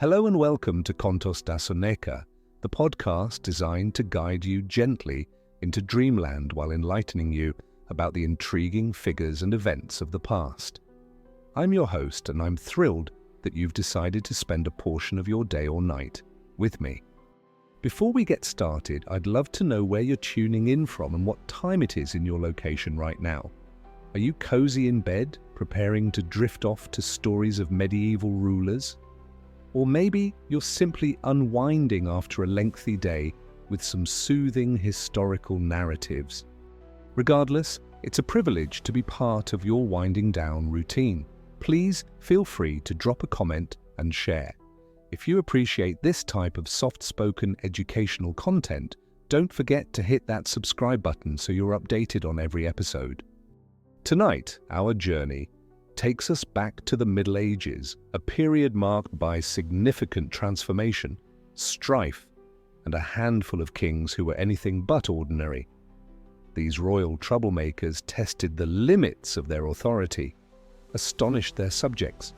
Hello and welcome to Contos da Soneca, the podcast designed to guide you gently into dreamland while enlightening you about the intriguing figures and events of the past. I'm your host, and I'm thrilled that you've decided to spend a portion of your day or night with me. Before we get started, I'd love to know where you're tuning in from and what time it is in your location right now. Are you cozy in bed, preparing to drift off to stories of medieval rulers? Or maybe you're simply unwinding after a lengthy day with some soothing historical narratives. Regardless, it's a privilege to be part of your winding down routine. Please feel free to drop a comment and share. If you appreciate this type of soft-spoken educational content, don't forget to hit that subscribe button so you're updated on every episode. Tonight, our journey takes us back to the Middle Ages, a period marked by significant transformation, strife, and a handful of kings who were anything but ordinary. These royal troublemakers tested the limits of their authority, astonished their subjects,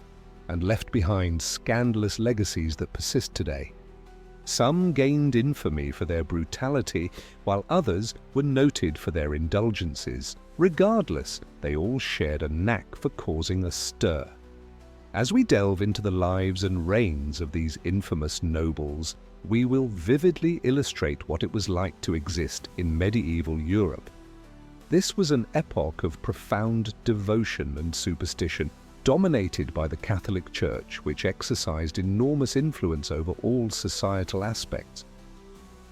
and left behind scandalous legacies that persist today. Some gained infamy for their brutality, while others were noted for their indulgences. Regardless, they all shared a knack for causing a stir. As we delve into the lives and reigns of these infamous nobles, we will vividly illustrate what it was like to exist in medieval Europe. This was an epoch of profound devotion and superstition, dominated by the Catholic Church, which exercised enormous influence over all societal aspects.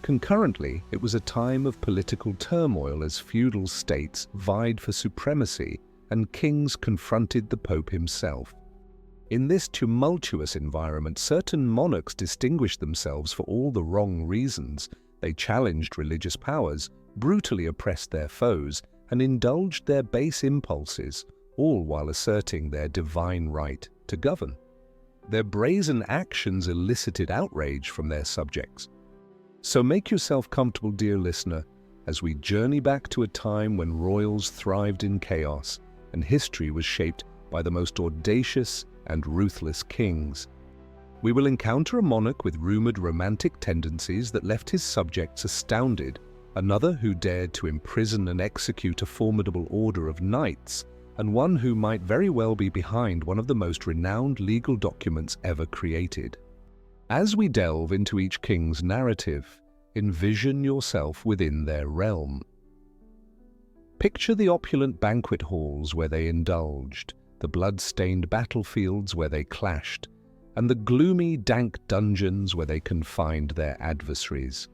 Concurrently, it was a time of political turmoil as feudal states vied for supremacy and kings confronted the Pope himself. In this tumultuous environment, certain monarchs distinguished themselves for all the wrong reasons. They challenged religious powers, brutally oppressed their foes, and indulged their base impulses, all while asserting their divine right to govern. Their brazen actions elicited outrage from their subjects. So make yourself comfortable, dear listener, as we journey back to a time when royals thrived in chaos and history was shaped by the most audacious and ruthless kings. We will encounter a monarch with rumored romantic tendencies that left his subjects astounded, another who dared to imprison and execute a formidable order of knights, and one who might very well be behind one of the most renowned legal documents ever created. As we delve into each king's narrative, envision yourself within their realm. Picture the opulent banquet halls where they indulged, the blood-stained battlefields where they clashed, and the gloomy, dank dungeons where they confined their adversaries.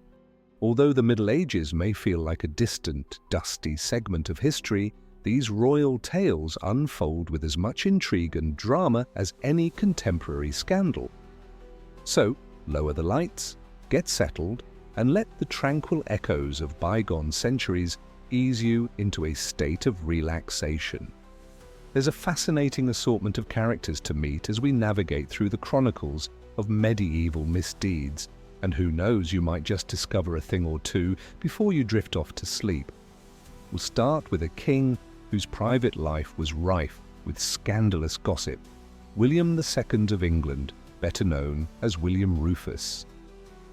Although the Middle Ages may feel like a distant, dusty segment of history, these royal tales unfold with as much intrigue and drama as any contemporary scandal. So, lower the lights, get settled, and let the tranquil echoes of bygone centuries ease you into a state of relaxation. There's a fascinating assortment of characters to meet as we navigate through the chronicles of medieval misdeeds, and who knows, you might just discover a thing or two before you drift off to sleep. We'll start with a king whose private life was rife with scandalous gossip, William II of England, better known as William Rufus.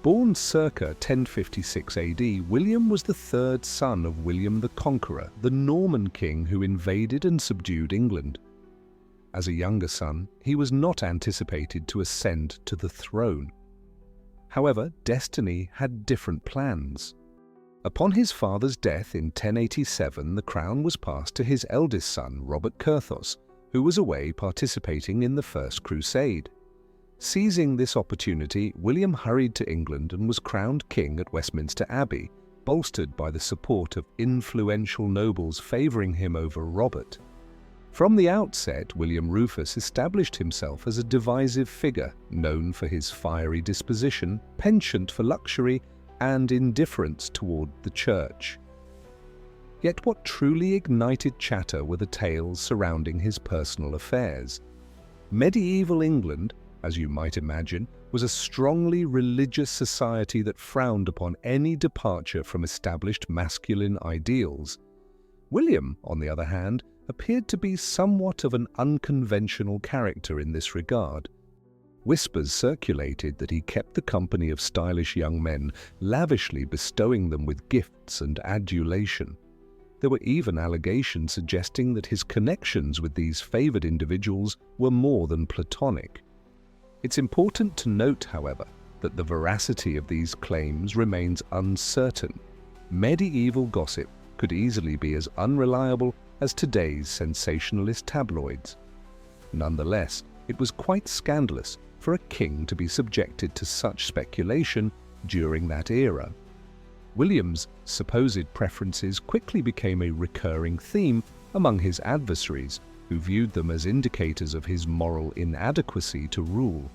Born circa 1056 AD, William was the third son of William the Conqueror, the Norman king who invaded and subdued England. As a younger son, he was not anticipated to ascend to the throne. However, destiny had different plans. Upon his father's death in 1087, the crown was passed to his eldest son, Robert Curthos, who was away participating in the First Crusade. Seizing this opportunity, William hurried to England and was crowned king at Westminster Abbey, bolstered by the support of influential nobles favouring him over Robert. From the outset, William Rufus established himself as a divisive figure, known for his fiery disposition, penchant for luxury, and indifference toward the church. Yet what truly ignited chatter were the tales surrounding his personal affairs. Medieval England, as you might imagine, was a strongly religious society that frowned upon any departure from established masculine ideals. William, on the other hand, appeared to be somewhat of an unconventional character in this regard. Whispers circulated that he kept the company of stylish young men, lavishly bestowing them with gifts and adulation. There were even allegations suggesting that his connections with these favored individuals were more than platonic. It's important to note, however, that the veracity of these claims remains uncertain. Medieval gossip could easily be as unreliable as today's sensationalist tabloids. Nonetheless, it was quite scandalous for a king to be subjected to such speculation during that era. William's supposed preferences quickly became a recurring theme among his adversaries, who viewed them as indicators of his moral inadequacy to rule.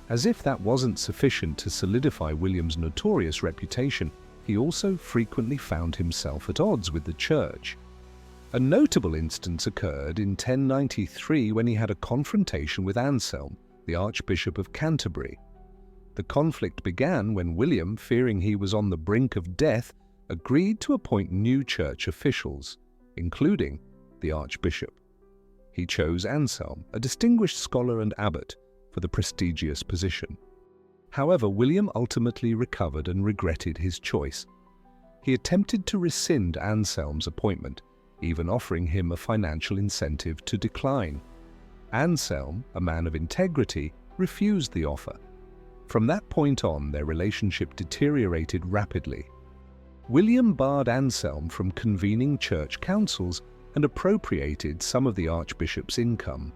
As if that wasn't sufficient to solidify William's notorious reputation, he also frequently found himself at odds with the Church. A notable instance occurred in 1093 when he had a confrontation with Anselm, the Archbishop of Canterbury. The conflict began when William, fearing he was on the brink of death, agreed to appoint new church officials, including the Archbishop. He chose Anselm, a distinguished scholar and abbot, for the prestigious position. However, William ultimately recovered and regretted his choice. He attempted to rescind Anselm's appointment, even offering him a financial incentive to decline. Anselm, a man of integrity, refused the offer. From that point on, their relationship deteriorated rapidly. William barred Anselm from convening church councils and appropriated some of the archbishop's income.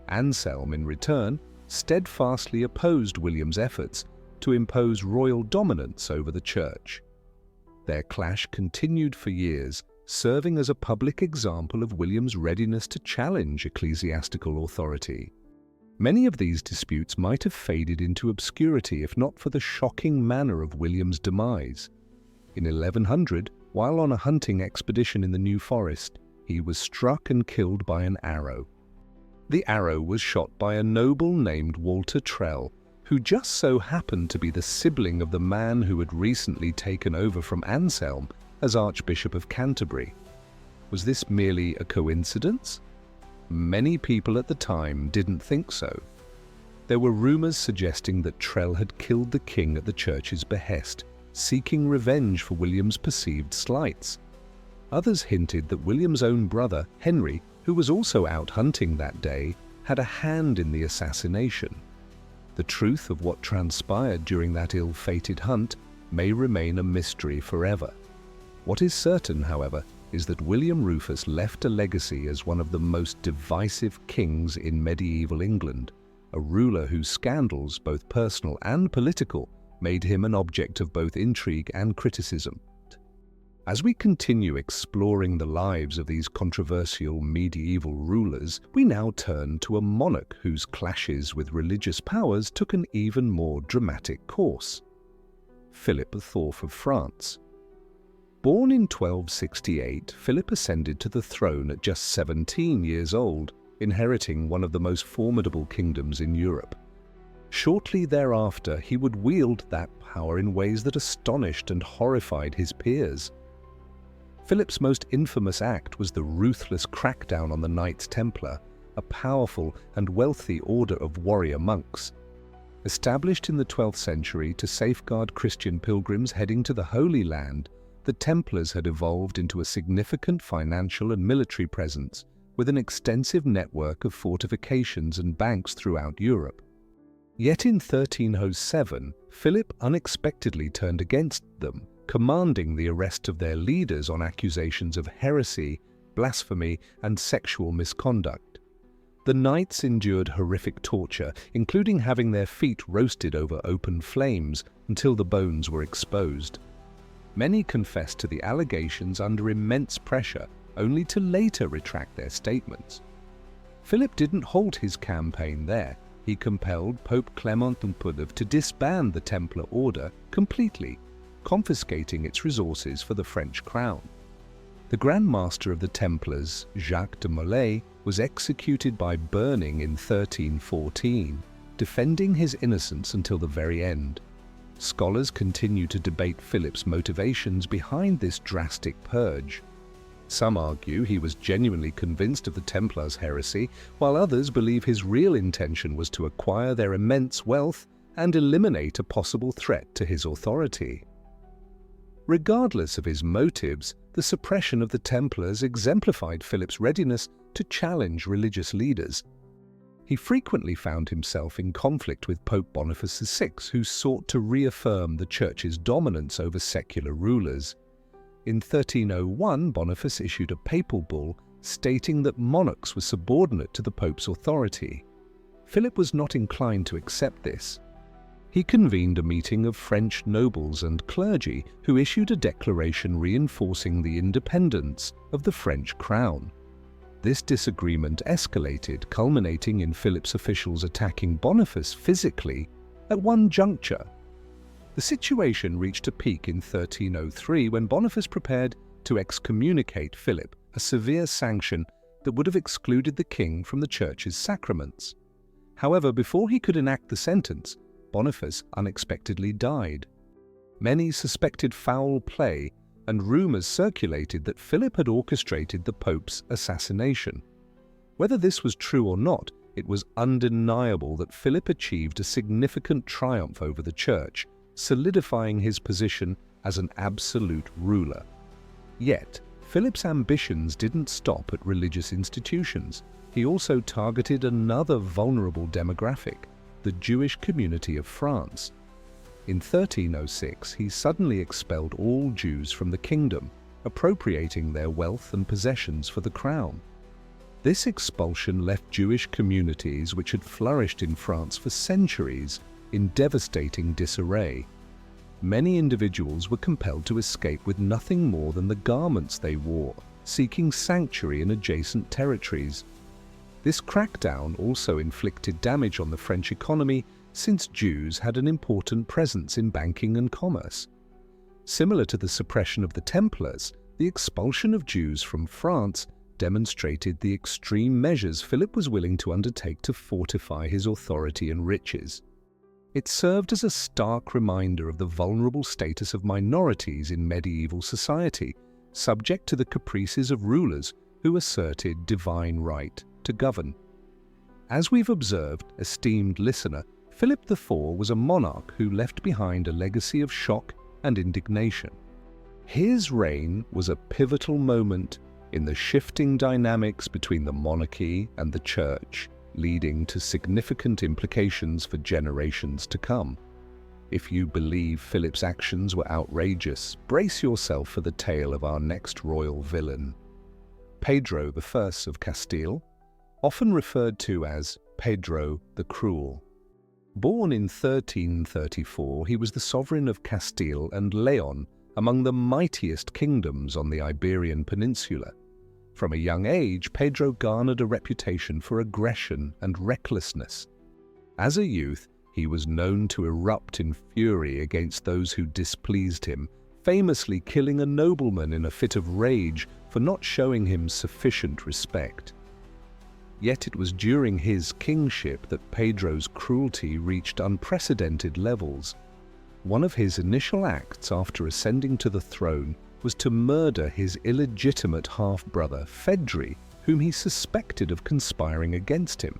Anselm, in return, steadfastly opposed William's efforts to impose royal dominance over the church. Their clash continued for years, serving as a public example of William's readiness to challenge ecclesiastical authority. Many of these disputes might have faded into obscurity if not for the shocking manner of William's demise. In 1100, while on a hunting expedition in the New Forest, he was struck and killed by an arrow. The arrow was shot by a noble named Walter Trell, who just so happened to be the sibling of the man who had recently taken over from Anselm as Archbishop of Canterbury. Was this merely a coincidence? Many people at the time didn't think so. There were rumors suggesting that Trell had killed the king at the church's behest, seeking revenge for William's perceived slights. Others hinted that William's own brother, Henry, who was also out hunting that day, had a hand in the assassination. The truth of what transpired during that ill-fated hunt may remain a mystery forever. What is certain, however, is that William Rufus left a legacy as one of the most divisive kings in medieval England, a ruler whose scandals, both personal and political, made him an object of both intrigue and criticism. As we continue exploring the lives of these controversial medieval rulers, we now turn to a monarch whose clashes with religious powers took an even more dramatic course. Philip IV of France. Born in 1268, Philip ascended to the throne at just 17 years old, inheriting one of the most formidable kingdoms in Europe. Shortly thereafter, he would wield that power in ways that astonished and horrified his peers. Philip's most infamous act was the ruthless crackdown on the Knights Templar, a powerful and wealthy order of warrior monks. Established in the 12th century to safeguard Christian pilgrims heading to the Holy Land, the Templars had evolved into a significant financial and military presence, with an extensive network of fortifications and banks throughout Europe. Yet in 1307, Philip unexpectedly turned against them, commanding the arrest of their leaders on accusations of heresy, blasphemy, and sexual misconduct. The knights endured horrific torture, including having their feet roasted over open flames until the bones were exposed. Many confessed to the allegations under immense pressure, only to later retract their statements. Philip didn't halt his campaign there. He compelled Pope Clement XI to disband the Templar Order completely, confiscating its resources for the French crown. The Grand Master of the Templars, Jacques de Molay, was executed by burning in 1314, defending his innocence until the very end. Scholars continue to debate Philip's motivations behind this drastic purge. Some argue he was genuinely convinced of the Templars' heresy, while others believe his real intention was to acquire their immense wealth and eliminate a possible threat to his authority. Regardless of his motives, the suppression of the Templars exemplified Philip's readiness to challenge religious leaders. He frequently found himself in conflict with Pope Boniface VI, who sought to reaffirm the Church's dominance over secular rulers. In 1301, Boniface issued a papal bull stating that monarchs were subordinate to the Pope's authority. Philip was not inclined to accept this. He convened a meeting of French nobles and clergy who issued a declaration reinforcing the independence of the French crown. This disagreement escalated, culminating in Philip's officials attacking Boniface physically at one juncture. The situation reached a peak in 1303 when Boniface prepared to excommunicate Philip, a severe sanction that would have excluded the king from the Church's sacraments. However, before he could enact the sentence, Boniface unexpectedly died. Many suspected foul play, and rumors circulated that Philip had orchestrated the Pope's assassination. Whether this was true or not, it was undeniable that Philip achieved a significant triumph over the Church, solidifying his position as an absolute ruler. Yet, Philip's ambitions didn't stop at religious institutions. He also targeted another vulnerable demographic, the Jewish community of France. In 1306, he suddenly expelled all Jews from the kingdom, appropriating their wealth and possessions for the crown. This expulsion left Jewish communities which had flourished in France for centuries in devastating disarray. Many individuals were compelled to escape with nothing more than the garments they wore, seeking sanctuary in adjacent territories. This crackdown also inflicted damage on the French economy, since Jews had an important presence in banking and commerce. Similar to the suppression of the Templars, the expulsion of Jews from France demonstrated the extreme measures Philip was willing to undertake to fortify his authority and riches. It served as a stark reminder of the vulnerable status of minorities in medieval society, subject to the caprices of rulers who asserted divine right to govern. As we've observed, esteemed listener, Philip IV was a monarch who left behind a legacy of shock and indignation. His reign was a pivotal moment in the shifting dynamics between the monarchy and the Church, leading to significant implications for generations to come. If you believe Philip's actions were outrageous, brace yourself for the tale of our next royal villain. Pedro I of Castile, often referred to as Pedro the Cruel. Born in 1334, he was the sovereign of Castile and Leon, among the mightiest kingdoms on the Iberian Peninsula. From a young age, Pedro garnered a reputation for aggression and recklessness. As a youth, he was known to erupt in fury against those who displeased him, famously killing a nobleman in a fit of rage for not showing him sufficient respect. Yet it was during his kingship that Pedro's cruelty reached unprecedented levels. One of his initial acts after ascending to the throne was to murder his illegitimate half-brother, Fedri, whom he suspected of conspiring against him.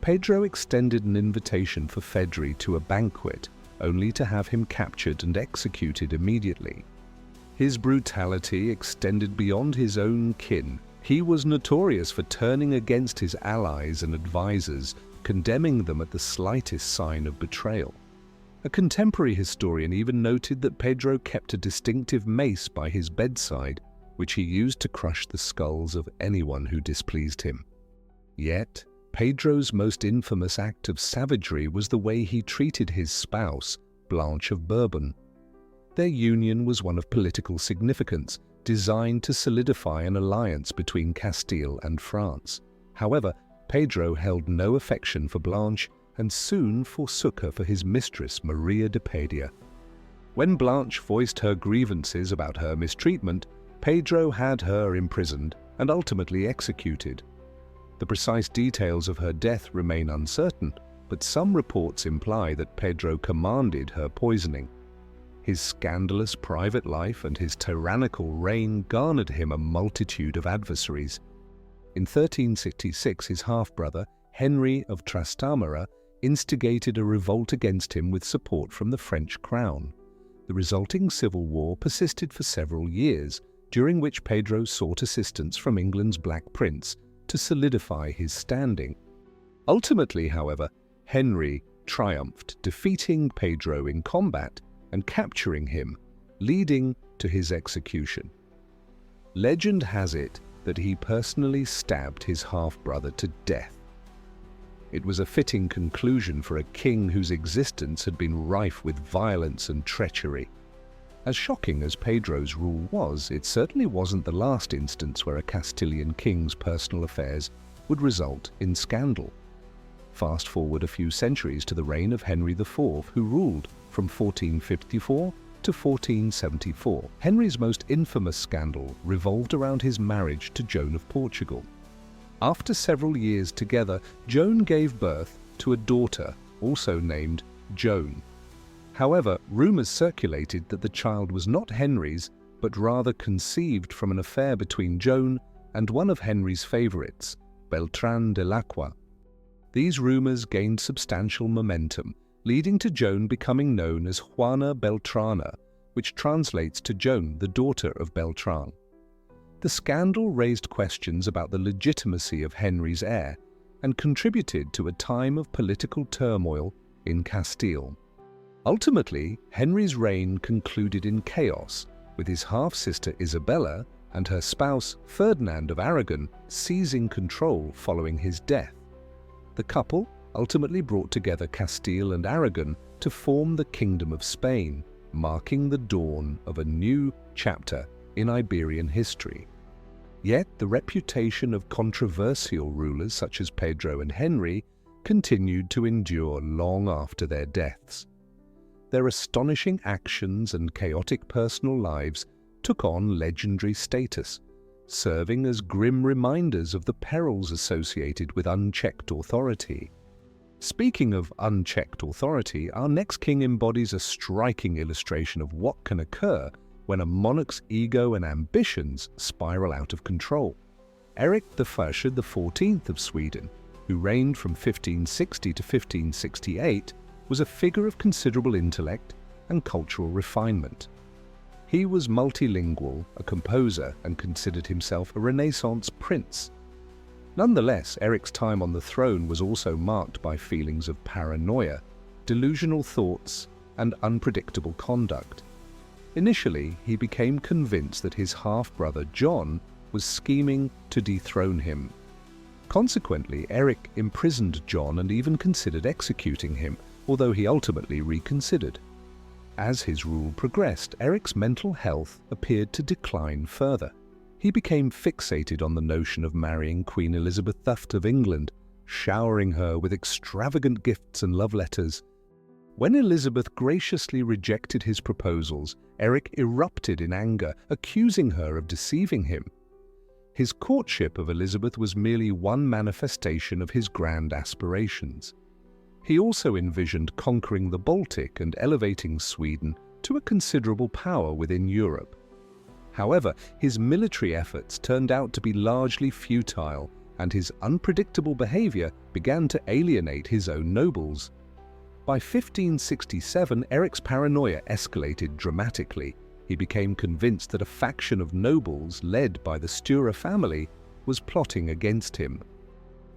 Pedro extended an invitation for Fedri to a banquet, only to have him captured and executed immediately. His brutality extended beyond his own kin. He was notorious for turning against his allies and advisors, condemning them at the slightest sign of betrayal. A contemporary historian even noted that Pedro kept a distinctive mace by his bedside, which he used to crush the skulls of anyone who displeased him. Yet, Pedro's most infamous act of savagery was the way he treated his spouse, Blanche of Bourbon. Their union was one of political significance, designed to solidify an alliance between Castile and France. However, Pedro held no affection for Blanche and soon forsook her for his mistress, Maria de Padilla. When Blanche voiced her grievances about her mistreatment, Pedro had her imprisoned and ultimately executed. The precise details of her death remain uncertain, but some reports imply that Pedro commanded her poisoning. His scandalous private life and his tyrannical reign garnered him a multitude of adversaries. In 1366, his half-brother, Henry of Trastamara, instigated a revolt against him with support from the French crown. The resulting civil war persisted for several years, during which Pedro sought assistance from England's Black Prince to solidify his standing. Ultimately, however, Henry triumphed, defeating Pedro in combat and capturing him, leading to his execution. Legend has it that he personally stabbed his half-brother to death. It was a fitting conclusion for a king whose existence had been rife with violence and treachery. As shocking as Pedro's rule was, it certainly wasn't the last instance where a Castilian king's personal affairs would result in scandal. Fast forward a few centuries to the reign of Henry IV, who ruled from 1454 to 1474. Henry's most infamous scandal revolved around his marriage to Joan of Portugal. After several years together, Joan gave birth to a daughter, also named Joan. However, rumors circulated that the child was not Henry's, but rather conceived from an affair between Joan and one of Henry's favorites, Beltrán de Lacqua. These rumors gained substantial momentum, leading to Joan becoming known as Juana Beltrana, which translates to Joan, the daughter of Beltrán. The scandal raised questions about the legitimacy of Henry's heir and contributed to a time of political turmoil in Castile. Ultimately, Henry's reign concluded in chaos, with his half-sister Isabella and her spouse Ferdinand of Aragon seizing control following his death. The couple ultimately brought together Castile and Aragon to form the Kingdom of Spain, marking the dawn of a new chapter in Iberian history. Yet the reputation of controversial rulers such as Pedro and Henry continued to endure long after their deaths. Their astonishing actions and chaotic personal lives took on legendary status, serving as grim reminders of the perils associated with unchecked authority. Speaking of unchecked authority, our next king embodies a striking illustration of what can occur when a monarch's ego and ambitions spiral out of control. Eric XIV of Sweden, who reigned from 1560 to 1568, was a figure of considerable intellect and cultural refinement. He was multilingual, a composer, and considered himself a Renaissance prince. Nonetheless, Eric's time on the throne was also marked by feelings of paranoia, delusional thoughts, and unpredictable conduct. Initially, he became convinced that his half-brother John was scheming to dethrone him. Consequently, Eric imprisoned John and even considered executing him, although he ultimately reconsidered. As his rule progressed, Eric's mental health appeared to decline further. He became fixated on the notion of marrying Queen Elizabeth of England, showering her with extravagant gifts and love letters. When Elizabeth graciously rejected his proposals, Eric erupted in anger, accusing her of deceiving him. His courtship of Elizabeth was merely one manifestation of his grand aspirations. He also envisioned conquering the Baltic and elevating Sweden to a considerable power within Europe. However, his military efforts turned out to be largely futile, and his unpredictable behavior began to alienate his own nobles. By 1567, Eric's paranoia escalated dramatically. He became convinced that a faction of nobles led by the Stura family was plotting against him.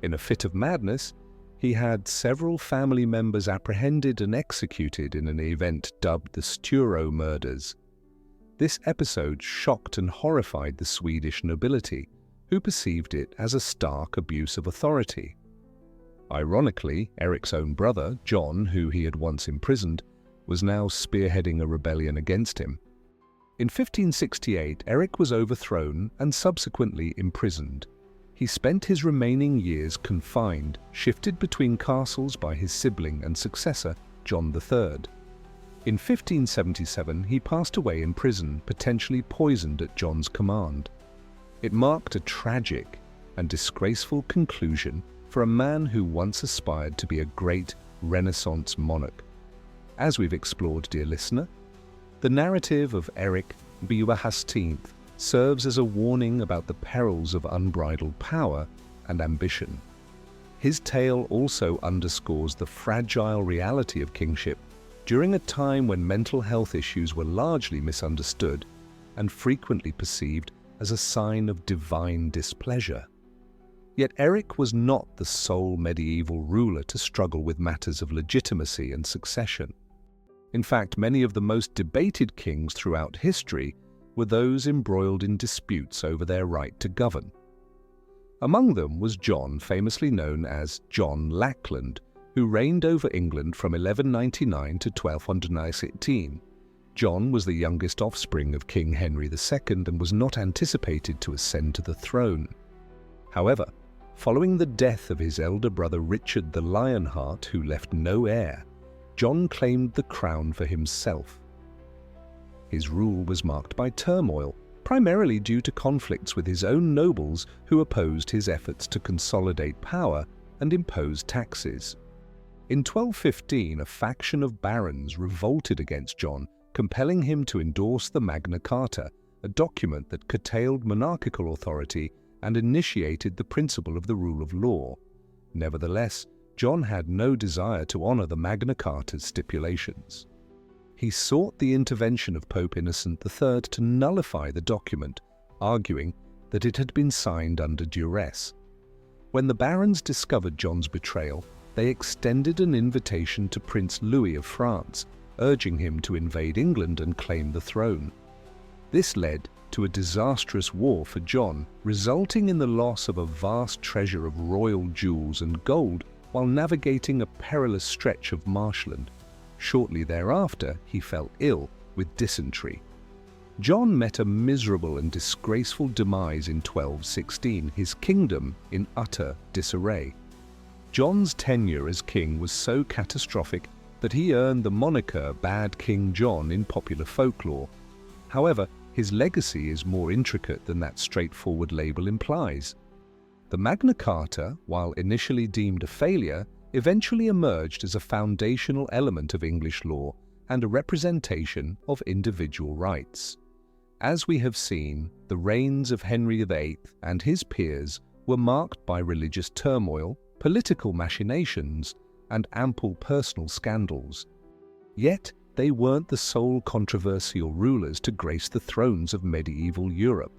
In a fit of madness, he had several family members apprehended and executed in an event dubbed the Sturo murders. This episode shocked and horrified the Swedish nobility, who perceived it as a stark abuse of authority. Ironically, Eric's own brother, John, who he had once imprisoned, was now spearheading a rebellion against him. In 1568, Eric was overthrown and subsequently imprisoned. He spent his remaining years confined, shifted between castles by his sibling and successor, John III. In 1577, he passed away in prison, potentially poisoned at John's command. It marked a tragic and disgraceful conclusion for a man who once aspired to be a great Renaissance monarch. As we've explored, dear listener, The narrative of Eric XIV serves as a warning about the perils of unbridled power and ambition. His tale also underscores the fragile reality of kingship during a time when mental health issues were largely misunderstood and frequently perceived as a sign of divine displeasure. Yet Eric was not the sole medieval ruler to struggle with matters of legitimacy and succession. In fact, many of the most debated kings throughout history were those embroiled in disputes over their right to govern. Among them was John, famously known as John Lackland, who reigned over England from 1199 to 1218. John was the youngest offspring of King Henry II and was not anticipated to ascend to the throne. However, following the death of his elder brother Richard the Lionheart, who left no heir, John claimed the crown for himself. His rule was marked by turmoil, primarily due to conflicts with his own nobles who opposed his efforts to consolidate power and impose taxes. In 1215, a faction of barons revolted against John, compelling him to endorse the Magna Carta, a document that curtailed monarchical authority and initiated the principle of the rule of law. Nevertheless, John had no desire to honor the Magna Carta's stipulations. He sought the intervention of Pope Innocent III to nullify the document, arguing that it had been signed under duress. When the barons discovered John's betrayal, they extended an invitation to Prince Louis of France, urging him to invade England and claim the throne. This led to a disastrous war for John, resulting in the loss of a vast treasure of royal jewels and gold while navigating a perilous stretch of marshland. Shortly thereafter, he fell ill with dysentery. John met a miserable and disgraceful demise in 1216, his kingdom in utter disarray. John's tenure as king was so catastrophic that he earned the moniker Bad King John in popular folklore. However, his legacy is more intricate than that straightforward label implies. The Magna Carta, while initially deemed a failure, eventually emerged as a foundational element of English law and a representation of individual rights. As we have seen, the reigns of Henry VIII and his peers were marked by religious turmoil, political machinations, and ample personal scandals. Yet, they weren't the sole controversial rulers to grace the thrones of medieval Europe.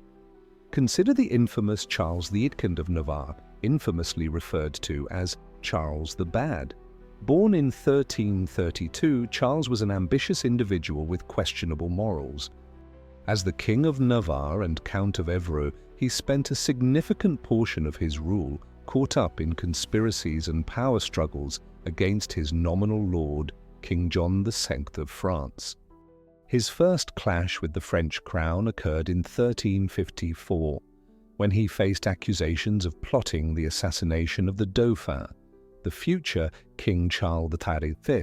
Consider the infamous Charles XIII of Navarre, infamously referred to as Charles the Bad. Born in 1332, Charles was an ambitious individual with questionable morals. As the King of Navarre and Count of Evreux, he spent a significant portion of his rule caught up in conspiracies and power struggles against his nominal lord, King John VII of France. His first clash with the French crown occurred in 1354, when he faced accusations of plotting the assassination of the Dauphin, the future King Charles V.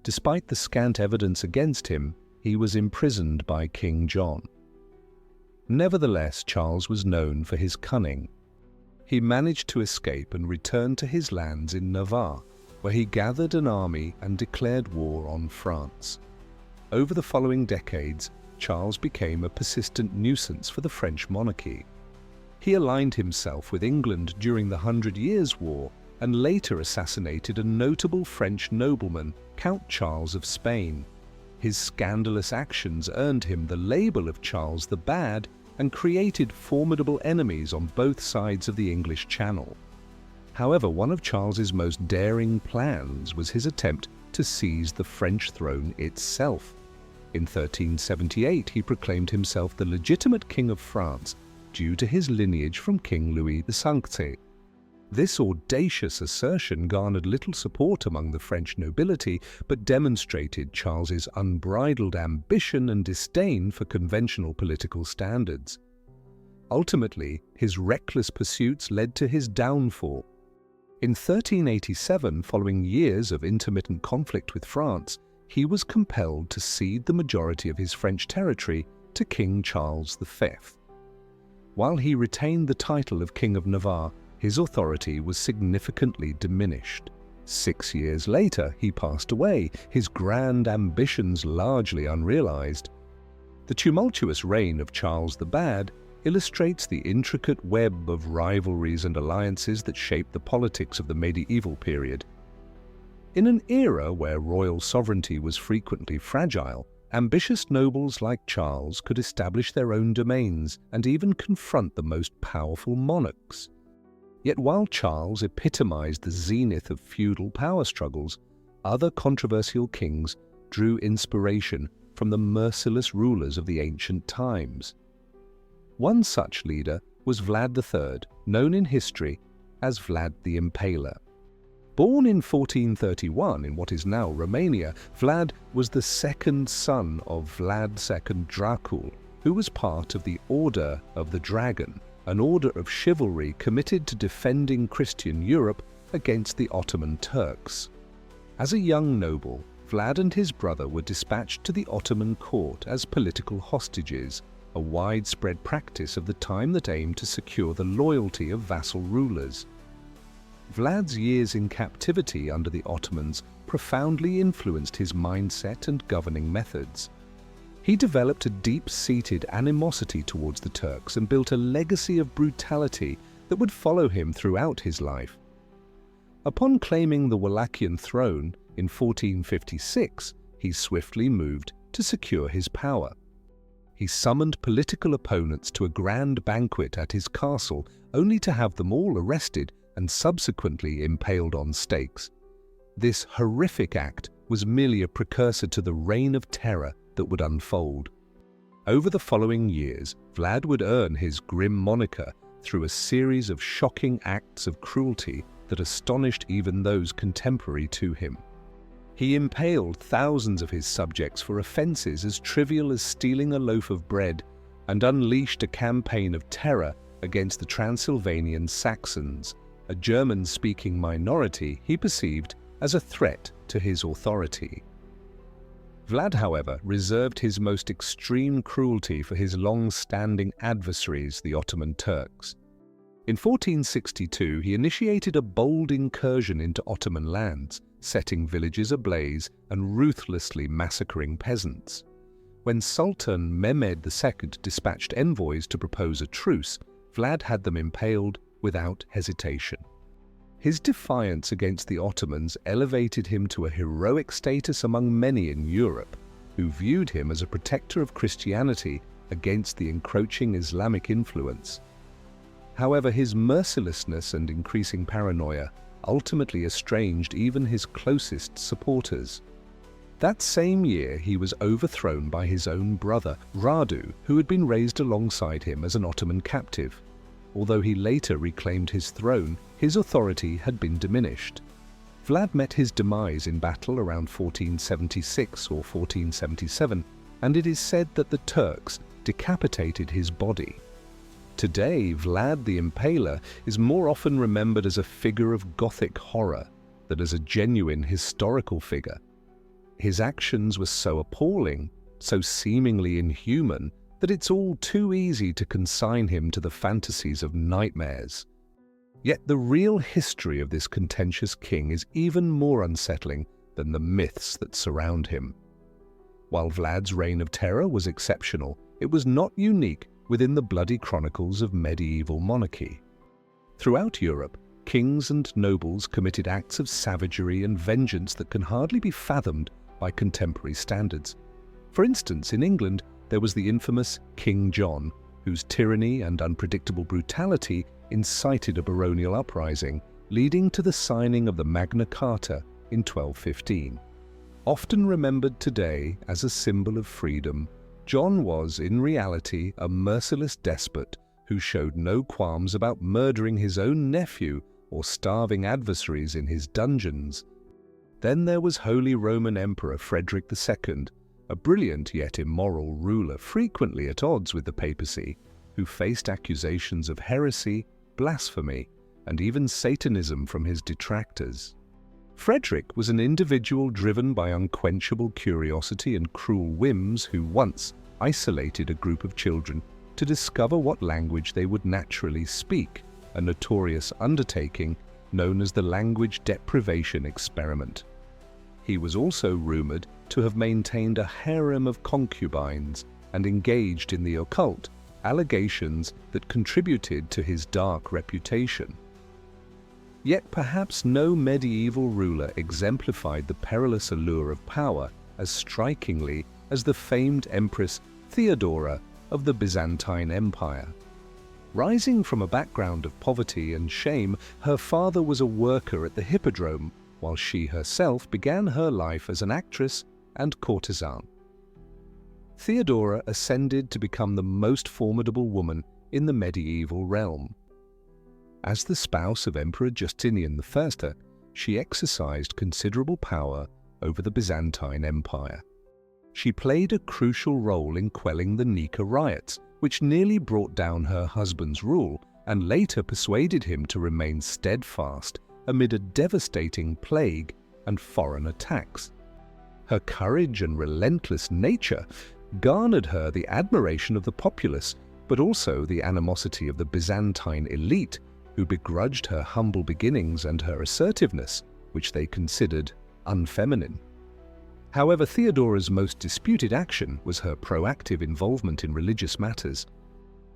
Despite the scant evidence against him, he was imprisoned by King John. Nevertheless, Charles was known for his cunning. He managed to escape and return to his lands in Navarre, where he gathered an army and declared war on France. Over the following decades, Charles became a persistent nuisance for the French monarchy. He aligned himself with England during the 100 Years' War and later assassinated a notable French nobleman, Count Charles of Spain. His scandalous actions earned him the label of Charles the Bad and created formidable enemies on both sides of the English Channel. However, one of Charles's most daring plans was his attempt to seize the French throne itself. In 1378, he proclaimed himself the legitimate King of France due to his lineage from King Louis XVI. This audacious assertion garnered little support among the French nobility, but demonstrated Charles's unbridled ambition and disdain for conventional political standards. Ultimately, his reckless pursuits led to his downfall. In 1387, following years of intermittent conflict with France, he was compelled to cede the majority of his French territory to King Charles V. While he retained the title of King of Navarre, his authority was significantly diminished. 6 years later, he passed away, his grand ambitions largely unrealized. The tumultuous reign of Charles the Bad illustrates the intricate web of rivalries and alliances that shaped the politics of the medieval period. In an era where royal sovereignty was frequently fragile, ambitious nobles like Charles could establish their own domains and even confront the most powerful monarchs. Yet while Charles epitomized the zenith of feudal power struggles, other controversial kings drew inspiration from the merciless rulers of the ancient times. One such leader was Vlad III, known in history as Vlad the Impaler. Born in 1431 in what is now Romania, Vlad was the second son of Vlad II Dracul, who was part of the Order of the Dragon, an order of chivalry committed to defending Christian Europe against the Ottoman Turks. As a young noble, Vlad and his brother were dispatched to the Ottoman court as political hostages, a widespread practice of the time that aimed to secure the loyalty of vassal rulers. Vlad's years in captivity under the Ottomans profoundly influenced his mindset and governing methods. He developed a deep-seated animosity towards the Turks and built a legacy of brutality that would follow him throughout his life. Upon claiming the Wallachian throne in 1456, he swiftly moved to secure his power. He summoned political opponents to a grand banquet at his castle, only to have them all arrested and subsequently impaled on stakes. This horrific act was merely a precursor to the reign of terror that would unfold. Over the following years, Vlad would earn his grim moniker through a series of shocking acts of cruelty that astonished even those contemporary to him. He impaled thousands of his subjects for offences as trivial as stealing a loaf of bread, and unleashed a campaign of terror against the Transylvanian Saxons, a German-speaking minority he perceived as a threat to his authority. Vlad, however, reserved his most extreme cruelty for his long-standing adversaries, the Ottoman Turks. In 1462, he initiated a bold incursion into Ottoman lands, setting villages ablaze and ruthlessly massacring peasants. When Sultan Mehmed II dispatched envoys to propose a truce, Vlad had them impaled without hesitation. His defiance against the Ottomans elevated him to a heroic status among many in Europe, who viewed him as a protector of Christianity against the encroaching Islamic influence. However, his mercilessness and increasing paranoia ultimately estranged even his closest supporters. That same year, he was overthrown by his own brother, Radu, who had been raised alongside him as an Ottoman captive. Although he later reclaimed his throne, his authority had been diminished. Vlad met his demise in battle around 1476 or 1477, and it is said that the Turks decapitated his body. Today, Vlad the Impaler is more often remembered as a figure of Gothic horror than as a genuine historical figure. His actions were so appalling, so seemingly inhuman, that it's all too easy to consign him to the fantasies of nightmares. Yet the real history of this contentious king is even more unsettling than the myths that surround him. While Vlad's reign of terror was exceptional, it was not unique within the bloody chronicles of medieval monarchy. Throughout Europe, kings and nobles committed acts of savagery and vengeance that can hardly be fathomed by contemporary standards. For instance, in England, there was the infamous King John, whose tyranny and unpredictable brutality incited a baronial uprising, leading to the signing of the Magna Carta in 1215. Often remembered today as a symbol of freedom, John was, in reality, a merciless despot who showed no qualms about murdering his own nephew or starving adversaries in his dungeons. Then there was Holy Roman Emperor Frederick II, a brilliant yet immoral ruler frequently at odds with the papacy, who faced accusations of heresy, blasphemy, and even Satanism from his detractors. Frederick was an individual driven by unquenchable curiosity and cruel whims who once isolated a group of children to discover what language they would naturally speak, a notorious undertaking known as the language deprivation experiment. He was also rumored to have maintained a harem of concubines and engaged in the occult, allegations that contributed to his dark reputation. Yet perhaps no medieval ruler exemplified the perilous allure of power as strikingly as the famed Empress Theodora of the Byzantine Empire. Rising from a background of poverty and shame, her father was a worker at the Hippodrome, while she herself began her life as an actress and courtesan. Theodora ascended to become the most formidable woman in the medieval realm. As the spouse of Emperor Justinian I, she exercised considerable power over the Byzantine Empire. She played a crucial role in quelling the Nika riots, which nearly brought down her husband's rule and later persuaded him to remain steadfast amid a devastating plague and foreign attacks. Her courage and relentless nature garnered her the admiration of the populace, but also the animosity of the Byzantine elite, who begrudged her humble beginnings and her assertiveness, which they considered unfeminine. However, Theodora's most disputed action was her proactive involvement in religious matters.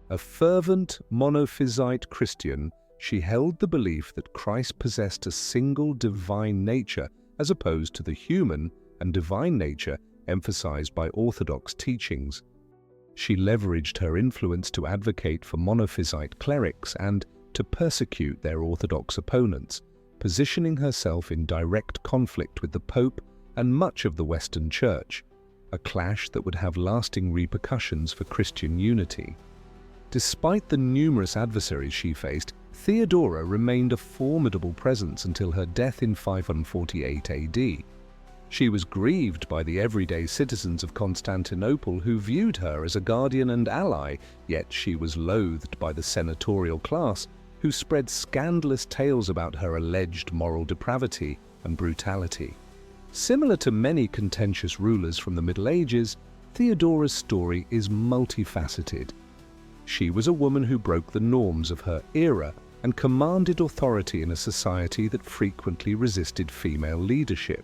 A fervent monophysite Christian, she held the belief that Christ possessed a single divine nature as opposed to the human and divine nature emphasized by Orthodox teachings. She leveraged her influence to advocate for monophysite clerics and to persecute their Orthodox opponents, positioning herself in direct conflict with the Pope and much of the Western Church, a clash that would have lasting repercussions for Christian unity. Despite the numerous adversaries she faced, Theodora remained a formidable presence until her death in 548 AD. She was grieved by the everyday citizens of Constantinople who viewed her as a guardian and ally, yet she was loathed by the senatorial class who spread scandalous tales about her alleged moral depravity and brutality. Similar to many contentious rulers from the Middle Ages, Theodora's story is multifaceted. She was a woman who broke the norms of her era and commanded authority in a society that frequently resisted female leadership.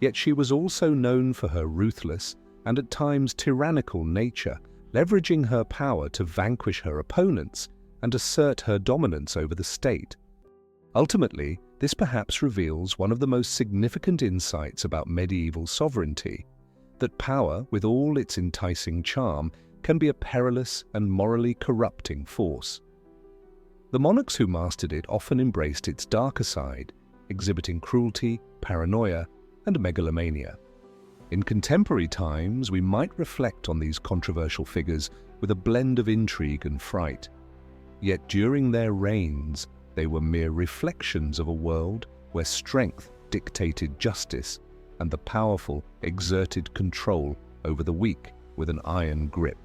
Yet she was also known for her ruthless and at times tyrannical nature, leveraging her power to vanquish her opponents and assert her dominance over the state. Ultimately, this perhaps reveals one of the most significant insights about medieval sovereignty, that power, with all its enticing charm, can be a perilous and morally corrupting force. The monarchs who mastered it often embraced its darker side, exhibiting cruelty, paranoia, and megalomania. In contemporary times, we might reflect on these controversial figures with a blend of intrigue and fright. Yet during their reigns, they were mere reflections of a world where strength dictated justice and the powerful exerted control over the weak with an iron grip.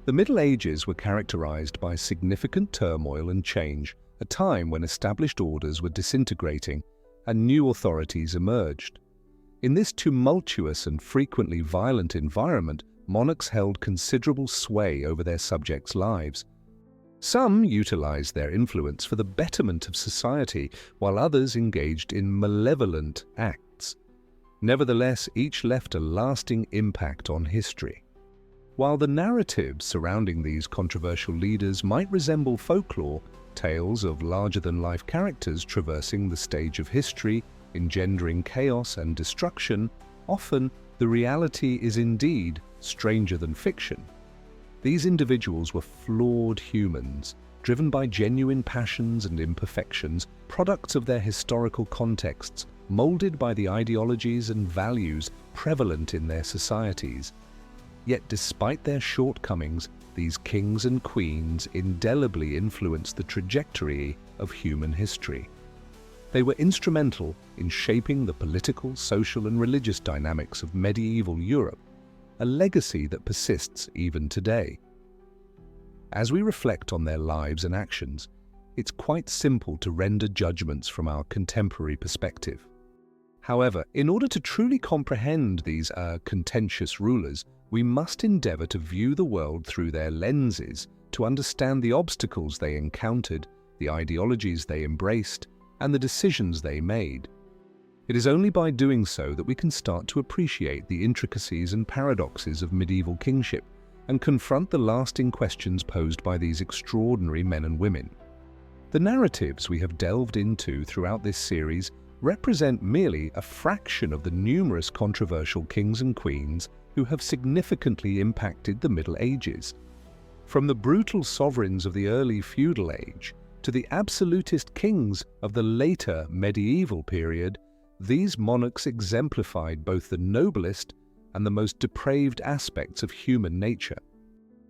The Middle Ages were characterized by significant turmoil and change, a time when established orders were disintegrating and new authorities emerged. In this tumultuous and frequently violent environment, monarchs held considerable sway over their subjects' lives. Some utilized their influence for the betterment of society, while others engaged in malevolent acts. Nevertheless, each left a lasting impact on history. While the narratives surrounding these controversial leaders might resemble folklore, tales of larger-than-life characters traversing the stage of history, engendering chaos and destruction, often the reality is indeed stranger than fiction. These individuals were flawed humans, driven by genuine passions and imperfections, products of their historical contexts, molded by the ideologies and values prevalent in their societies. Yet despite their shortcomings, these kings and queens indelibly influenced the trajectory of human history. They were instrumental in shaping the political, social, and religious dynamics of medieval Europe, a legacy that persists even today. As we reflect on their lives and actions, it's quite simple to render judgments from our contemporary perspective. However, in order to truly comprehend these contentious rulers, we must endeavor to view the world through their lenses, to understand the obstacles they encountered, the ideologies they embraced, and the decisions they made. It is only by doing so that we can start to appreciate the intricacies and paradoxes of medieval kingship and confront the lasting questions posed by these extraordinary men and women. The narratives we have delved into throughout this series represent merely a fraction of the numerous controversial kings and queens who have significantly impacted the Middle Ages. From the brutal sovereigns of the early feudal age to the absolutist kings of the later medieval period, these monarchs exemplified both the noblest and the most depraved aspects of human nature.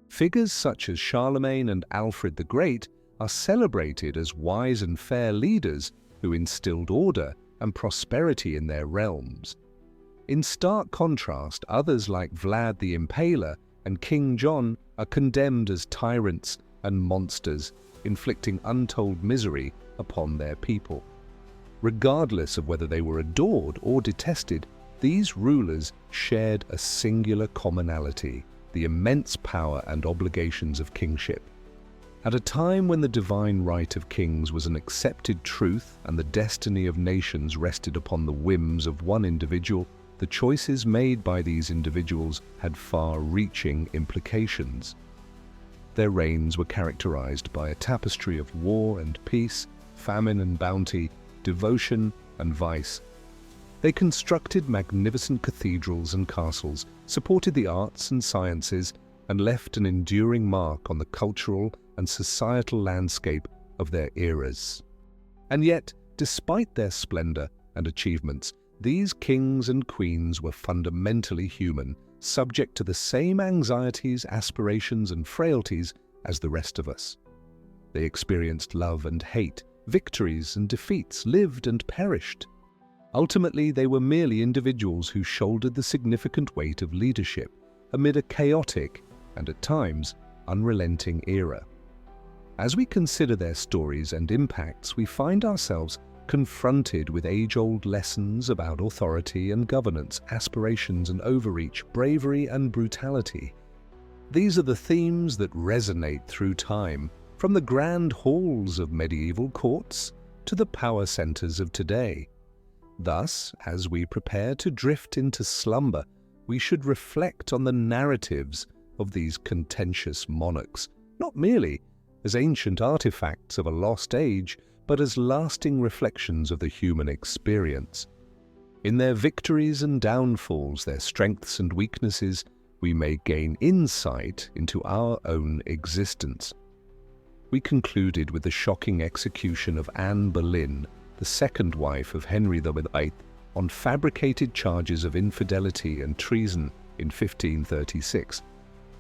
Figures such as Charlemagne and Alfred the Great are celebrated as wise and fair leaders who instilled order and prosperity in their realms. In stark contrast, others like Vlad the Impaler and King John are condemned as tyrants and monsters, inflicting untold misery upon their people. Regardless of whether they were adored or detested, these rulers shared a singular commonality: the immense power and obligations of kingship. At a time when the divine right of kings was an accepted truth and the destiny of nations rested upon the whims of one individual, the choices made by these individuals had far-reaching implications. Their reigns were characterized by a tapestry of war and peace, famine and bounty, devotion and vice. They constructed magnificent cathedrals and castles, supported the arts and sciences, and left an enduring mark on the cultural and societal landscape of their eras. And yet, despite their splendor and achievements, these kings and queens were fundamentally human, subject to the same anxieties, aspirations, and frailties as the rest of us. They experienced love and hate, victories and defeats, lived and perished. Ultimately, they were merely individuals who shouldered the significant weight of leadership amid a chaotic and, at times, unrelenting era. As we consider their stories and impacts, we find ourselves confronted with age-old lessons about authority and governance, aspirations and overreach, bravery and brutality. These are the themes that resonate through time, from the grand halls of medieval courts to the power centers of today. Thus, as we prepare to drift into slumber, we should reflect on the narratives of these contentious monarchs, not merely as ancient artifacts of a lost age, but as lasting reflections of the human experience. In their victories and downfalls, their strengths and weaknesses, we may gain insight into our own existence. We concluded with the shocking execution of Anne Boleyn, the second wife of Henry VIII, on fabricated charges of infidelity and treason in 1536.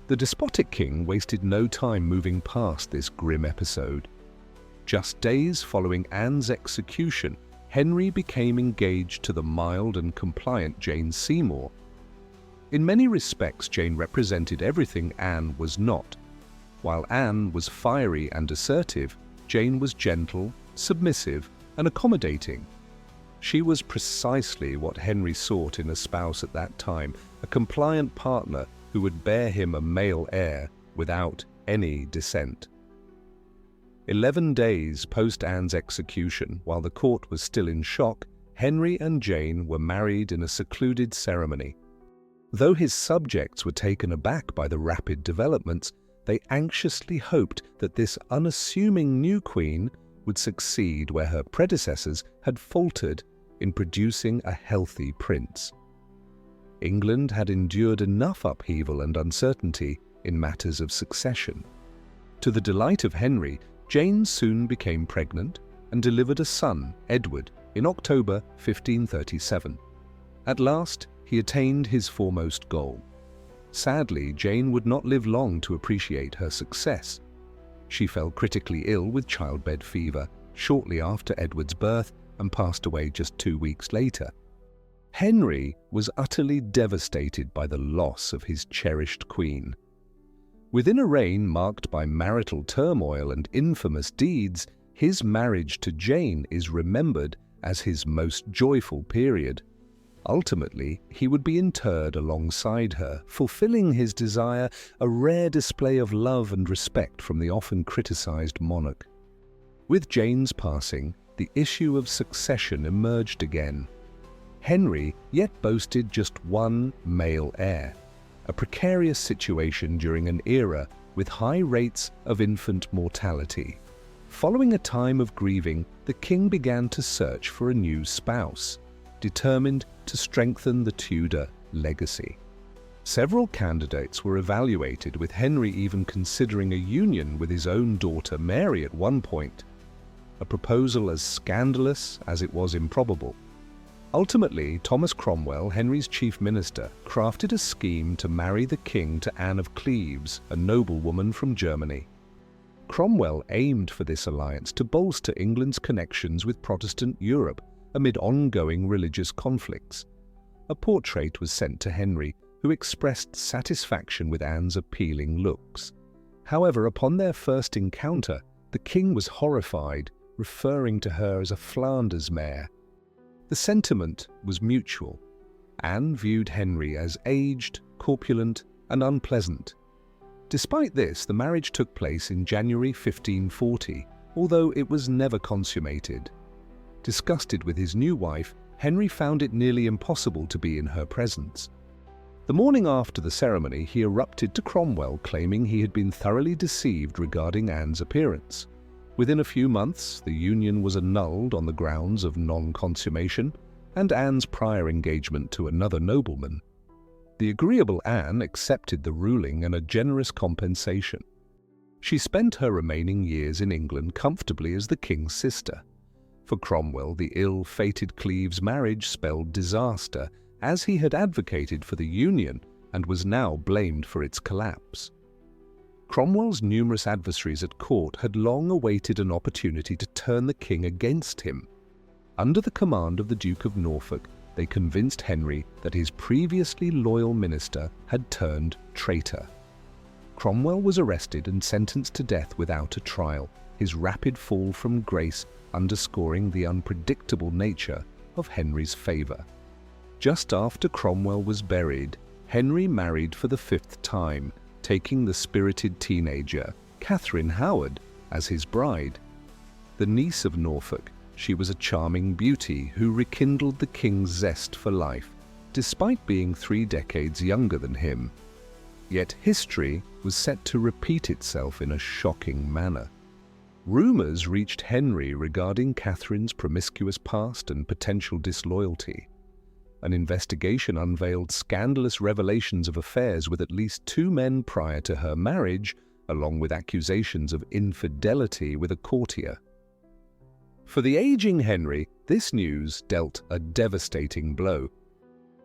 The despotic king wasted no time moving past this grim episode. Just days following Anne's execution, Henry became engaged to the mild and compliant Jane Seymour. In many respects, Jane represented everything Anne was not. While Anne was fiery and assertive, Jane was gentle, submissive, and accommodating. She was precisely what Henry sought in a spouse at that time, a compliant partner who would bear him a male heir without any dissent. 11 days post Anne's execution, while the court was still in shock, Henry and Jane were married in a secluded ceremony. Though his subjects were taken aback by the rapid developments, they anxiously hoped that this unassuming new queen would succeed where her predecessors had faltered in producing a healthy prince. England had endured enough upheaval and uncertainty in matters of succession. To the delight of Henry, Jane soon became pregnant and delivered a son, Edward, in October 1537. At last, he attained his foremost goal. Sadly, Jane would not live long to appreciate her success. She fell critically ill with childbed fever shortly after Edward's birth and passed away just 2 weeks later. Henry was utterly devastated by the loss of his cherished queen. Within a reign marked by marital turmoil and infamous deeds, his marriage to Jane is remembered as his most joyful period. Ultimately, he would be interred alongside her, fulfilling his desire, a rare display of love and respect from the often criticized monarch. With Jane's passing, the issue of succession emerged again. Henry yet boasted just one male heir, a precarious situation during an era with high rates of infant mortality. Following a time of grieving, the king began to search for a new spouse, determined to strengthen the Tudor legacy. Several candidates were evaluated, with Henry even considering a union with his own daughter Mary at one point, a proposal as scandalous as it was improbable. Ultimately, Thomas Cromwell, Henry's chief minister, crafted a scheme to marry the king to Anne of Cleves, a noblewoman from Germany. Cromwell aimed for this alliance to bolster England's connections with Protestant Europe amid ongoing religious conflicts. A portrait was sent to Henry, who expressed satisfaction with Anne's appealing looks. However, upon their first encounter, the king was horrified, referring to her as a Flanders mare. The sentiment was mutual. Anne viewed Henry as aged, corpulent, and unpleasant. Despite this, the marriage took place in January 1540, although it was never consummated. Disgusted with his new wife, Henry found it nearly impossible to be in her presence. The morning after the ceremony, he erupted to Cromwell, claiming he had been thoroughly deceived regarding Anne's appearance. Within a few months, the union was annulled on the grounds of non-consummation and Anne's prior engagement to another nobleman. The agreeable Anne accepted the ruling and a generous compensation. She spent her remaining years in England comfortably as the king's sister. For Cromwell, the ill-fated Cleves marriage spelled disaster, as he had advocated for the union and was now blamed for its collapse. Cromwell's numerous adversaries at court had long awaited an opportunity to turn the king against him. Under the command of the Duke of Norfolk, they convinced Henry that his previously loyal minister had turned traitor. Cromwell was arrested and sentenced to death without a trial, his rapid fall from grace underscoring the unpredictable nature of Henry's favour. Just after Cromwell was buried, Henry married for the fifth time, taking the spirited teenager, Catherine Howard, as his bride. The niece of Norfolk, she was a charming beauty who rekindled the king's zest for life, despite being 3 decades younger than him. Yet history was set to repeat itself in a shocking manner. Rumours reached Henry regarding Catherine's promiscuous past and potential disloyalty. An investigation unveiled scandalous revelations of affairs with at least 2 men prior to her marriage, along with accusations of infidelity with a courtier. For the aging Henry, this news dealt a devastating blow.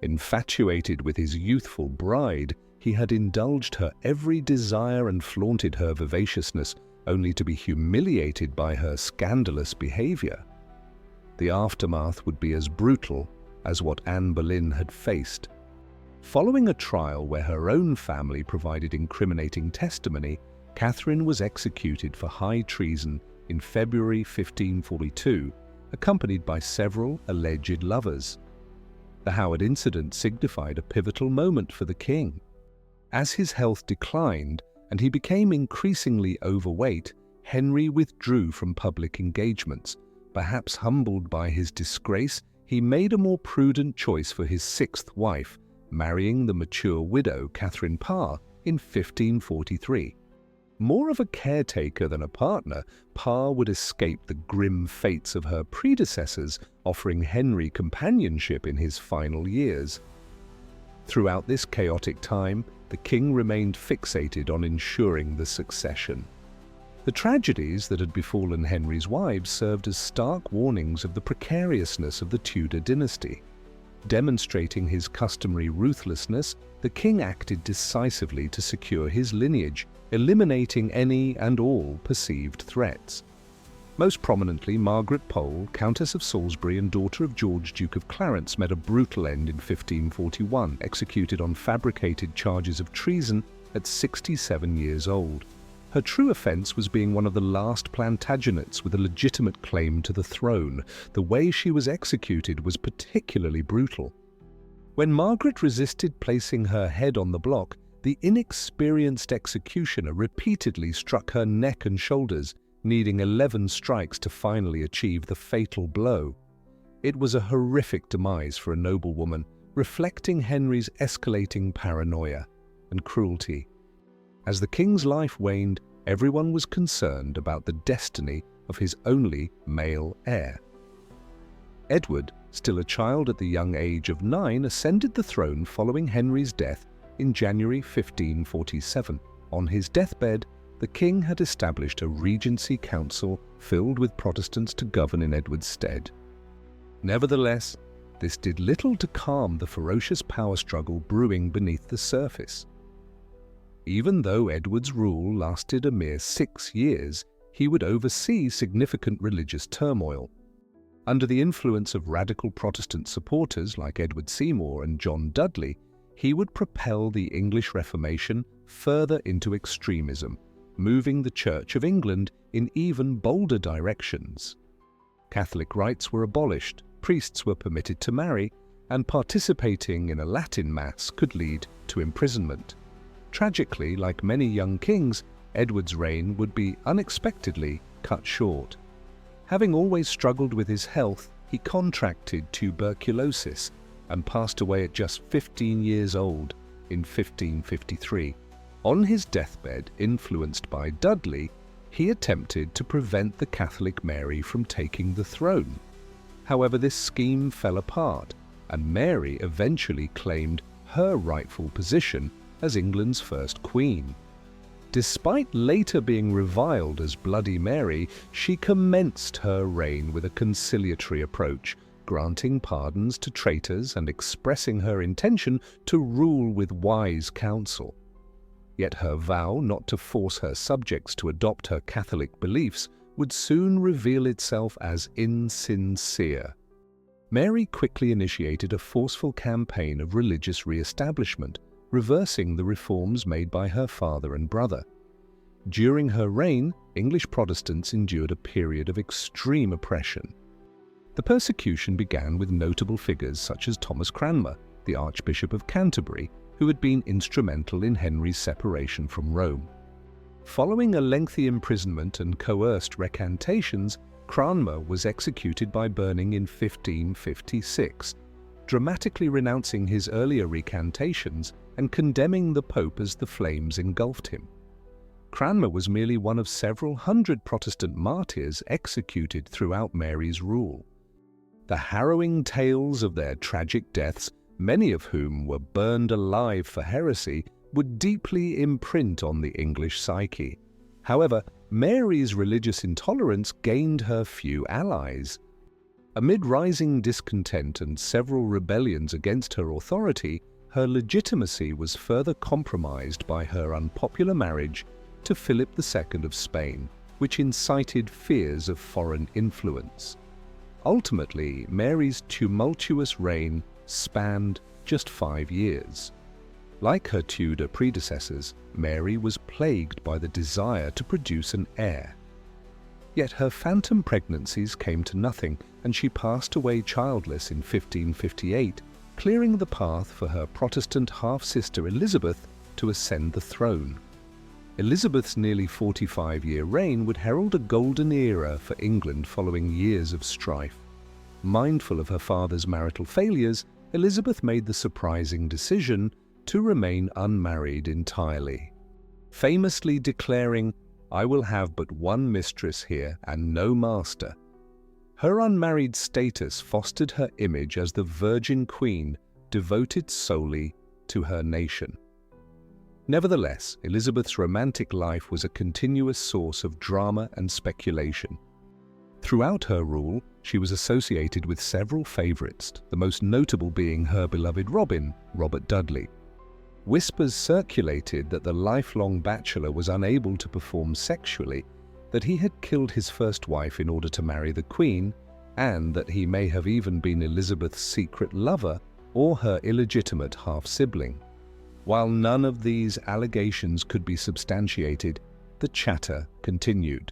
Infatuated with his youthful bride, he had indulged her every desire and flaunted her vivaciousness, only to be humiliated by her scandalous behavior. The aftermath would be as brutal as what Anne Boleyn had faced. Following a trial where her own family provided incriminating testimony, Catherine was executed for high treason in February 1542, accompanied by several alleged lovers. The Howard incident signified a pivotal moment for the king. As his health declined and he became increasingly overweight, Henry withdrew from public engagements. Perhaps humbled by his disgrace, he made a more prudent choice for his 6th wife, marrying the mature widow Catherine Parr in 1543. More of a caretaker than a partner, Parr would escape the grim fates of her predecessors, offering Henry companionship in his final years. Throughout this chaotic time, the king remained fixated on ensuring the succession. The tragedies that had befallen Henry's wives served as stark warnings of the precariousness of the Tudor dynasty. Demonstrating his customary ruthlessness, the king acted decisively to secure his lineage, eliminating any and all perceived threats. Most prominently, Margaret Pole, Countess of Salisbury and daughter of George, Duke of Clarence, met a brutal end in 1541, executed on fabricated charges of treason at 67 years old. Her true offence was being one of the last Plantagenets with a legitimate claim to the throne. The way she was executed was particularly brutal. When Margaret resisted placing her head on the block, the inexperienced executioner repeatedly struck her neck and shoulders, needing 11 strikes to finally achieve the fatal blow. It was a horrific demise for a noblewoman, reflecting Henry's escalating paranoia and cruelty. As the king's life waned, everyone was concerned about the destiny of his only male heir. Edward, still a child at the young age of 9, ascended the throne following Henry's death in January 1547. On his deathbed, the king had established a regency council filled with Protestants to govern in Edward's stead. Nevertheless, this did little to calm the ferocious power struggle brewing beneath the surface. Even though Edward's rule lasted a mere 6 years, he would oversee significant religious turmoil. Under the influence of radical Protestant supporters like Edward Seymour and John Dudley, he would propel the English Reformation further into extremism, moving the Church of England in even bolder directions. Catholic rites were abolished, priests were permitted to marry, and participating in a Latin Mass could lead to imprisonment. Tragically, like many young kings, Edward's reign would be unexpectedly cut short. Having always struggled with his health, he contracted tuberculosis and passed away at just 15 years old in 1553. On his deathbed, influenced by Dudley, he attempted to prevent the Catholic Mary from taking the throne. However, this scheme fell apart, and Mary eventually claimed her rightful position as England's first queen. Despite later being reviled as Bloody Mary, she commenced her reign with a conciliatory approach, granting pardons to traitors and expressing her intention to rule with wise counsel. Yet her vow not to force her subjects to adopt her Catholic beliefs would soon reveal itself as insincere. Mary quickly initiated a forceful campaign of religious re-establishment, reversing the reforms made by her father and brother. During her reign, English Protestants endured a period of extreme oppression. The persecution began with notable figures such as Thomas Cranmer, the Archbishop of Canterbury, who had been instrumental in Henry's separation from Rome. Following a lengthy imprisonment and coerced recantations, Cranmer was executed by burning in 1556, dramatically renouncing his earlier recantations and condemning the Pope as the flames engulfed him. Cranmer was merely one of several hundred Protestant martyrs executed throughout Mary's rule. The harrowing tales of their tragic deaths, many of whom were burned alive for heresy, would deeply imprint on the English psyche. However, Mary's religious intolerance gained her few allies. Amid rising discontent and several rebellions against her authority, her legitimacy was further compromised by her unpopular marriage to Philip II of Spain, which incited fears of foreign influence. Ultimately, Mary's tumultuous reign spanned just 5 years. Like her Tudor predecessors, Mary was plagued by the desire to produce an heir. Yet her phantom pregnancies came to nothing, and she passed away childless in 1558, clearing the path for her Protestant half-sister Elizabeth to ascend the throne. Elizabeth's nearly 45-year reign would herald a golden era for England following years of strife. Mindful of her father's marital failures, Elizabeth made the surprising decision to remain unmarried entirely, famously declaring, "I will have but one mistress here and no master." Her unmarried status fostered her image as the Virgin Queen devoted solely to her nation. Nevertheless, Elizabeth's romantic life was a continuous source of drama and speculation. Throughout her rule, she was associated with several favourites, the most notable being her beloved Robin, Robert Dudley. Whispers circulated that the lifelong bachelor was unable to perform sexually, that he had killed his first wife in order to marry the Queen, and that he may have even been Elizabeth's secret lover or her illegitimate half-sibling. While none of these allegations could be substantiated, the chatter continued.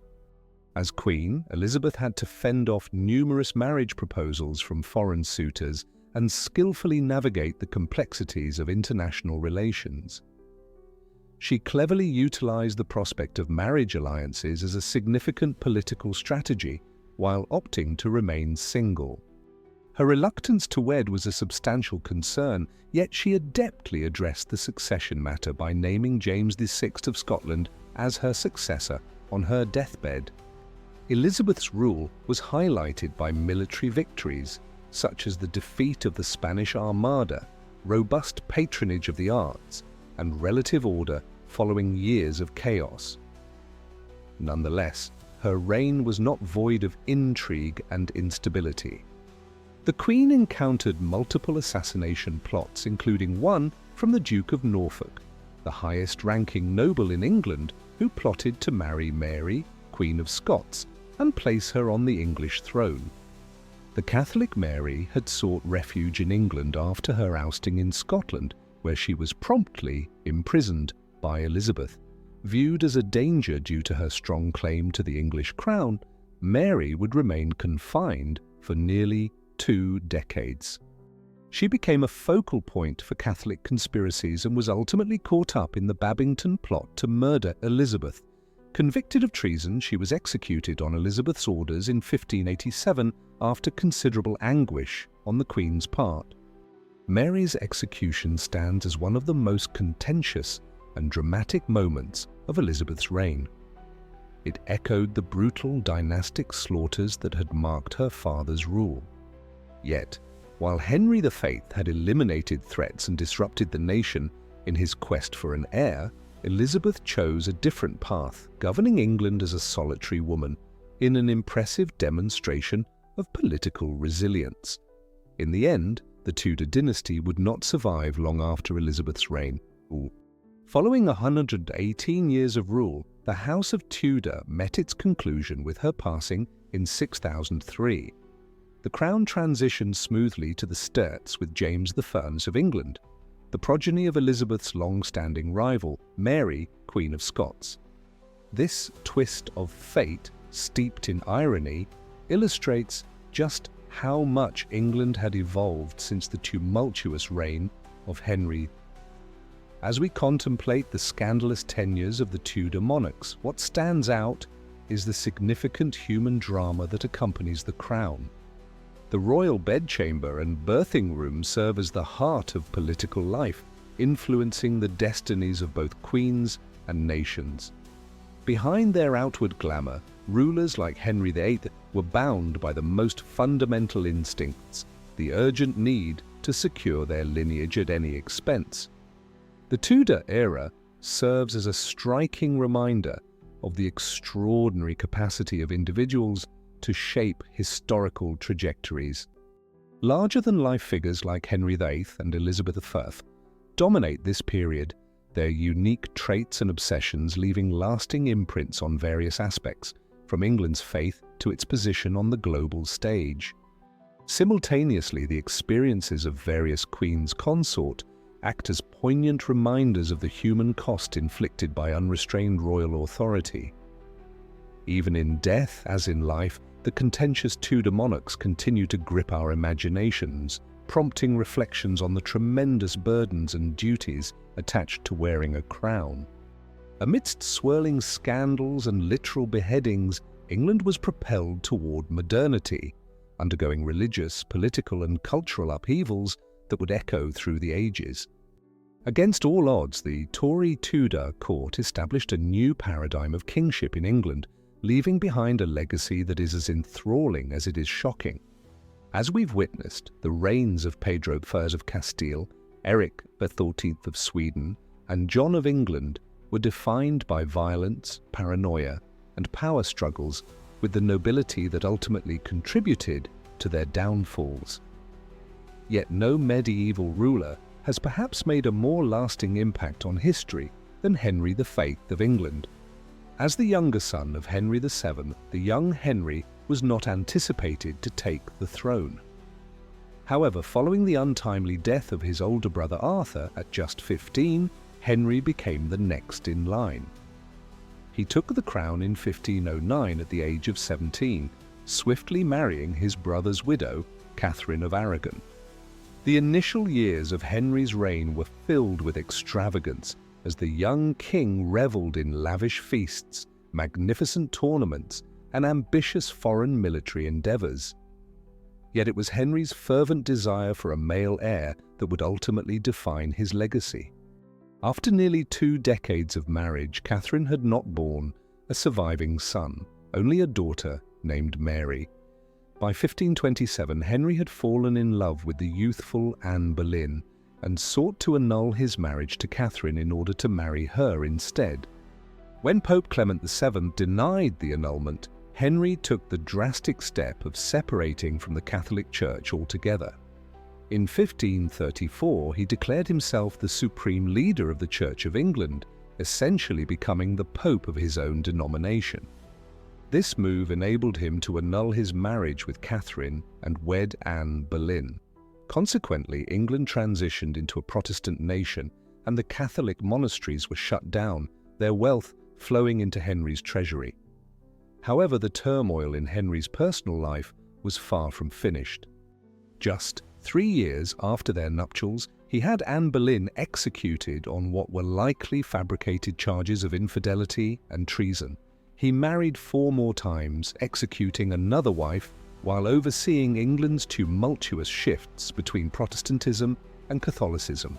As Queen, Elizabeth had to fend off numerous marriage proposals from foreign suitors and skillfully navigate the complexities of international relations. She cleverly utilized the prospect of marriage alliances as a significant political strategy while opting to remain single. Her reluctance to wed was a substantial concern, yet she adeptly addressed the succession matter by naming James VI of Scotland as her successor on her deathbed. Elizabeth's rule was highlighted by military victories, such as the defeat of the Spanish Armada, robust patronage of the arts, and relative order following years of chaos. Nonetheless, her reign was not void of intrigue and instability. The Queen encountered multiple assassination plots, including one from the Duke of Norfolk, the highest-ranking noble in England, who plotted to marry Mary, Queen of Scots, and place her on the English throne. The Catholic Mary had sought refuge in England after her ousting in Scotland, where she was promptly imprisoned by Elizabeth. Viewed as a danger due to her strong claim to the English crown, Mary would remain confined for nearly 2 decades. She became a focal point for Catholic conspiracies and was ultimately caught up in the Babington plot to murder Elizabeth. Convicted of treason, she was executed on Elizabeth's orders in 1587 after considerable anguish on the Queen's part. Mary's execution stands as one of the most contentious and dramatic moments of Elizabeth's reign. It echoed the brutal dynastic slaughters that had marked her father's rule. Yet, while Henry VIII had eliminated threats and disrupted the nation in his quest for an heir, Elizabeth chose a different path, governing England as a solitary woman, in an impressive demonstration of political resilience. In the end, the Tudor dynasty would not survive long after Elizabeth's reign. Following 118 years of rule, the House of Tudor met its conclusion with her passing in 6003. The crown transitioned smoothly to the Stuarts with James I of England, the progeny of Elizabeth's long-standing rival, Mary, Queen of Scots. This twist of fate, steeped in irony, illustrates just how much England had evolved since the tumultuous reign of Henry. As we contemplate the scandalous tenures of the Tudor monarchs, what stands out is the significant human drama that accompanies the crown. The royal bedchamber and birthing room serve as the heart of political life, influencing the destinies of both queens and nations. Behind their outward glamour, rulers like Henry VIII were bound by the most fundamental instincts, the urgent need to secure their lineage at any expense. The Tudor era serves as a striking reminder of the extraordinary capacity of individuals to shape historical trajectories. Larger-than-life figures like Henry VIII and Elizabeth I dominate this period, their unique traits and obsessions leaving lasting imprints on various aspects, from England's faith to its position on the global stage. Simultaneously, the experiences of various queens consort act as poignant reminders of the human cost inflicted by unrestrained royal authority. Even in death, as in life, the contentious Tudor monarchs continue to grip our imaginations, prompting reflections on the tremendous burdens and duties attached to wearing a crown. Amidst swirling scandals and literal beheadings, England was propelled toward modernity, undergoing religious, political, and cultural upheavals that would echo through the ages. Against all odds, the Tory Tudor court established a new paradigm of kingship in England, leaving behind a legacy that is as enthralling as it is shocking. As we've witnessed, the reigns of Pedro I of Castile, Eric XIV of Sweden, and John of England were defined by violence, paranoia, and power struggles, with the nobility that ultimately contributed to their downfalls. Yet no medieval ruler has perhaps made a more lasting impact on history than Henry VIII of England. As the younger son of Henry VII, the young Henry was not anticipated to take the throne. However, following the untimely death of his older brother Arthur at just 15, Henry became the next in line. He took the crown in 1509 at the age of 17, swiftly marrying his brother's widow, Catherine of Aragon. The initial years of Henry's reign were filled with extravagance, as the young king revelled in lavish feasts, magnificent tournaments, and ambitious foreign military endeavours. Yet it was Henry's fervent desire for a male heir that would ultimately define his legacy. After nearly 2 decades of marriage, Catherine had not borne a surviving son, only a daughter named Mary. By 1527, Henry had fallen in love with the youthful Anne Boleyn and sought to annul his marriage to Catherine in order to marry her instead. When Pope Clement VII denied the annulment, Henry took the drastic step of separating from the Catholic Church altogether. In 1534, he declared himself the supreme leader of the Church of England, essentially becoming the Pope of his own denomination. This move enabled him to annul his marriage with Catherine and wed Anne Boleyn. Consequently, England transitioned into a Protestant nation, and the Catholic monasteries were shut down, their wealth flowing into Henry's treasury. However, the turmoil in Henry's personal life was far from finished. Just 3 years after their nuptials, he had Anne Boleyn executed on what were likely fabricated charges of infidelity and treason. He married 4 more times, executing another wife while overseeing England's tumultuous shifts between Protestantism and Catholicism.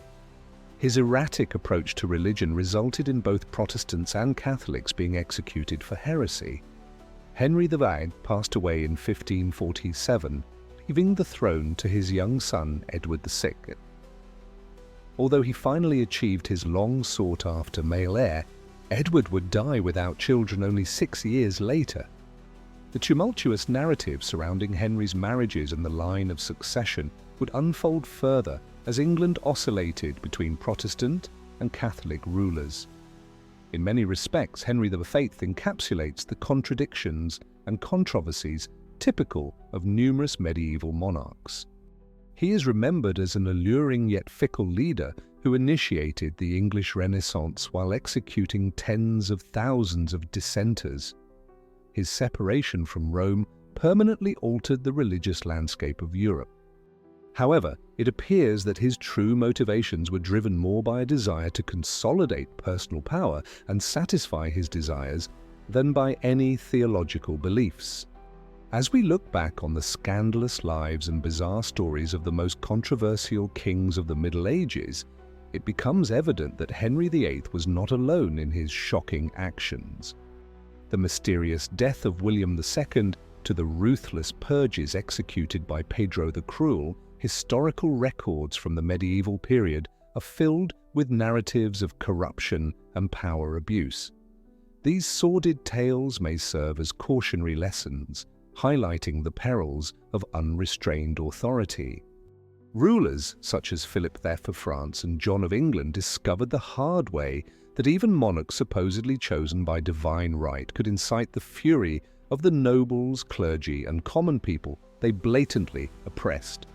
His erratic approach to religion resulted in both Protestants and Catholics being executed for heresy. Henry VIII passed away in 1547, leaving the throne to his young son Edward VI. Although he finally achieved his long-sought-after male heir, Edward would die without children only 6 years later. The tumultuous narrative surrounding Henry's marriages and the line of succession would unfold further as England oscillated between Protestant and Catholic rulers. In many respects, Henry VIII encapsulates the contradictions and controversies typical of numerous medieval monarchs. He is remembered as an alluring yet fickle leader who initiated the English Renaissance while executing tens of thousands of dissenters. His separation from Rome permanently altered the religious landscape of Europe. However, it appears that his true motivations were driven more by a desire to consolidate personal power and satisfy his desires than by any theological beliefs. As we look back on the scandalous lives and bizarre stories of the most controversial kings of the Middle Ages, it becomes evident that Henry VIII was not alone in his shocking actions. The mysterious death of William II to the ruthless purges executed by Pedro the Cruel, historical records from the medieval period are filled with narratives of corruption and power abuse. These sordid tales may serve as cautionary lessons, highlighting the perils of unrestrained authority. Rulers such as Philip V of France and John of England discovered the hard way that even monarchs supposedly chosen by divine right could incite the fury of the nobles, clergy, and common people they blatantly oppressed.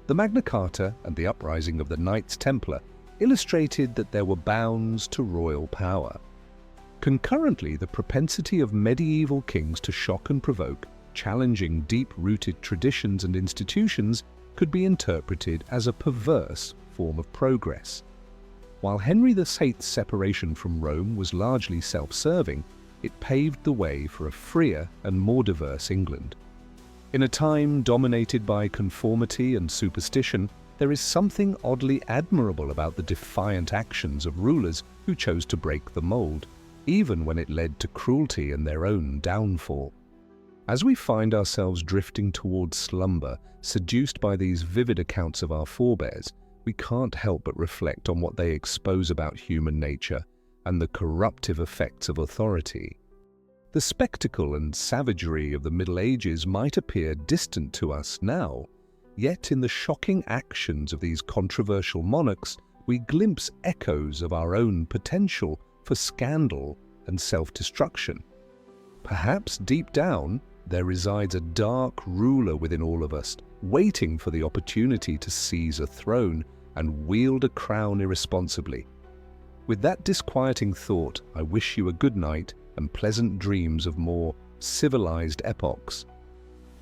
The Magna Carta and the uprising of the Knights Templar illustrated that there were bounds to royal power. Concurrently, the propensity of medieval kings to shock and provoke, challenging deep-rooted traditions and institutions, could be interpreted as a perverse form of progress. While Henry VIII's separation from Rome was largely self-serving, it paved the way for a freer and more diverse England. In a time dominated by conformity and superstition, there is something oddly admirable about the defiant actions of rulers who chose to break the mold, even when it led to cruelty and their own downfall. As we find ourselves drifting towards slumber, seduced by these vivid accounts of our forebears, we can't help but reflect on what they expose about human nature and the corruptive effects of authority. The spectacle and savagery of the Middle Ages might appear distant to us now, yet in the shocking actions of these controversial monarchs, we glimpse echoes of our own potential for scandal and self-destruction. Perhaps deep down, there resides a dark ruler within all of us, waiting for the opportunity to seize a throne and wield a crown irresponsibly. With that disquieting thought, I wish you a good night and pleasant dreams of more civilized epochs.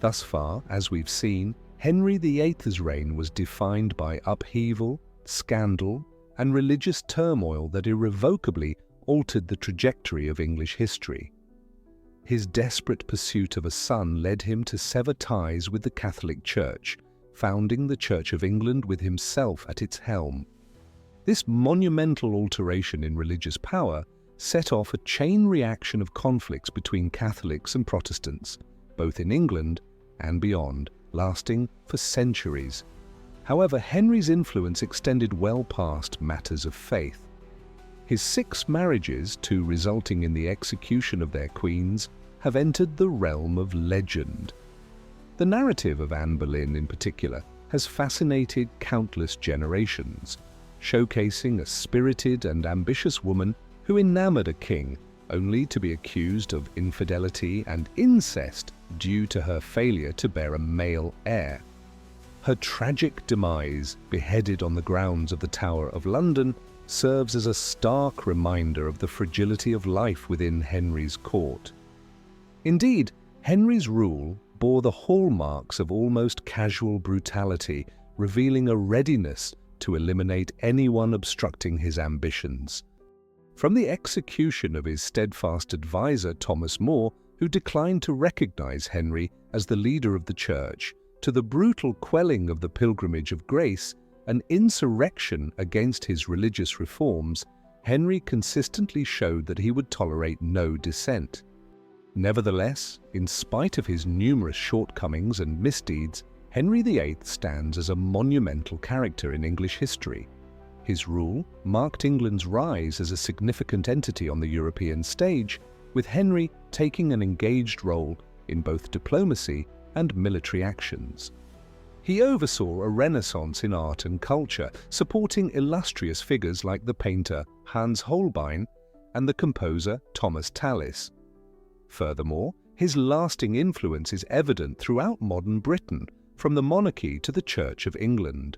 Thus far, as we've seen, Henry VIII's reign was defined by upheaval, scandal, and religious turmoil that irrevocably altered the trajectory of English history. His desperate pursuit of a son led him to sever ties with the Catholic Church, founding the Church of England with himself at its helm. This monumental alteration in religious power set off a chain reaction of conflicts between Catholics and Protestants, both in England and beyond, lasting for centuries. However, Henry's influence extended well past matters of faith. His 6 marriages, 2 resulting in the execution of their queens, have entered the realm of legend. The narrative of Anne Boleyn in particular has fascinated countless generations, showcasing a spirited and ambitious woman who enamored a king only to be accused of infidelity and incest due to her failure to bear a male heir. Her tragic demise, beheaded on the grounds of the Tower of London, serves as a stark reminder of the fragility of life within Henry's court. Indeed, Henry's rule bore the hallmarks of almost casual brutality, revealing a readiness to eliminate anyone obstructing his ambitions. From the execution of his steadfast advisor Thomas More, who declined to recognize Henry as the leader of the Church, to the brutal quelling of the Pilgrimage of Grace, an insurrection against his religious reforms, Henry consistently showed that he would tolerate no dissent. Nevertheless, in spite of his numerous shortcomings and misdeeds, Henry VIII stands as a monumental character in English history. His rule marked England's rise as a significant entity on the European stage, with Henry taking an engaged role in both diplomacy and military actions. He oversaw a renaissance in art and culture, supporting illustrious figures like the painter Hans Holbein and the composer Thomas Tallis. Furthermore, his lasting influence is evident throughout modern Britain, from the monarchy to the Church of England.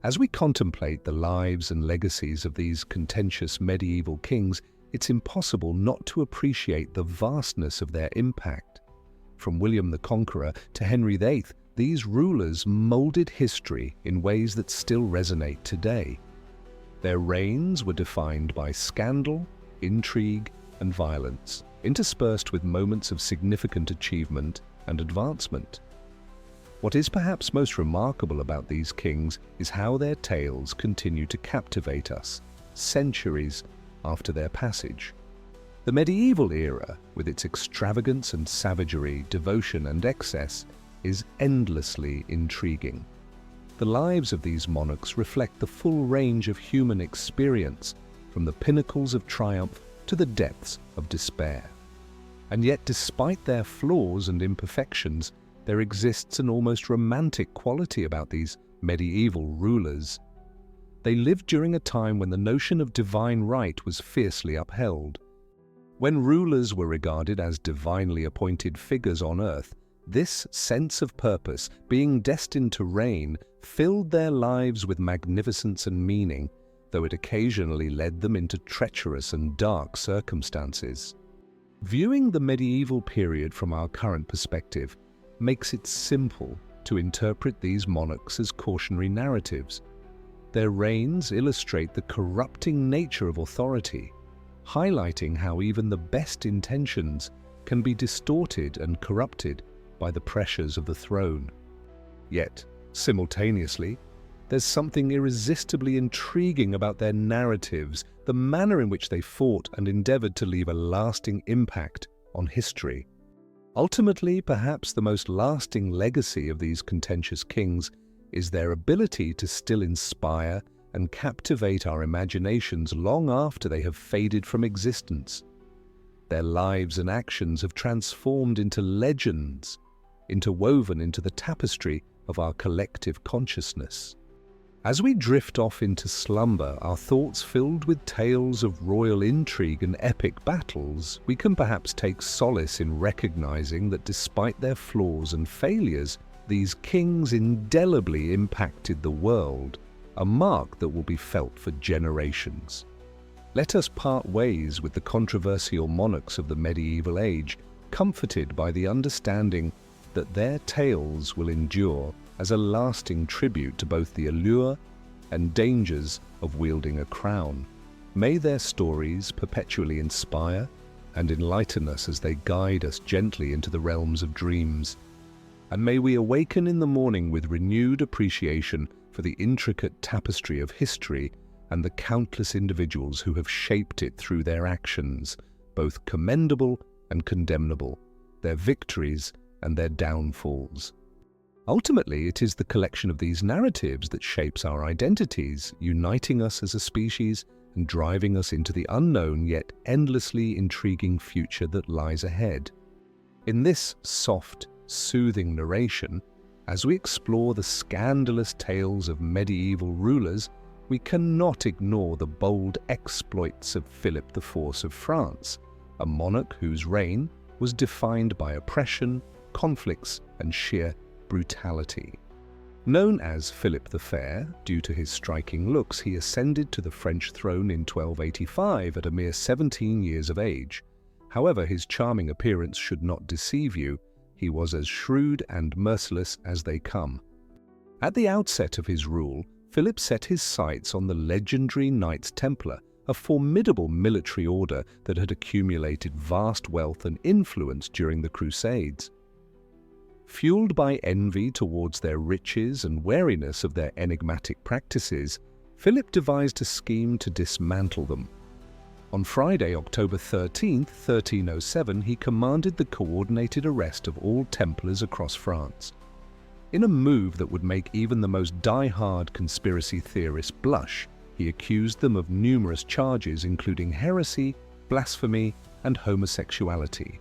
As we contemplate the lives and legacies of these contentious medieval kings, it's impossible not to appreciate the vastness of their impact. From William the Conqueror to Henry VIII, these rulers molded history in ways that still resonate today. Their reigns were defined by scandal, intrigue, and violence, interspersed with moments of significant achievement and advancement. What is perhaps most remarkable about these kings is how their tales continue to captivate us, centuries after their passage. The medieval era, with its extravagance and savagery, devotion and excess, is endlessly intriguing. The lives of these monarchs reflect the full range of human experience, from the pinnacles of triumph to the depths of despair. And yet, despite their flaws and imperfections, there exists an almost romantic quality about these medieval rulers. They lived during a time when the notion of divine right was fiercely upheld. When rulers were regarded as divinely appointed figures on earth, this sense of purpose, being destined to reign, filled their lives with magnificence and meaning, though it occasionally led them into treacherous and dark circumstances. Viewing the medieval period from our current perspective makes it simple to interpret these monarchs as cautionary narratives. Their reigns illustrate the corrupting nature of authority, highlighting how even the best intentions can be distorted and corrupted by the pressures of the throne. Yet, simultaneously, there's something irresistibly intriguing about their narratives, the manner in which they fought and endeavored to leave a lasting impact on history. Ultimately, perhaps the most lasting legacy of these contentious kings is their ability to still inspire and captivate our imaginations long after they have faded from existence. Their lives and actions have transformed into legends, interwoven into the tapestry of our collective consciousness. As we drift off into slumber, our thoughts filled with tales of royal intrigue and epic battles, we can perhaps take solace in recognizing that despite their flaws and failures, these kings indelibly impacted the world, a mark that will be felt for generations. Let us part ways with the controversial monarchs of the medieval age, comforted by the understanding that their tales will endure as a lasting tribute to both the allure and dangers of wielding a crown. May their stories perpetually inspire and enlighten us as they guide us gently into the realms of dreams. And may we awaken in the morning with renewed appreciation for the intricate tapestry of history and the countless individuals who have shaped it through their actions, both commendable and condemnable, their victories and their downfalls. Ultimately, it is the collection of these narratives that shapes our identities, uniting us as a species and driving us into the unknown yet endlessly intriguing future that lies ahead. In this soft, soothing narration, as we explore the scandalous tales of medieval rulers, we cannot ignore the bold exploits of Philip IV of France, a monarch whose reign was defined by oppression, conflicts, and sheer brutality. Known as Philip the Fair, due to his striking looks, he ascended to the French throne in 1285 at a mere 17 years of age. However, his charming appearance should not deceive you. He was as shrewd and merciless as they come. At the outset of his rule, Philip set his sights on the legendary Knights Templar, a formidable military order that had accumulated vast wealth and influence during the Crusades. Fueled by envy towards their riches and wariness of their enigmatic practices, Philip devised a scheme to dismantle them. On Friday, October 13, 1307, he commanded the coordinated arrest of all Templars across France. In a move that would make even the most die-hard conspiracy theorists blush, he accused them of numerous charges including heresy, blasphemy, and homosexuality.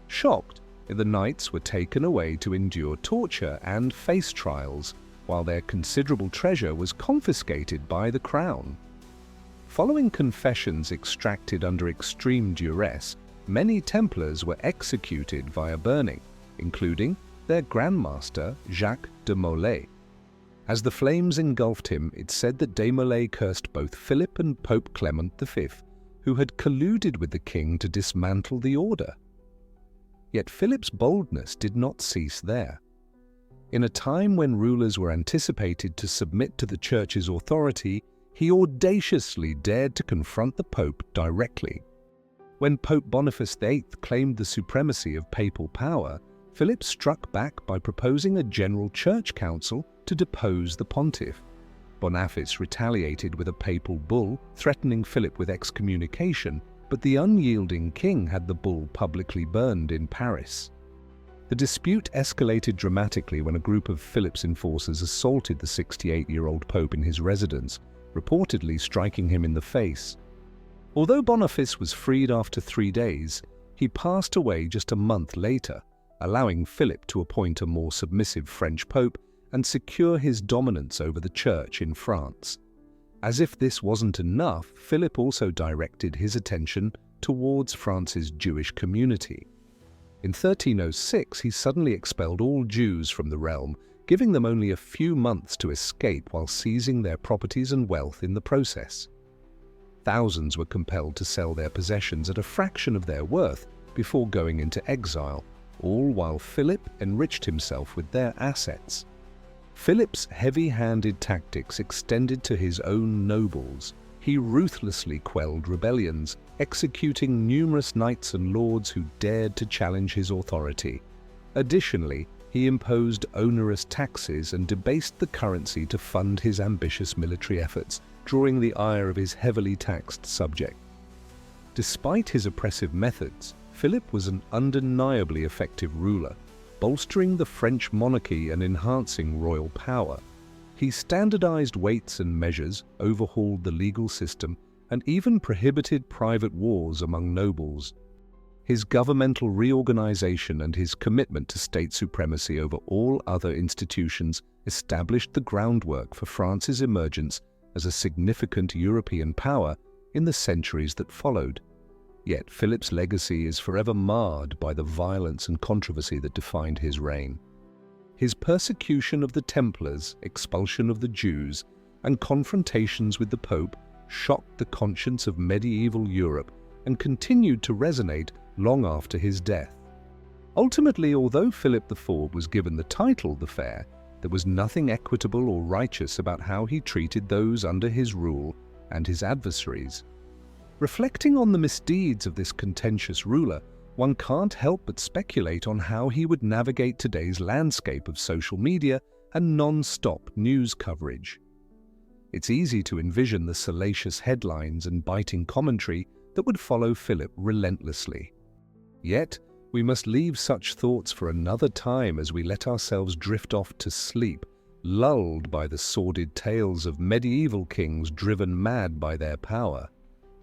Shocked, the knights were taken away to endure torture and face trials, while their considerable treasure was confiscated by the crown. Following confessions extracted under extreme duress, many Templars were executed via burning, including their Grandmaster Jacques de Molay. As the flames engulfed him, it said that de Molay cursed both Philip and Pope Clement V, who had colluded with the king to dismantle the order. Yet Philip's boldness did not cease there. In a time when rulers were anticipated to submit to the Church's authority, he audaciously dared to confront the Pope directly. When Pope Boniface VIII claimed the supremacy of papal power, Philip struck back by proposing a general church council to depose the pontiff. Boniface retaliated with a papal bull threatening Philip with excommunication, but the unyielding king had the bull publicly burned in Paris. The dispute escalated dramatically when a group of Philip's enforcers assaulted the 68-year-old pope in his residence, reportedly striking him in the face. Although Boniface was freed after 3 days, he passed away just a month later, allowing Philip to appoint a more submissive French pope and secure his dominance over the church in France. As if this wasn't enough, Philip also directed his attention towards France's Jewish community. In 1306, he suddenly expelled all Jews from the realm, giving them only a few months to escape while seizing their properties and wealth in the process. Thousands were compelled to sell their possessions at a fraction of their worth before going into exile, all while Philip enriched himself with their assets. Philip's heavy-handed tactics extended to his own nobles. He ruthlessly quelled rebellions, executing numerous knights and lords who dared to challenge his authority. Additionally, he imposed onerous taxes and debased the currency to fund his ambitious military efforts, drawing the ire of his heavily taxed subjects. Despite his oppressive methods, Philip was an undeniably effective ruler, bolstering the French monarchy and enhancing royal power. He standardized weights and measures, overhauled the legal system, and even prohibited private wars among nobles. His governmental reorganization and his commitment to state supremacy over all other institutions established the groundwork for France's emergence as a significant European power in the centuries that followed. Yet Philip's legacy is forever marred by the violence and controversy that defined his reign. His persecution of the Templars, expulsion of the Jews, and confrontations with the Pope shocked the conscience of medieval Europe and continued to resonate long after his death. Ultimately, although Philip IV was given the title the Fair, There was nothing equitable or righteous about how he treated those under his rule and his adversaries. Reflecting on the misdeeds of this contentious ruler, one can't help but speculate on how he would navigate today's landscape of social media and non-stop news coverage. It's easy to envision the salacious headlines and biting commentary that would follow Philip relentlessly. Yet, we must leave such thoughts for another time as we let ourselves drift off to sleep, lulled by the sordid tales of medieval kings driven mad by their power.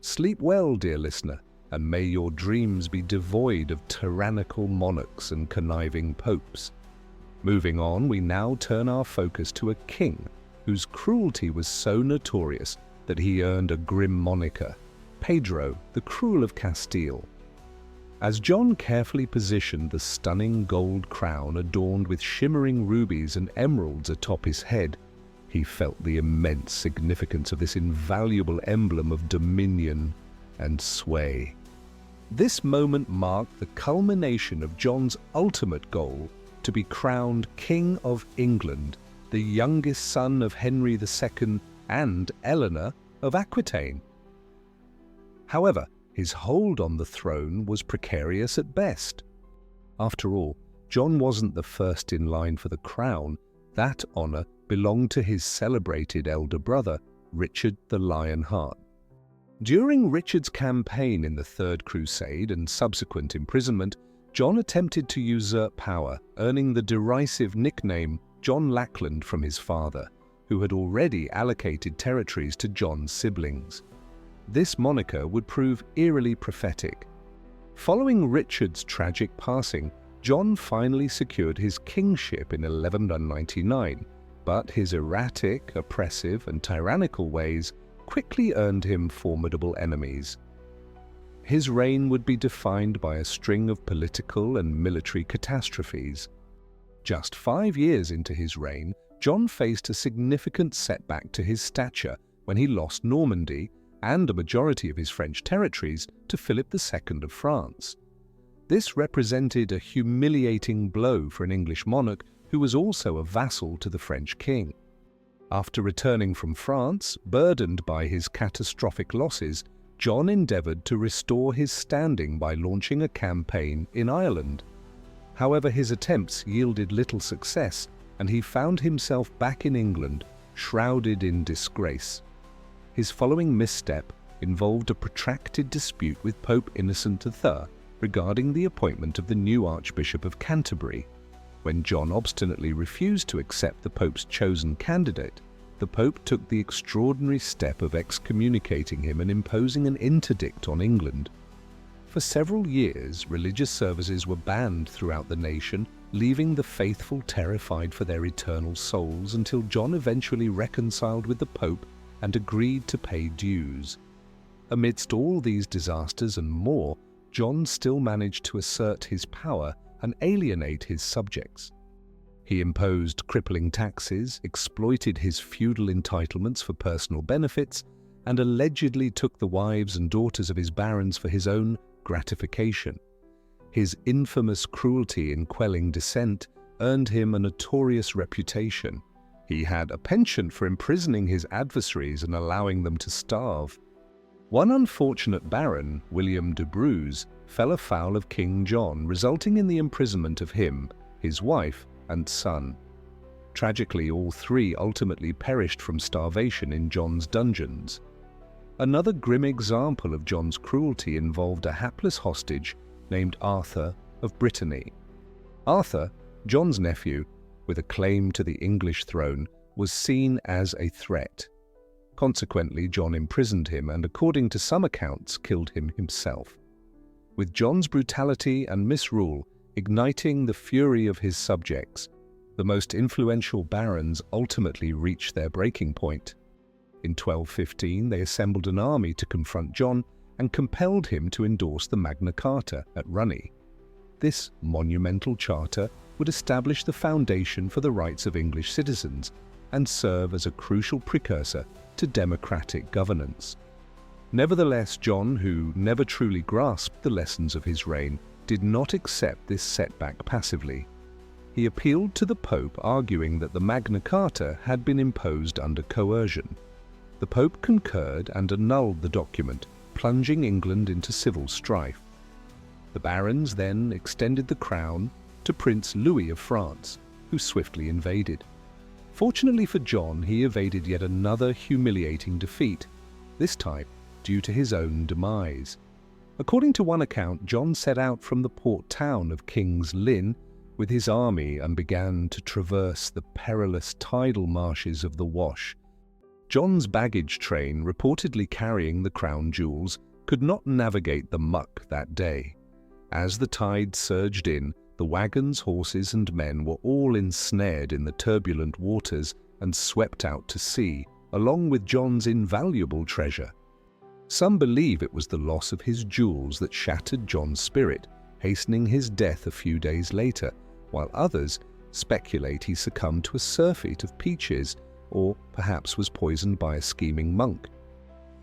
Sleep well, dear listener, and may your dreams be devoid of tyrannical monarchs and conniving popes. Moving on, we now turn our focus to a king whose cruelty was so notorious that he earned a grim moniker, Pedro, the Cruel of Castile. As John carefully positioned the stunning gold crown adorned with shimmering rubies and emeralds atop his head, he felt the immense significance of this invaluable emblem of dominion and sway. This moment marked the culmination of John's ultimate goal to be crowned King of England, the youngest son of Henry II and Eleanor of Aquitaine. However, his hold on the throne was precarious at best. After all, John wasn't the first in line for the crown. That honor belonged to his celebrated elder brother, Richard the Lionheart. During Richard's campaign in the Third Crusade and subsequent imprisonment, John attempted to usurp power, earning the derisive nickname John Lackland from his father, who had already allocated territories to John's siblings. This moniker would prove eerily prophetic. Following Richard's tragic passing, John finally secured his kingship in 1199, but his erratic, oppressive, and tyrannical ways quickly earned him formidable enemies. His reign would be defined by a string of political and military catastrophes. Just 5 years into his reign, John faced a significant setback to his stature when he lost Normandy and a majority of his French territories to Philip II of France. This represented a humiliating blow for an English monarch who was also a vassal to the French king. After returning from France, burdened by his catastrophic losses, John endeavoured to restore his standing by launching a campaign in Ireland. However, his attempts yielded little success, and he found himself back in England, shrouded in disgrace. His following misstep involved a protracted dispute with Pope Innocent III regarding the appointment of the new Archbishop of Canterbury. When John obstinately refused to accept the Pope's chosen candidate, the Pope took the extraordinary step of excommunicating him and imposing an interdict on England. For several years, religious services were banned throughout the nation, leaving the faithful terrified for their eternal souls until John eventually reconciled with the Pope and agreed to pay dues. Amidst all these disasters and more, John still managed to assert his power and alienate his subjects. He imposed crippling taxes, exploited his feudal entitlements for personal benefits, and allegedly took the wives and daughters of his barons for his own gratification. His infamous cruelty in quelling dissent earned him a notorious reputation. He had a penchant for imprisoning his adversaries and allowing them to starve. One unfortunate baron, William de Bruce, fell afoul of King John, resulting in the imprisonment of him, his wife, and son. Tragically, all three ultimately perished from starvation in John's dungeons. Another grim example of John's cruelty involved a hapless hostage named Arthur of Brittany. Arthur, John's nephew, with a claim to the English throne, was seen as a threat. Consequently, John imprisoned him and, according to some accounts, killed him himself. With John's brutality and misrule igniting the fury of his subjects, the most influential barons ultimately reached their breaking point. In 1215, they assembled an army to confront John and compelled him to endorse the Magna Carta at Runny. This monumental charter would establish the foundation for the rights of English citizens and serve as a crucial precursor to democratic governance. Nevertheless, John, who never truly grasped the lessons of his reign, did not accept this setback passively. He appealed to the Pope, arguing that the Magna Carta had been imposed under coercion. The Pope concurred and annulled the document, plunging England into civil strife. The barons then extended the crown to Prince Louis of France, who swiftly invaded. Fortunately for John, he evaded yet another humiliating defeat, this time due to his own demise. According to one account, John set out from the port town of King's Lynn with his army and began to traverse the perilous tidal marshes of the Wash. John's baggage train, reportedly carrying the crown jewels, could not navigate the muck that day. As the tide surged in, the wagons, horses, and men were all ensnared in the turbulent waters and swept out to sea, along with John's invaluable treasure. Some believe it was the loss of his jewels that shattered John's spirit, hastening his death a few days later, while others speculate he succumbed to a surfeit of peaches or perhaps was poisoned by a scheming monk.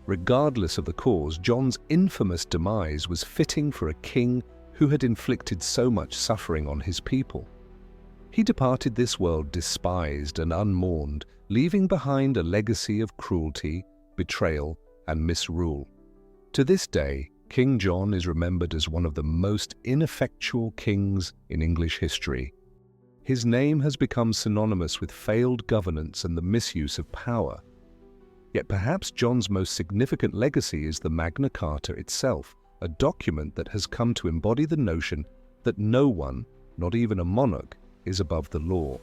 Regardless of the cause, John's infamous demise was fitting for a king who had inflicted so much suffering on his people. He departed this world despised and unmourned, leaving behind a legacy of cruelty, betrayal, and misrule. To this day, King John is remembered as one of the most ineffectual kings in English history. His name has become synonymous with failed governance and the misuse of power. Yet perhaps John's most significant legacy is the Magna Carta itself, a document that has come to embody the notion that no one, not even a monarch, is above the law.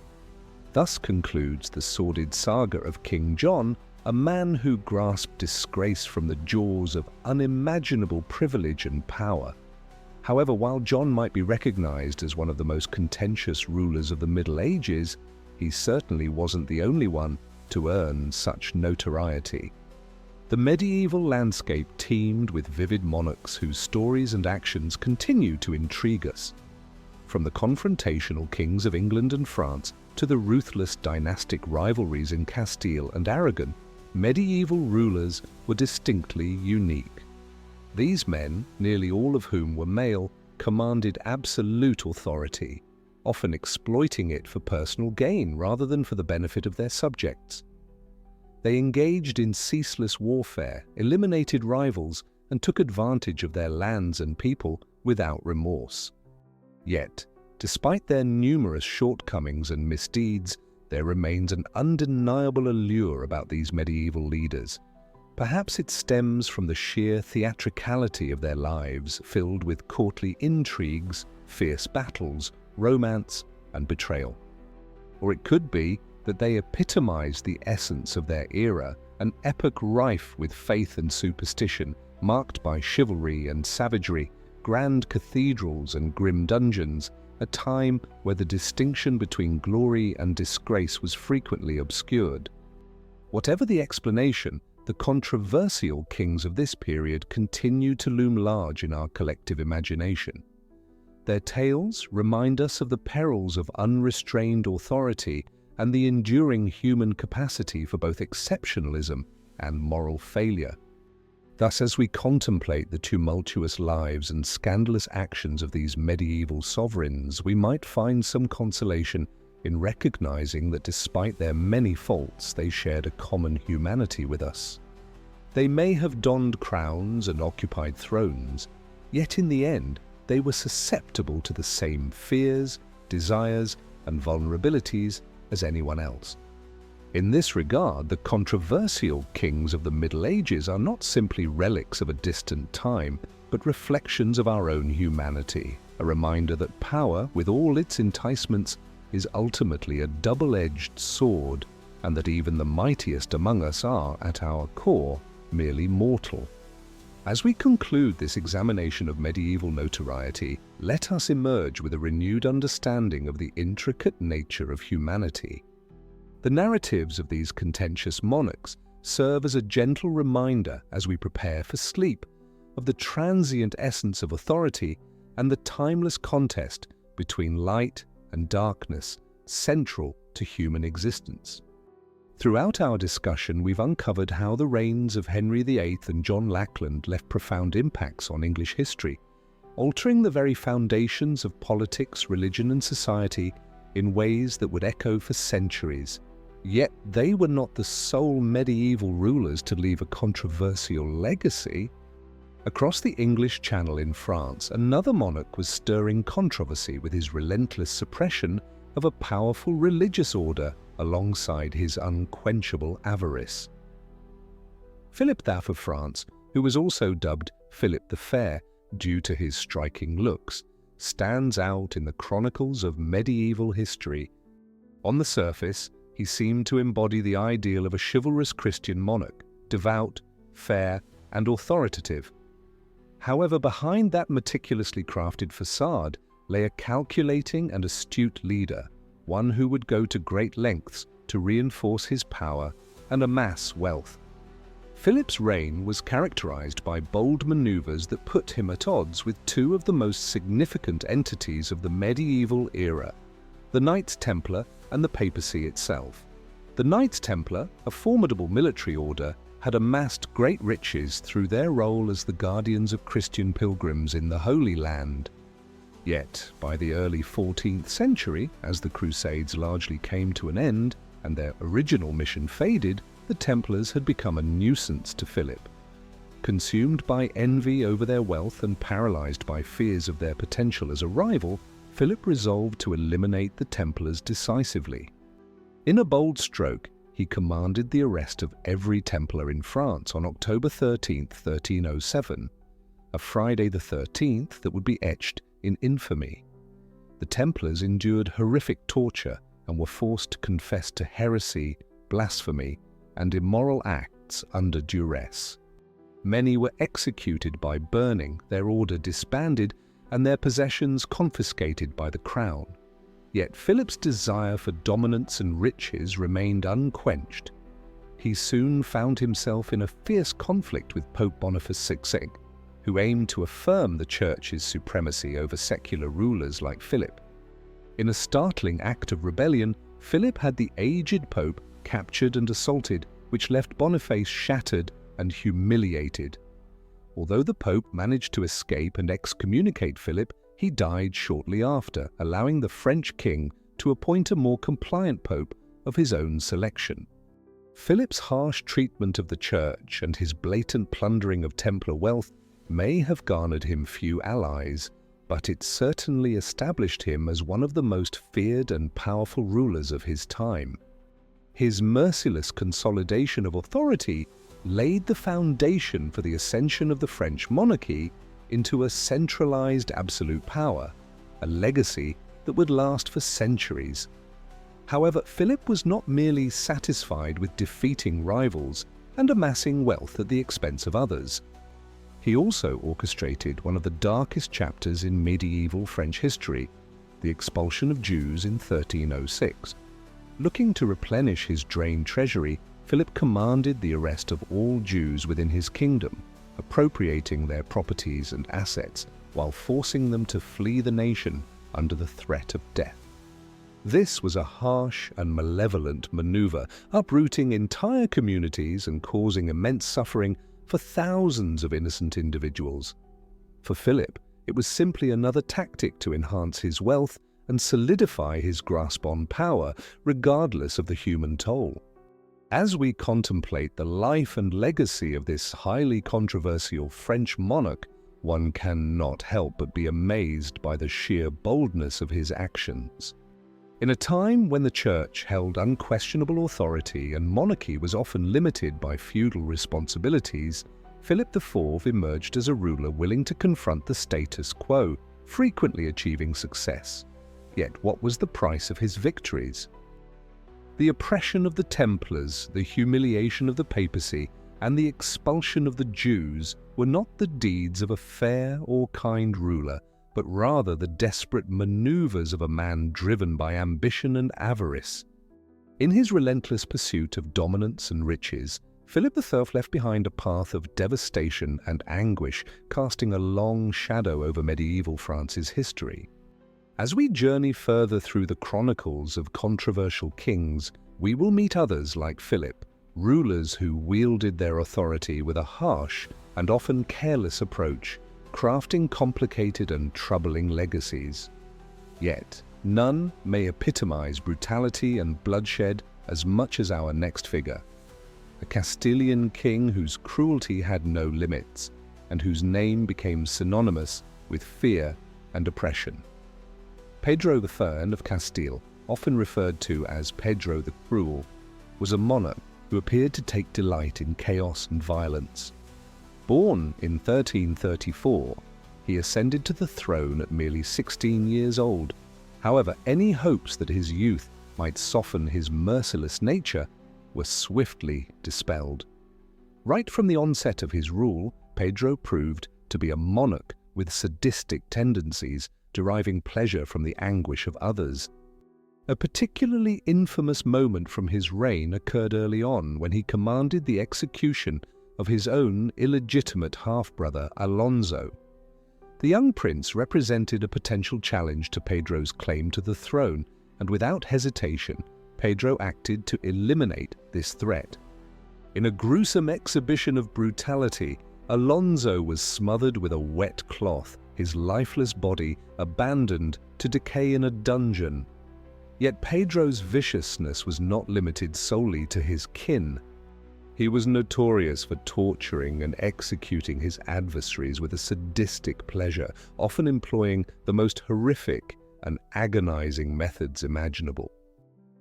Thus concludes the sordid saga of King John, a man who grasped disgrace from the jaws of unimaginable privilege and power. However, while John might be recognized as one of the most contentious rulers of the Middle Ages, he certainly wasn't the only one to earn such notoriety. The medieval landscape teemed with vivid monarchs whose stories and actions continue to intrigue us. From the confrontational kings of England and France to the ruthless dynastic rivalries in Castile and Aragon, medieval rulers were distinctly unique. These men, nearly all of whom were male, commanded absolute authority, often exploiting it for personal gain rather than for the benefit of their subjects. They engaged in ceaseless warfare, eliminated rivals, and took advantage of their lands and people without remorse. Yet, despite their numerous shortcomings and misdeeds, there remains an undeniable allure about these medieval leaders. Perhaps it stems from the sheer theatricality of their lives, filled with courtly intrigues, fierce battles, romance, and betrayal. Or it could be that they epitomize the essence of their era, an epoch rife with faith and superstition, marked by chivalry and savagery, grand cathedrals and grim dungeons, a time where the distinction between glory and disgrace was frequently obscured. Whatever the explanation, the controversial kings of this period continue to loom large in our collective imagination. Their tales remind us of the perils of unrestrained authority and the enduring human capacity for both exceptionalism and moral failure. Thus, as we contemplate the tumultuous lives and scandalous actions of these medieval sovereigns, we might find some consolation in recognizing that despite their many faults, they shared a common humanity with us. They may have donned crowns and occupied thrones, yet in the end, they were susceptible to the same fears, desires, and vulnerabilities as anyone else. In this regard, the controversial kings of the Middle Ages are not simply relics of a distant time, but reflections of our own humanity, a reminder that power, with all its enticements, is ultimately a double-edged sword, and that even the mightiest among us are, at our core, merely mortal. As we conclude this examination of medieval notoriety, let us emerge with a renewed understanding of the intricate nature of humanity. The narratives of these contentious monarchs serve as a gentle reminder as we prepare for sleep of the transient essence of authority and the timeless contest between light and darkness central to human existence. Throughout our discussion, we've uncovered how the reigns of Henry VIII and John Lackland left profound impacts on English history, altering the very foundations of politics, religion, and society in ways that would echo for centuries. Yet they were not the sole medieval rulers to leave a controversial legacy. Across the English Channel in France, another monarch was stirring controversy with his relentless suppression of a powerful religious order alongside his unquenchable avarice. Philip IV of France, who was also dubbed Philip the Fair due to his striking looks, stands out in the chronicles of medieval history. On the surface, he seemed to embody the ideal of a chivalrous Christian monarch, devout, fair, and authoritative. However, behind that meticulously crafted facade lay a calculating and astute leader, one who would go to great lengths to reinforce his power and amass wealth. Philip's reign was characterized by bold maneuvers that put him at odds with two of the most significant entities of the medieval era, the Knights Templar and the papacy itself. The Knights Templar, a formidable military order, had amassed great riches through their role as the guardians of Christian pilgrims in the Holy Land. Yet, by the early 14th century, as the Crusades largely came to an end and their original mission faded, the Templars had become a nuisance to Philip. Consumed by envy over their wealth and paralyzed by fears of their potential as a rival, Philip resolved to eliminate the Templars decisively. In a bold stroke, he commanded the arrest of every Templar in France on October 13, 1307, a Friday the 13th that would be etched in infamy. The Templars endured horrific torture and were forced to confess to heresy, blasphemy, and immoral acts under duress. Many were executed by burning, their order disbanded, and their possessions confiscated by the crown. Yet Philip's desire for dominance and riches remained unquenched. He soon found himself in a fierce conflict with Pope Boniface VI, who aimed to affirm the Church's supremacy over secular rulers like Philip. In a startling act of rebellion, Philip had the aged Pope captured and assaulted, which left Boniface shattered and humiliated. Although the Pope managed to escape and excommunicate Philip, he died shortly after, allowing the French king to appoint a more compliant pope of his own selection. Philip's harsh treatment of the Church and his blatant plundering of Templar wealth may have garnered him few allies, but it certainly established him as one of the most feared and powerful rulers of his time. His merciless consolidation of authority laid the foundation for the ascension of the French monarchy into a centralized absolute power, a legacy that would last for centuries. However, Philip was not merely satisfied with defeating rivals and amassing wealth at the expense of others. He also orchestrated one of the darkest chapters in medieval French history, the expulsion of Jews in 1306. Looking to replenish his drained treasury, Philip commanded the arrest of all Jews within his kingdom, appropriating their properties and assets while forcing them to flee the nation under the threat of death. This was a harsh and malevolent maneuver, uprooting entire communities and causing immense suffering for thousands of innocent individuals. For Philip, it was simply another tactic to enhance his wealth and solidify his grasp on power, regardless of the human toll. As we contemplate the life and legacy of this highly controversial French monarch, one cannot help but be amazed by the sheer boldness of his actions. In a time when the Church held unquestionable authority and monarchy was often limited by feudal responsibilities, Philip IV emerged as a ruler willing to confront the status quo, frequently achieving success. Yet what was the price of his victories? The oppression of the Templars, the humiliation of the papacy, and the expulsion of the Jews were not the deeds of a fair or kind ruler, but rather the desperate maneuvers of a man driven by ambition and avarice. In his relentless pursuit of dominance and riches, Philip V left behind a path of devastation and anguish, casting a long shadow over medieval France's history. As we journey further through the chronicles of controversial kings, we will meet others like Philip, rulers who wielded their authority with a harsh and often careless approach, crafting complicated and troubling legacies. Yet, None may epitomize brutality and bloodshed as much as our next figure, a Castilian king whose cruelty had no limits, and whose name became synonymous with fear and oppression. Pedro I of Castile, often referred to as Pedro the Cruel, was a monarch who appeared to take delight in chaos and violence. Born in 1334, he ascended to the throne at merely 16 years old. However, any hopes that his youth might soften his merciless nature were swiftly dispelled. Right from the onset of his rule, Pedro proved to be a monarch with sadistic tendencies, deriving pleasure from the anguish of others. A particularly infamous moment from his reign occurred early on when he commanded the execution of his own illegitimate half-brother Alonso. The young prince represented a potential challenge to Pedro's claim to the throne, and without hesitation, Pedro acted to eliminate this threat. In a gruesome exhibition of brutality, Alonso was smothered with a wet cloth, his lifeless body abandoned to decay in a dungeon. Yet Pedro's viciousness was not limited solely to his kin. He was notorious for torturing and executing his adversaries with a sadistic pleasure, often employing the most horrific and agonizing methods imaginable.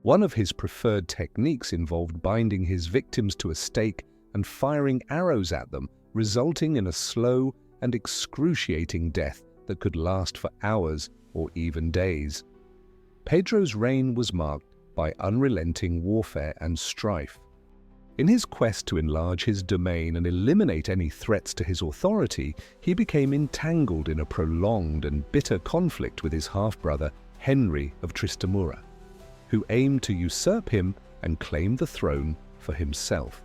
One of his preferred techniques involved binding his victims to a stake and firing arrows at them, resulting in a slow and excruciating death that could last for hours or even days. Pedro's reign was marked by unrelenting warfare and strife. In his quest to enlarge his domain and eliminate any threats to his authority, he became entangled in a prolonged and bitter conflict with his half-brother Henry of Tristramura, who aimed to usurp him and claim the throne for himself.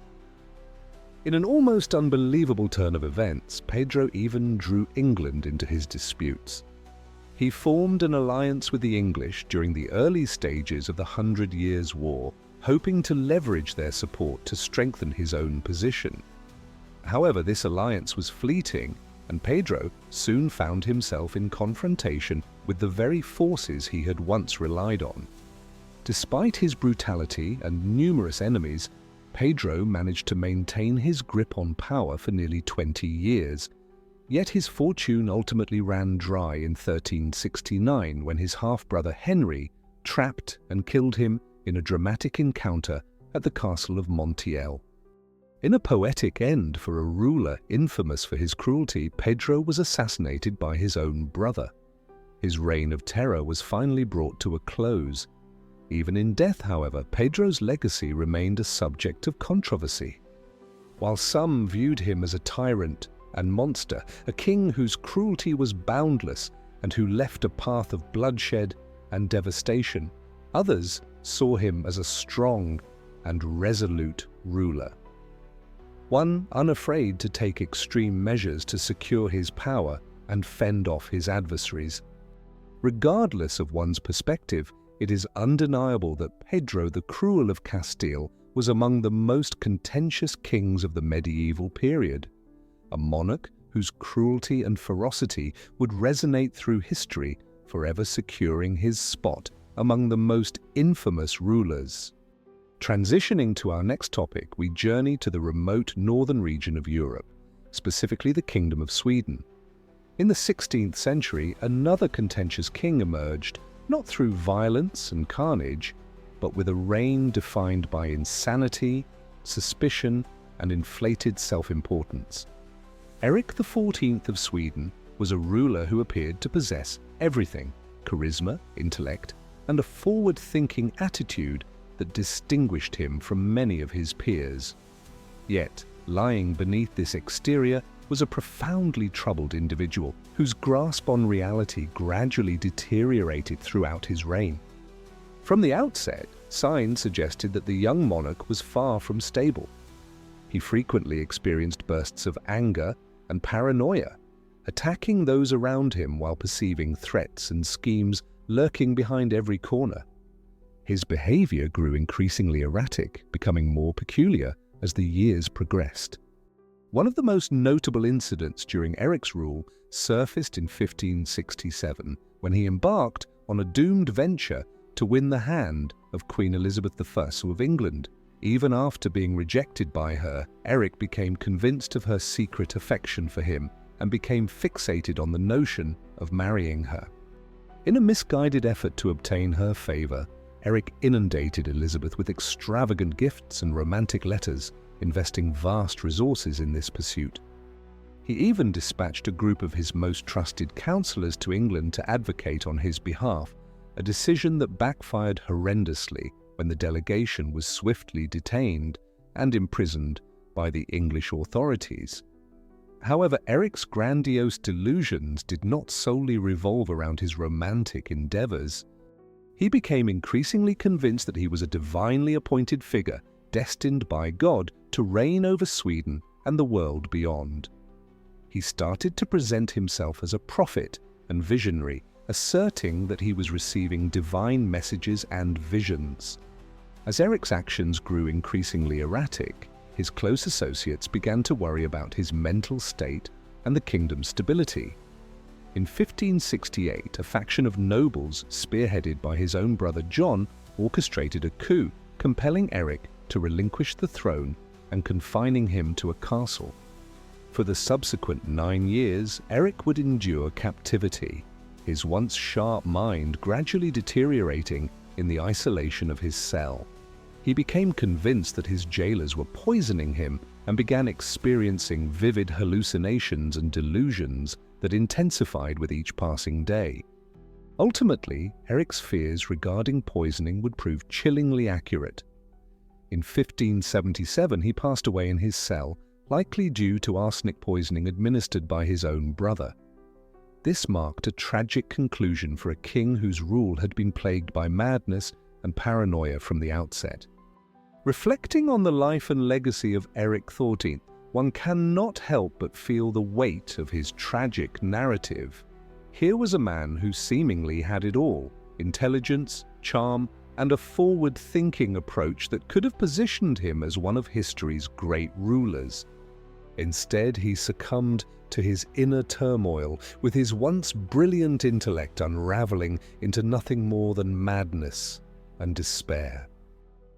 In an almost unbelievable turn of events, Pedro even drew England into his disputes. He formed an alliance with the English during the early stages of the 100 Years' War, hoping to leverage their support to strengthen his own position. However, this alliance was fleeting, and Pedro soon found himself in confrontation with the very forces he had once relied on. Despite his brutality and numerous enemies, Pedro managed to maintain his grip on power for nearly 20 years. Yet his fortune ultimately ran dry in 1369 when his half-brother Henry trapped and killed him in a dramatic encounter at the castle of Montiel. In a poetic end for a ruler infamous for his cruelty, Pedro was assassinated by his own brother. His reign of terror was finally brought to a close. Even in death, however, Pedro's legacy remained a subject of controversy. While some viewed him as a tyrant and monster, a king whose cruelty was boundless and who left a path of bloodshed and devastation, others saw him as a strong and resolute ruler. One unafraid to take extreme measures to secure his power and fend off his adversaries. Regardless of one's perspective, it is undeniable that Pedro the Cruel of Castile was among the most contentious kings of the medieval period, a monarch whose cruelty and ferocity would resonate through history, forever securing his spot among the most infamous rulers. Transitioning to our next topic, we journey to the remote northern region of Europe, specifically the Kingdom of Sweden. In the 16th century, another contentious king emerged, not through violence and carnage, but with a reign defined by insanity, suspicion, and inflated self-importance. Eric XIV of Sweden was a ruler who appeared to possess everything: charisma, intellect, and a forward-thinking attitude that distinguished him from many of his peers. Yet, lying beneath this exterior was a profoundly troubled individual whose grasp on reality gradually deteriorated throughout his reign. From the outset, signs suggested that the young monarch was far from stable. He frequently experienced bursts of anger and paranoia, attacking those around him while perceiving threats and schemes lurking behind every corner. His behavior grew increasingly erratic, becoming more peculiar as the years progressed. One of the most notable incidents during Eric's rule surfaced in 1567 when he embarked on a doomed venture to win the hand of Queen Elizabeth I of England. Even after being rejected by her, Eric became convinced of her secret affection for him and became fixated on the notion of marrying her. In a misguided effort to obtain her favor, Eric inundated Elizabeth with extravagant gifts and romantic letters, investing vast resources in this pursuit. He even dispatched a group of his most trusted counselors to England to advocate on his behalf, a decision that backfired horrendously when the delegation was swiftly detained and imprisoned by the English authorities. However, Eric's grandiose delusions did not solely revolve around his romantic endeavors. He became increasingly convinced that he was a divinely appointed figure destined by God to reign over Sweden and the world beyond. He started to present himself as a prophet and visionary, asserting that he was receiving divine messages and visions. As Eric's actions grew increasingly erratic, his close associates began to worry about his mental state and the kingdom's stability. In 1568, a faction of nobles, spearheaded by his own brother John, orchestrated a coup, compelling Eric to relinquish the throne and confining him to a castle. For the subsequent 9 years, Eric would endure captivity, his once sharp mind gradually deteriorating in the isolation of his cell. He became convinced that his jailers were poisoning him and began experiencing vivid hallucinations and delusions that intensified with each passing day. Ultimately, Eric's fears regarding poisoning would prove chillingly accurate. In 1577, he passed away in his cell, likely due to arsenic poisoning administered by his own brother. This marked a tragic conclusion for a king whose rule had been plagued by madness and paranoia from the outset. Reflecting on the life and legacy of Eric XIV, one cannot help but feel the weight of his tragic narrative. Here was a man who seemingly had it all: intelligence, charm, and a forward-thinking approach that could have positioned him as one of history's great rulers. Instead, he succumbed to his inner turmoil, with his once brilliant intellect unraveling into nothing more than madness and despair.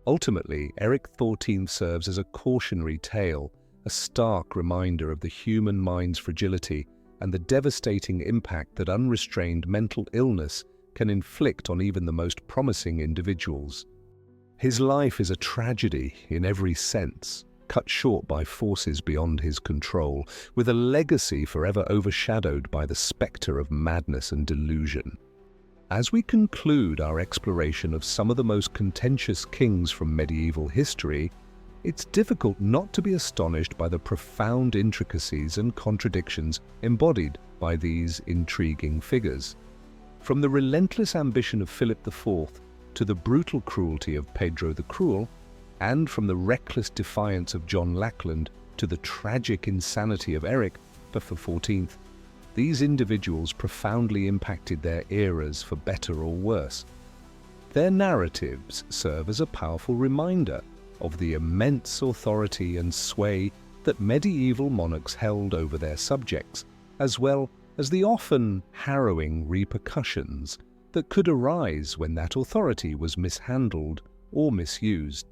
Ultimately, Eric XIV serves as a cautionary tale, a stark reminder of the human mind's fragility and the devastating impact that unrestrained mental illness can inflict on even the most promising individuals. His life is a tragedy in every sense, cut short by forces beyond his control, with a legacy forever overshadowed by the spectre of madness and delusion. As we conclude our exploration of some of the most contentious kings from medieval history, it's difficult not to be astonished by the profound intricacies and contradictions embodied by these intriguing figures. From the relentless ambition of Philip IV to the brutal cruelty of Pedro the Cruel, and from the reckless defiance of John Lackland to the tragic insanity of Eric XIV, these individuals profoundly impacted their eras for better or worse. Their narratives serve as a powerful reminder of the immense authority and sway that medieval monarchs held over their subjects, as well as the often harrowing repercussions that could arise when that authority was mishandled or misused.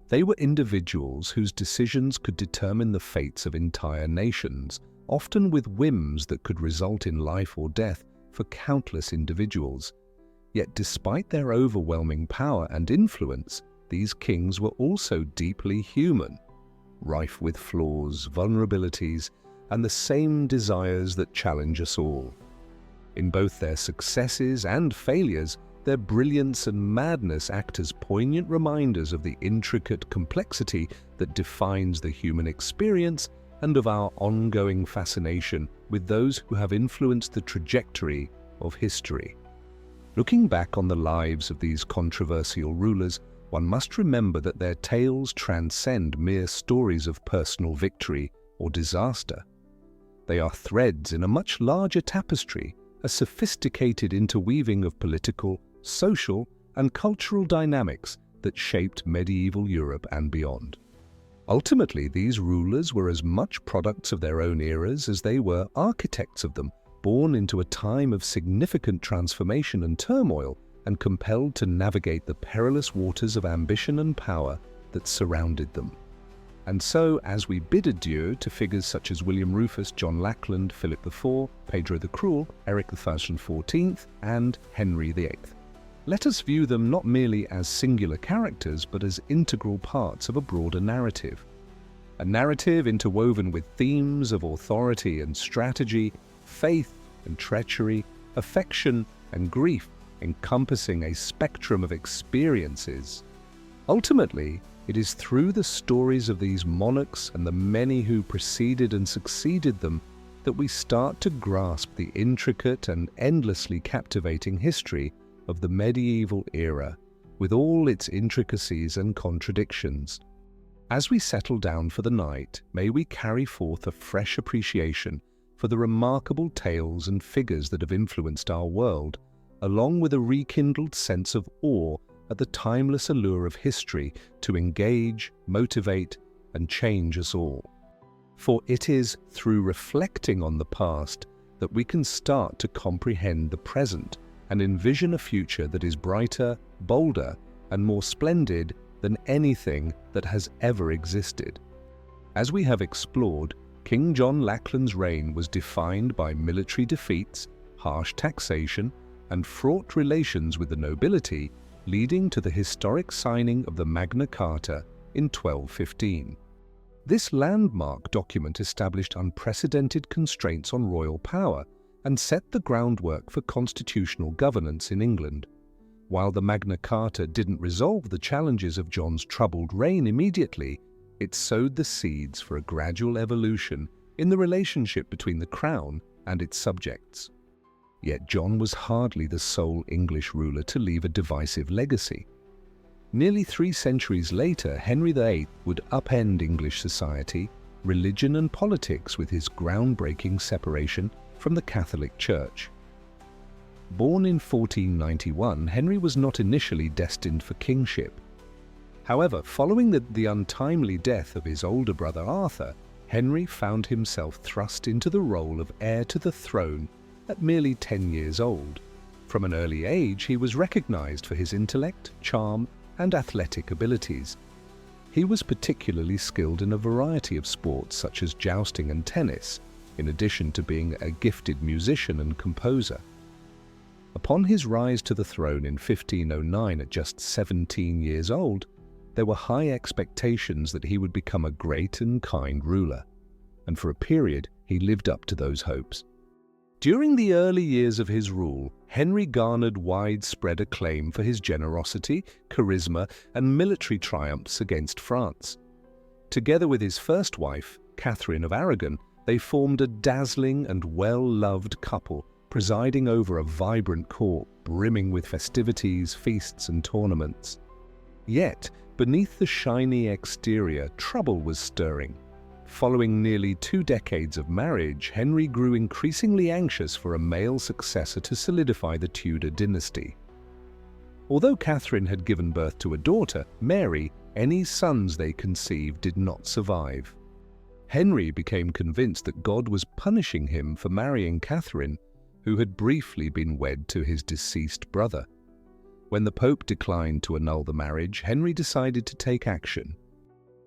They were individuals whose decisions could determine the fates of entire nations, often with whims that could result in life or death for countless individuals. Yet despite their overwhelming power and influence, these kings were also deeply human, rife with flaws, vulnerabilities, and the same desires that challenge us all. In both their successes and failures, their brilliance and madness act as poignant reminders of the intricate complexity that defines the human experience and of our ongoing fascination with those who have influenced the trajectory of history. Looking back on the lives of these controversial rulers, one must remember that their tales transcend mere stories of personal victory or disaster. They are threads in a much larger tapestry, a sophisticated interweaving of political, social, and cultural dynamics that shaped medieval Europe and beyond. Ultimately, these rulers were as much products of their own eras as they were architects of them, born into a time of significant transformation and turmoil, and compelled to navigate the perilous waters of ambition and power that surrounded them. And so, as we bid adieu to figures such as William Rufus, John Lackland, Philip IV, Pedro the Cruel, Eric XIV, and Henry VIII, let us view them not merely as singular characters, but as integral parts of a broader narrative. A narrative interwoven with themes of authority and strategy, faith and treachery, affection and grief, encompassing a spectrum of experiences. Ultimately, it is through the stories of these monarchs and the many who preceded and succeeded them that we start to grasp the intricate and endlessly captivating history of the medieval era, with all its intricacies and contradictions. As we settle down for the night, may we carry forth a fresh appreciation for the remarkable tales and figures that have influenced our world, along with a rekindled sense of awe at the timeless allure of history to engage, motivate, and change us all. For it is through reflecting on the past that we can start to comprehend the present and envision a future that is brighter, bolder, and more splendid than anything that has ever existed. As we have explored, King John Lackland's reign was defined by military defeats, harsh taxation, and fraught relations with the nobility, leading to the historic signing of the Magna Carta in 1215. This landmark document established unprecedented constraints on royal power and set the groundwork for constitutional governance in England. While the Magna Carta didn't resolve the challenges of John's troubled reign immediately, it sowed the seeds for a gradual evolution in the relationship between the crown and its subjects. Yet John was hardly the sole English ruler to leave a divisive legacy. Nearly 3 centuries later, Henry VIII would upend English society, religion and politics with his groundbreaking separation from the Catholic Church. Born in 1491, Henry was not initially destined for kingship. However, following the untimely death of his older brother Arthur, Henry found himself thrust into the role of heir to the throne at merely 10 years old. From an early age, he was recognized for his intellect, charm, and athletic abilities. He was particularly skilled in a variety of sports such as jousting and tennis, in addition to being a gifted musician and composer. Upon his rise to the throne in 1509 at just 17 years old, there were high expectations that he would become a great and kind ruler, and for a period he lived up to those hopes. During the early years of his rule, Henry garnered widespread acclaim for his generosity, charisma, and military triumphs against France. Together with his first wife, Catherine of Aragon, they formed a dazzling and well-loved couple, presiding over a vibrant court brimming with festivities, feasts, and tournaments. Yet, beneath the shiny exterior, trouble was stirring. Following nearly 2 decades of marriage, Henry grew increasingly anxious for a male successor to solidify the Tudor dynasty. Although Catherine had given birth to a daughter, Mary, any sons they conceived did not survive. Henry became convinced that God was punishing him for marrying Catherine, who had briefly been wed to his deceased brother. When the Pope declined to annul the marriage, Henry decided to take action.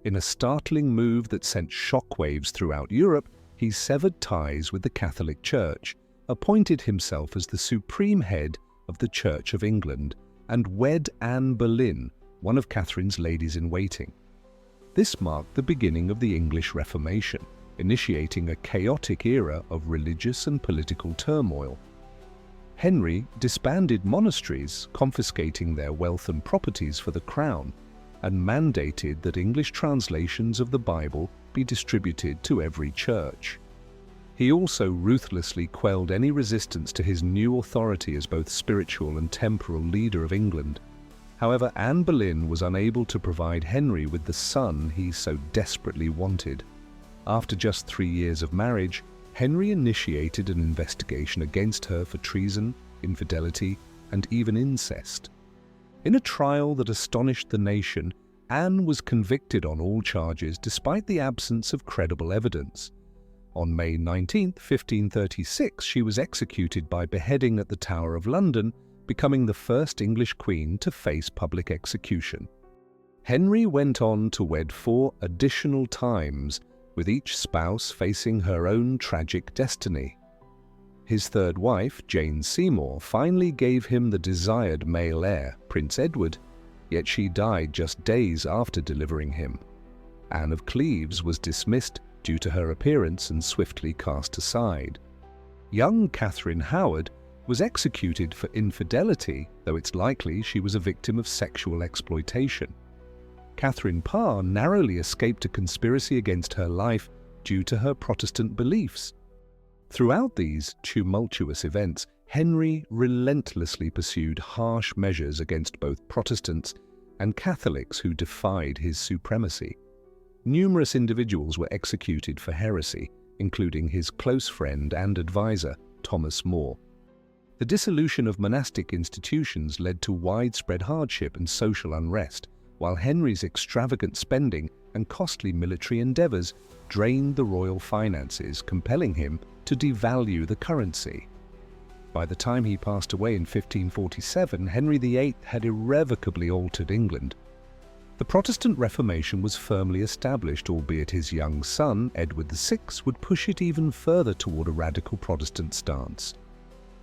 In a startling move that sent shockwaves throughout Europe, he severed ties with the Catholic Church, appointed himself as the supreme head of the Church of England, and wed Anne Boleyn, one of Catherine's ladies-in-waiting. This marked the beginning of the English Reformation, initiating a chaotic era of religious and political turmoil. Henry disbanded monasteries, confiscating their wealth and properties for the crown, and mandated that English translations of the Bible be distributed to every church. He also ruthlessly quelled any resistance to his new authority as both spiritual and temporal leader of England. However, Anne Boleyn was unable to provide Henry with the son he so desperately wanted. After just 3 years of marriage, Henry initiated an investigation against her for treason, infidelity, and even incest. In a trial that astonished the nation, Anne was convicted on all charges despite the absence of credible evidence. On May 19, 1536, she was executed by beheading at the Tower of London, becoming the first English queen to face public execution. Henry went on to wed 4 additional times, with each spouse facing her own tragic destiny. His third wife, Jane Seymour, finally gave him the desired male heir, Prince Edward, yet she died just days after delivering him. Anne of Cleves was dismissed due to her appearance and swiftly cast aside. Young Catherine Howard was executed for infidelity, though it's likely she was a victim of sexual exploitation. Catherine Parr narrowly escaped a conspiracy against her life due to her Protestant beliefs. Throughout these tumultuous events, Henry relentlessly pursued harsh measures against both Protestants and Catholics who defied his supremacy. Numerous individuals were executed for heresy, including his close friend and advisor, Thomas More. The dissolution of monastic institutions led to widespread hardship and social unrest, while Henry's extravagant spending and costly military endeavors drained the royal finances, compelling him to devalue the currency. By the time he passed away in 1547, Henry VIII had irrevocably altered England. The Protestant Reformation was firmly established, albeit his young son, Edward VI, would push it even further toward a radical Protestant stance.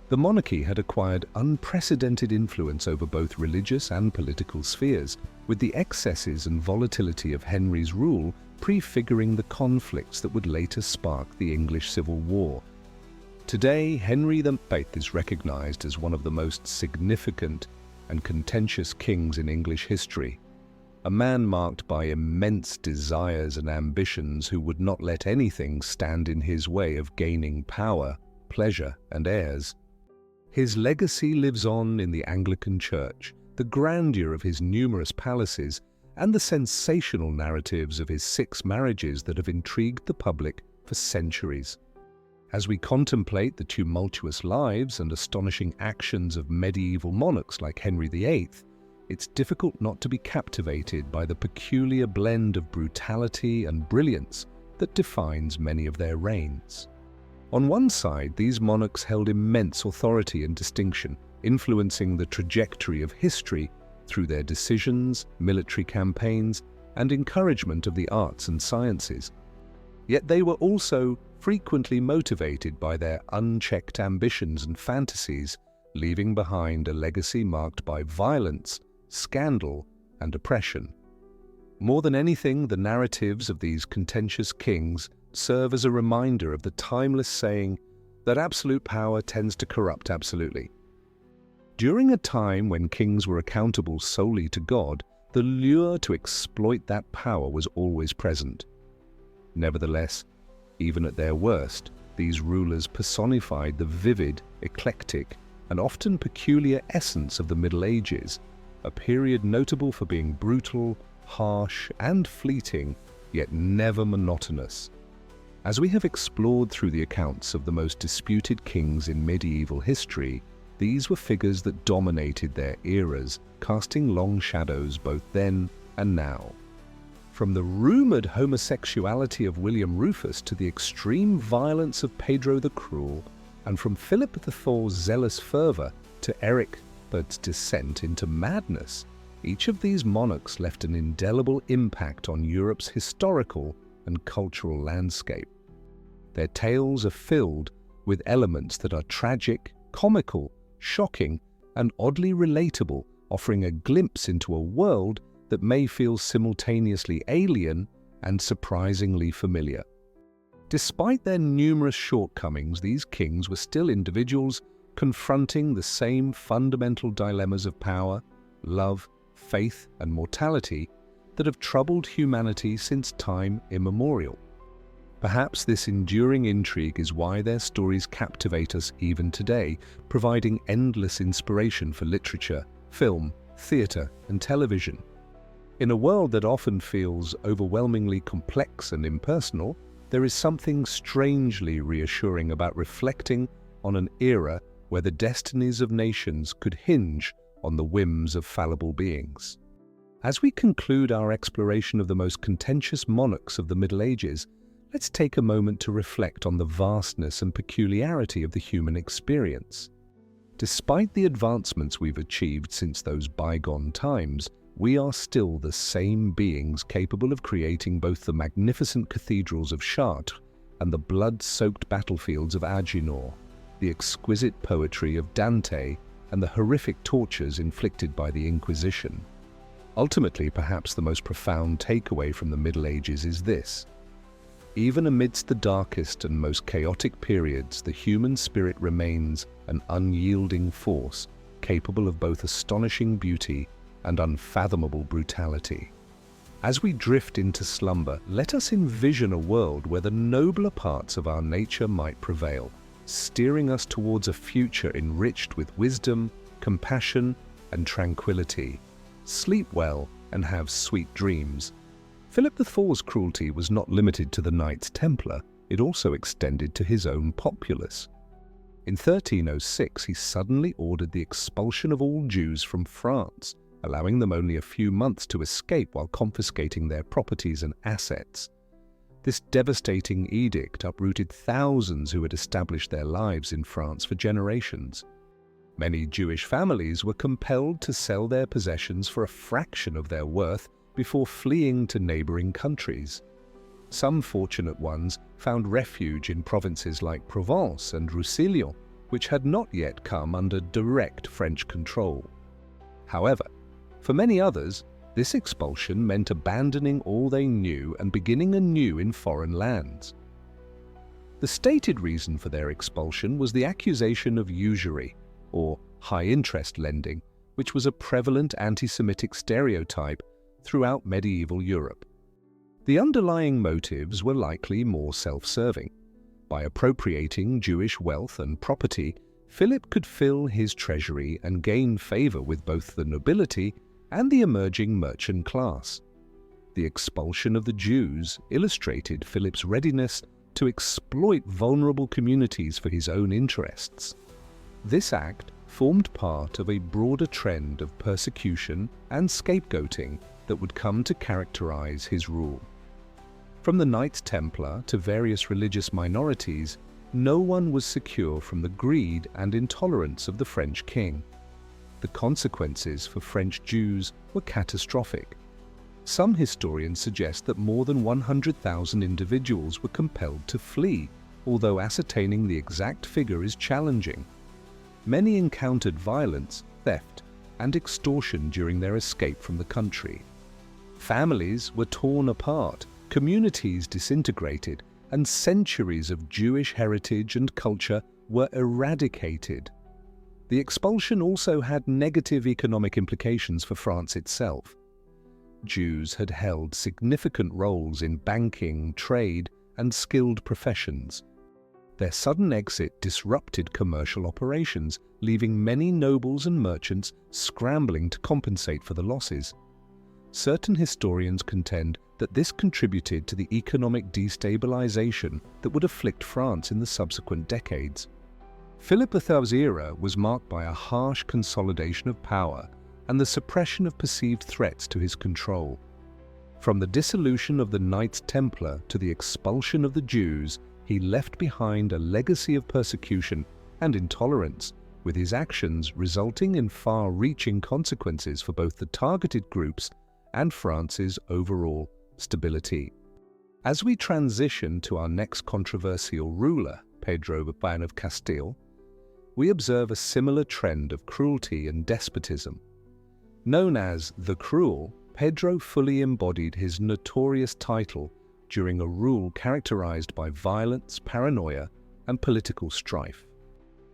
The monarchy had acquired unprecedented influence over both religious and political spheres, with the excesses and volatility of Henry's rule prefiguring the conflicts that would later spark the English Civil War. Today, Henry VIII is recognized as one of the most significant and contentious kings in English history, a man marked by immense desires and ambitions who would not let anything stand in his way of gaining power, pleasure, and heirs. His legacy lives on in the Anglican Church, the grandeur of his numerous palaces, and the sensational narratives of his 6 marriages that have intrigued the public for centuries. As we contemplate the tumultuous lives and astonishing actions of medieval monarchs like Henry VIII, it's difficult not to be captivated by the peculiar blend of brutality and brilliance that defines many of their reigns. On one side, these monarchs held immense authority and distinction, influencing the trajectory of history through their decisions, military campaigns, and encouragement of the arts and sciences. Yet they were also frequently motivated by their unchecked ambitions and fantasies, leaving behind a legacy marked by violence, scandal, and oppression. More than anything, the narratives of these contentious kings serve as a reminder of the timeless saying that absolute power tends to corrupt absolutely. During a time when kings were accountable solely to God, the lure to exploit that power was always present. Nevertheless, even at their worst, these rulers personified the vivid, eclectic, and often peculiar essence of the Middle Ages, a period notable for being brutal, harsh, and fleeting, yet never monotonous. As we have explored through the accounts of the most disputed kings in medieval history, these were figures that dominated their eras, casting long shadows both then and now. From the rumored homosexuality of William Rufus to the extreme violence of Pedro the Cruel, and from Philip IV's zealous fervor to Eric III's descent into madness, each of these monarchs left an indelible impact on Europe's historical and cultural landscape. Their tales are filled with elements that are tragic, comical, shocking, and oddly relatable, offering a glimpse into a world that may feel simultaneously alien and surprisingly familiar. Despite their numerous shortcomings, these kings were still individuals confronting the same fundamental dilemmas of power, love, faith, and mortality that have troubled humanity since time immemorial. Perhaps this enduring intrigue is why their stories captivate us even today, providing endless inspiration for literature, film, theatre, and television. In a world that often feels overwhelmingly complex and impersonal, there is something strangely reassuring about reflecting on an era where the destinies of nations could hinge on the whims of fallible beings. As we conclude our exploration of the most contentious monarchs of the Middle Ages, let's take a moment to reflect on the vastness and peculiarity of the human experience. Despite the advancements we've achieved since those bygone times, we are still the same beings capable of creating both the magnificent cathedrals of Chartres and the blood-soaked battlefields of Aginor, the exquisite poetry of Dante, and the horrific tortures inflicted by the Inquisition. Ultimately, perhaps the most profound takeaway from the Middle Ages is this: even amidst the darkest and most chaotic periods, the human spirit remains an unyielding force, capable of both astonishing beauty and unfathomable brutality. As we drift into slumber, let us envision a world where the nobler parts of our nature might prevail, steering us towards a future enriched with wisdom, compassion, and tranquility. Sleep well and have sweet dreams. Philip IV's cruelty was not limited to the Knights Templar, it also extended to his own populace. In 1306, he suddenly ordered the expulsion of all Jews from France, allowing them only a few months to escape while confiscating their properties and assets. This devastating edict uprooted thousands who had established their lives in France for generations. Many Jewish families were compelled to sell their possessions for a fraction of their worth before fleeing to neighboring countries. Some fortunate ones found refuge in provinces like Provence and Roussillon, which had not yet come under direct French control. However, for many others, this expulsion meant abandoning all they knew and beginning anew in foreign lands. The stated reason for their expulsion was the accusation of usury, or high-interest lending, which was a prevalent anti-Semitic stereotype throughout medieval Europe. The underlying motives were likely more self-serving. By appropriating Jewish wealth and property, Philip could fill his treasury and gain favor with both the nobility and the emerging merchant class. The expulsion of the Jews illustrated Philip's readiness to exploit vulnerable communities for his own interests. This act formed part of a broader trend of persecution and scapegoating that would come to characterize his rule. From the Knights Templar to various religious minorities, no one was secure from the greed and intolerance of the French king. The consequences for French Jews were catastrophic. Some historians suggest that more than 100,000 individuals were compelled to flee, although ascertaining the exact figure is challenging. Many encountered violence, theft, and extortion during their escape from the country. Families were torn apart, communities disintegrated, and centuries of Jewish heritage and culture were eradicated. The expulsion also had negative economic implications for France itself. Jews had held significant roles in banking, trade, and skilled professions. Their sudden exit disrupted commercial operations, leaving many nobles and merchants scrambling to compensate for the losses. Certain historians contend that this contributed to the economic destabilization that would afflict France in the subsequent decades. Philip IV's era was marked by a harsh consolidation of power and the suppression of perceived threats to his control. From the dissolution of the Knights Templar to the expulsion of the Jews, he left behind a legacy of persecution and intolerance, with his actions resulting in far-reaching consequences for both the targeted groups and France's overall stability. As we transition to our next controversial ruler, Pedro I of Castile, we observe a similar trend of cruelty and despotism. Known as the Cruel, Pedro fully embodied his notorious title during a rule characterized by violence, paranoia, and political strife.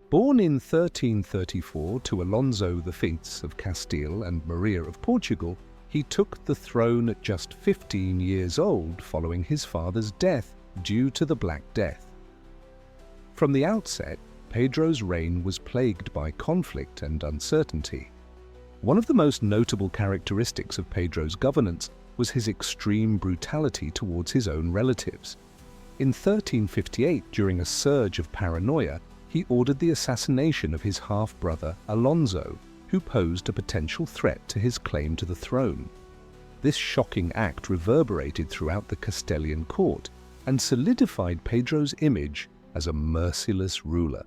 Born in 1334 to Alonso V of Castile and Maria of Portugal, he took the throne at just 15 years old following his father's death due to the Black Death. From the outset, Pedro's reign was plagued by conflict and uncertainty. One of the most notable characteristics of Pedro's governance was his extreme brutality towards his own relatives. In 1358, during a surge of paranoia, he ordered the assassination of his half-brother Alonso, who posed a potential threat to his claim to the throne. This shocking act reverberated throughout the Castilian court, and solidified Pedro's image as a merciless ruler.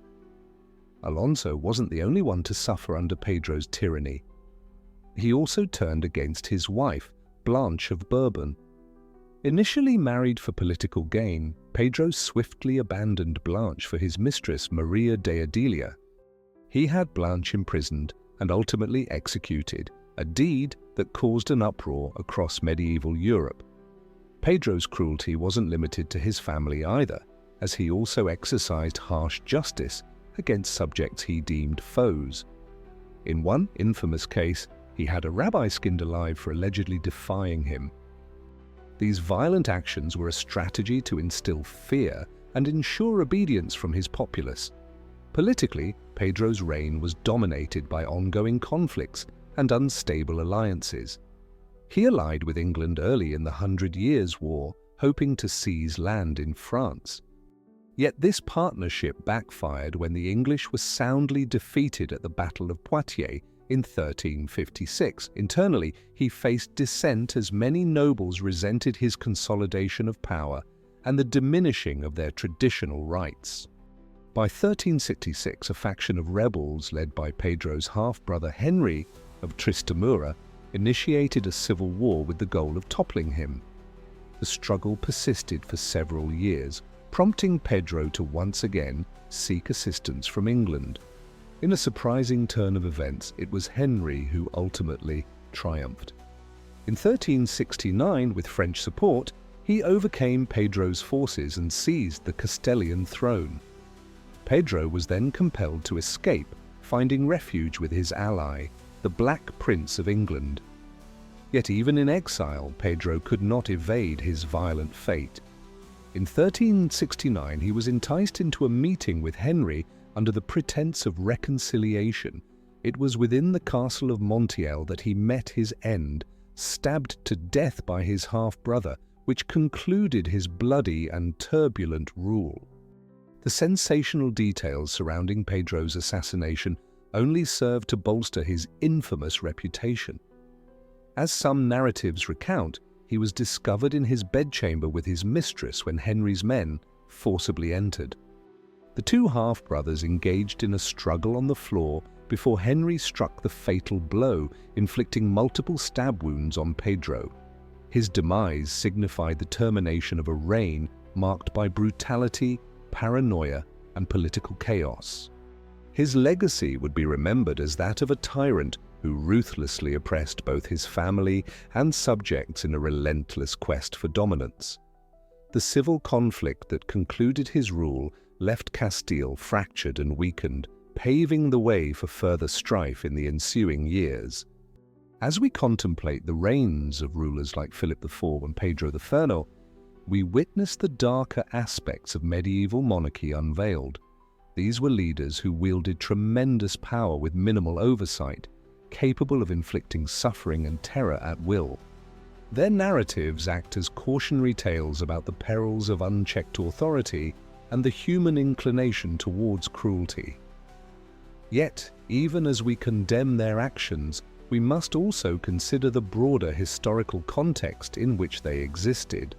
Alonso wasn't the only one to suffer under Pedro's tyranny. He also turned against his wife, Blanche of Bourbon. Initially married for political gain, Pedro swiftly abandoned Blanche for his mistress Maria de Adelia. He had Blanche imprisoned and ultimately executed, a deed that caused an uproar across medieval Europe. Pedro's cruelty wasn't limited to his family either, as he also exercised harsh justice against subjects he deemed foes. In one infamous case, he had a rabbi skinned alive for allegedly defying him. These violent actions were a strategy to instill fear and ensure obedience from his populace. Politically, Pedro's reign was dominated by ongoing conflicts and unstable alliances. He allied with England early in the 100 Years' War, hoping to seize land in France. Yet this partnership backfired when the English were soundly defeated at the Battle of Poitiers in 1356. Internally, he faced dissent as many nobles resented his consolidation of power and the diminishing of their traditional rights. By 1366, a faction of rebels led by Pedro's half-brother Henry of Trastamara initiated a civil war with the goal of toppling him. The struggle persisted for several years, prompting Pedro to once again seek assistance from England. In a surprising turn of events, it was Henry who ultimately triumphed. In 1369, with French support, he overcame Pedro's forces and seized the Castilian throne. Pedro was then compelled to escape, finding refuge with his ally, the Black Prince of England. Yet even in exile, Pedro could not evade his violent fate. In 1369, he was enticed into a meeting with Henry under the pretense of reconciliation. It was within the castle of Montiel that he met his end, stabbed to death by his half-brother, which concluded his bloody and turbulent rule. The sensational details surrounding Pedro's assassination only served to bolster his infamous reputation. As some narratives recount, he was discovered in his bedchamber with his mistress when Henry's men forcibly entered. The two half-brothers engaged in a struggle on the floor before Henry struck the fatal blow, inflicting multiple stab wounds on Pedro. His demise signified the termination of a reign marked by brutality, paranoia, and political chaos. His legacy would be remembered as that of a tyrant who ruthlessly oppressed both his family and subjects in a relentless quest for dominance. The civil conflict that concluded his rule left Castile fractured and weakened, paving the way for further strife in the ensuing years. As we contemplate the reigns of rulers like Philip IV and Pedro I, we witness the darker aspects of medieval monarchy unveiled. These were leaders who wielded tremendous power with minimal oversight, capable of inflicting suffering and terror at will. Their narratives act as cautionary tales about the perils of unchecked authority and the human inclination towards cruelty. Yet, even as we condemn their actions, we must also consider the broader historical context in which they existed.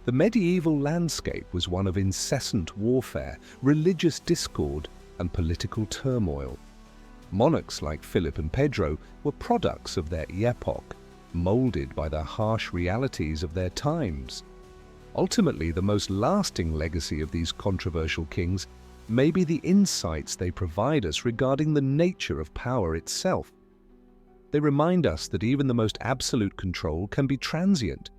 The medieval landscape was one of incessant warfare, religious discord, and political turmoil. Monarchs like Philip and Pedro were products of their epoch, molded by the harsh realities of their times. Ultimately, the most lasting legacy of these controversial kings may be the insights they provide us regarding the nature of power itself. They remind us that even the most absolute control can be transient,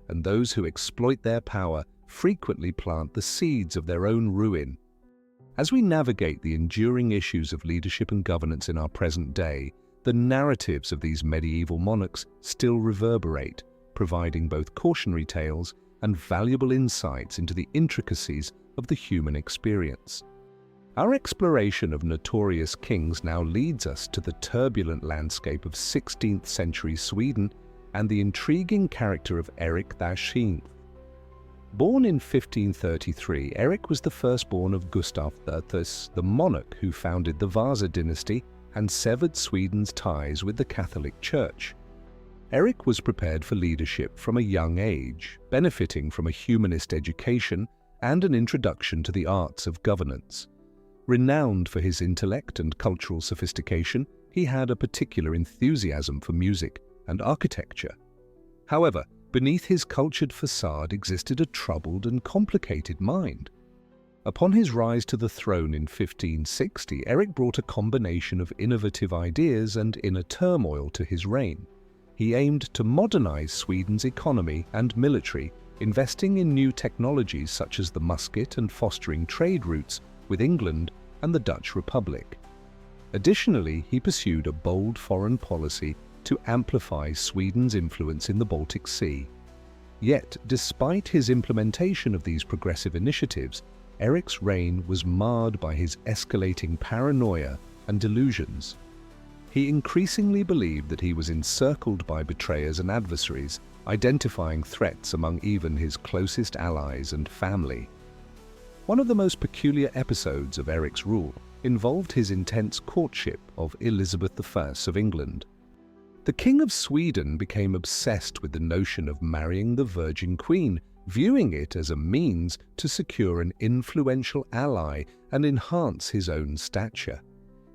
and those who exploit their power frequently plant the seeds of their own ruin. As we navigate the enduring issues of leadership and governance in our present day, the narratives of these medieval monarchs still reverberate, providing both cautionary tales and valuable insights into the intricacies of the human experience. Our exploration of notorious kings now leads us to the turbulent landscape of 16th century Sweden and the intriguing character of Eric XIV. Born in 1533, Eric was the firstborn of Gustav III, the monarch who founded the Vasa dynasty and severed Sweden's ties with the Catholic Church. Eric was prepared for leadership from a young age, benefiting from a humanist education and an introduction to the arts of governance. Renowned for his intellect and cultural sophistication, he had a particular enthusiasm for music and architecture. However, beneath his cultured facade existed a troubled and complicated mind. Upon his rise to the throne in 1560, Eric brought a combination of innovative ideas and inner turmoil to his reign. He aimed to modernize Sweden's economy and military, investing in new technologies such as the musket and fostering trade routes with England and the Dutch Republic. Additionally, he pursued a bold foreign policy to amplify Sweden's influence in the Baltic Sea. Yet, despite his implementation of these progressive initiatives, Eric's reign was marred by his escalating paranoia and delusions. He increasingly believed that he was encircled by betrayers and adversaries, identifying threats among even his closest allies and family. One of the most peculiar episodes of Eric's rule involved his intense courtship of Elizabeth I of England. The King of Sweden became obsessed with the notion of marrying the Virgin Queen, viewing it as a means to secure an influential ally and enhance his own stature.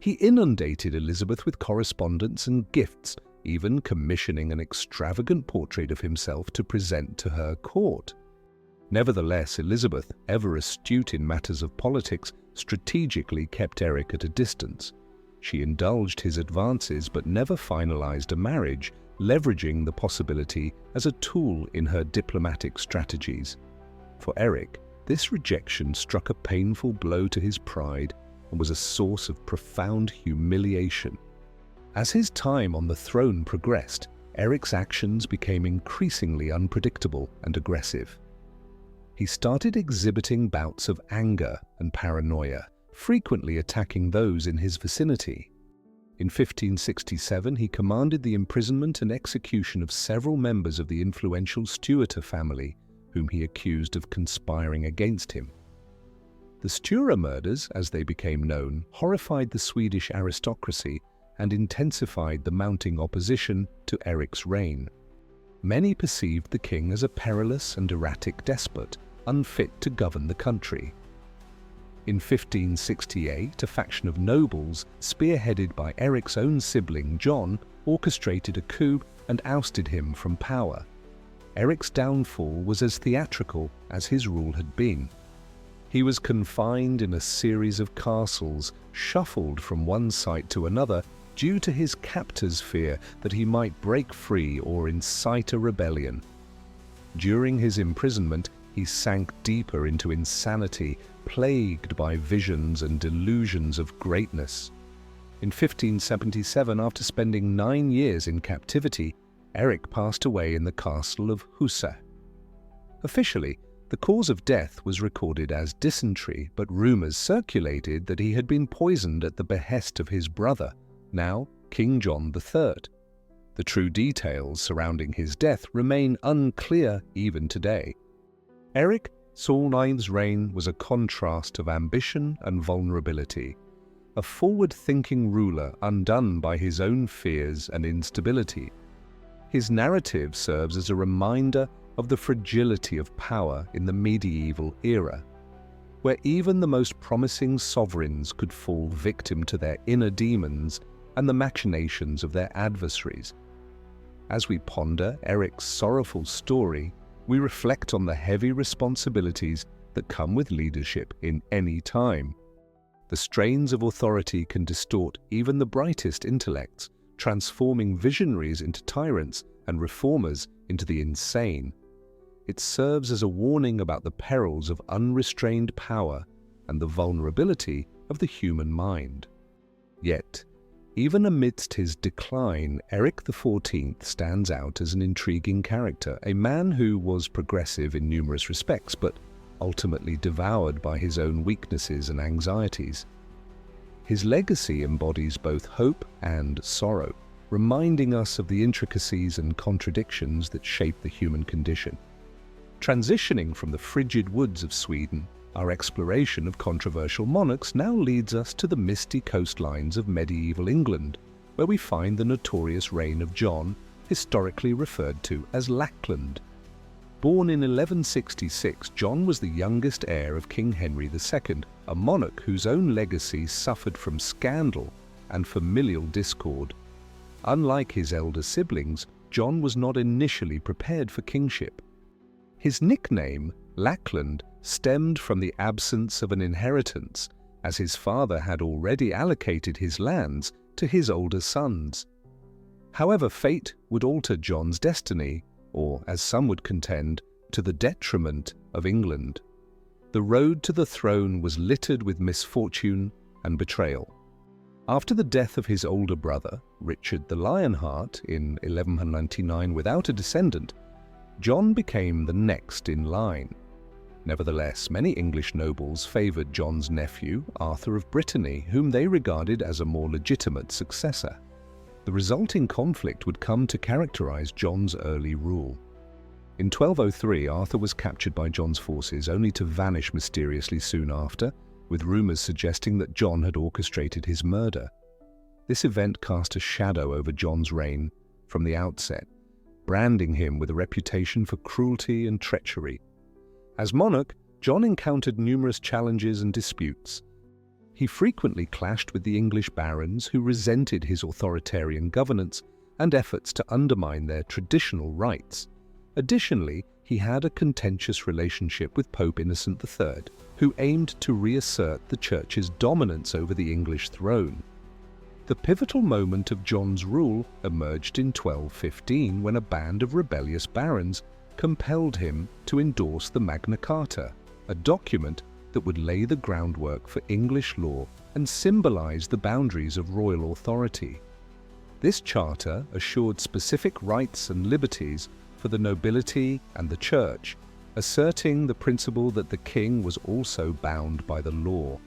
He inundated Elizabeth with correspondence and gifts, even commissioning an extravagant portrait of himself to present to her court. Nevertheless, Elizabeth, ever astute in matters of politics, strategically kept Eric at a distance. She indulged his advances but never finalized a marriage, leveraging the possibility as a tool in her diplomatic strategies. For Eric, this rejection struck a painful blow to his pride and was a source of profound humiliation. As his time on the throne progressed, Eric's actions became increasingly unpredictable and aggressive. He started exhibiting bouts of anger and paranoia, frequently attacking those in his vicinity. In 1567, he commanded the imprisonment and execution of several members of the influential Stuart family, whom he accused of conspiring against him. The Stuart murders, as they became known, horrified the Swedish aristocracy and intensified the mounting opposition to Eric's reign. Many perceived the king as a perilous and erratic despot, unfit to govern the country. In 1568, a faction of nobles, spearheaded by Eric's own sibling John, orchestrated a coup and ousted him from power. Eric's downfall was as theatrical as his rule had been. He was confined in a series of castles, shuffled from one site to another due to his captors' fear that he might break free or incite a rebellion. During his imprisonment, he sank deeper into insanity, plagued by visions and delusions of greatness. In 1577, after spending 9 years in captivity, Eric passed away in the castle of Husa. Officially, the cause of death was recorded as dysentery, but rumors circulated that he had been poisoned at the behest of his brother, now King John III. The true details surrounding his death remain unclear even today. Eric IX's reign was a contrast of ambition and vulnerability, a forward-thinking ruler undone by his own fears and instability. His narrative serves as a reminder of the fragility of power in the medieval era, where even the most promising sovereigns could fall victim to their inner demons and the machinations of their adversaries. As we ponder Eric's sorrowful story, we reflect on the heavy responsibilities that come with leadership in any time. The strains of authority can distort even the brightest intellects, transforming visionaries into tyrants and reformers into the insane. It serves as a warning about the perils of unrestrained power and the vulnerability of the human mind. Yet, even amidst his decline, Eric XIV stands out as an intriguing character, a man who was progressive in numerous respects, but ultimately devoured by his own weaknesses and anxieties. His legacy embodies both hope and sorrow, reminding us of the intricacies and contradictions that shape the human condition. Transitioning from the frigid woods of Sweden, our exploration of controversial monarchs now leads us to the misty coastlines of medieval England, where we find the notorious reign of John historically referred to as Lackland. Born in 1166, John was the youngest heir of King Henry II, a monarch whose own legacy suffered from scandal and familial discord. Unlike his elder siblings, John was not initially prepared for kingship. His nickname, Lackland, stemmed from the absence of an inheritance, as his father had already allocated his lands to his older sons. However, fate would alter John's destiny, or, as some would contend, to the detriment of England. The road to the throne was littered with misfortune and betrayal. After the death of his older brother, Richard the Lionheart, in 1199 without a descendant, John became the next in line. Nevertheless, many English nobles favoured John's nephew, Arthur of Brittany, whom they regarded as a more legitimate successor. The resulting conflict would come to characterise John's early rule. In 1203, Arthur was captured by John's forces, only to vanish mysteriously soon after, with rumours suggesting that John had orchestrated his murder. This event cast a shadow over John's reign from the outset, branding him with a reputation for cruelty and treachery. As monarch, John encountered numerous challenges and disputes. He frequently clashed with the English barons who resented his authoritarian governance and efforts to undermine their traditional rights. Additionally, he had a contentious relationship with Pope Innocent III, who aimed to reassert the Church's dominance over the English throne. The pivotal moment of John's rule emerged in 1215 when a band of rebellious barons compelled him to endorse the Magna Carta, a document that would lay the groundwork for English law and symbolize the boundaries of royal authority. This charter assured specific rights and liberties for the nobility and the church, asserting the principle that the king was also bound by the law.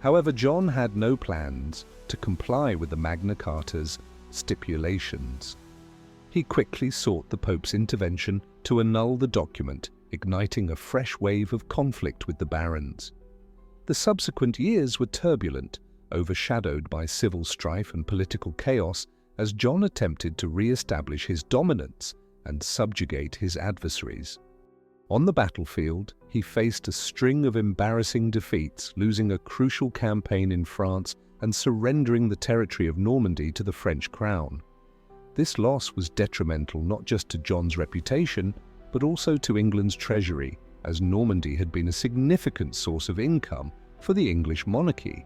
However, John had no plans to comply with the Magna Carta's stipulations. He quickly sought the Pope's intervention to annul the document, igniting a fresh wave of conflict with the barons. The subsequent years were turbulent, overshadowed by civil strife and political chaos, as John attempted to re-establish his dominance and subjugate his adversaries. On the battlefield, he faced a string of embarrassing defeats, losing a crucial campaign in France and surrendering the territory of Normandy to the French crown. This loss was detrimental not just to John's reputation, but also to England's treasury, as Normandy had been a significant source of income for the English monarchy.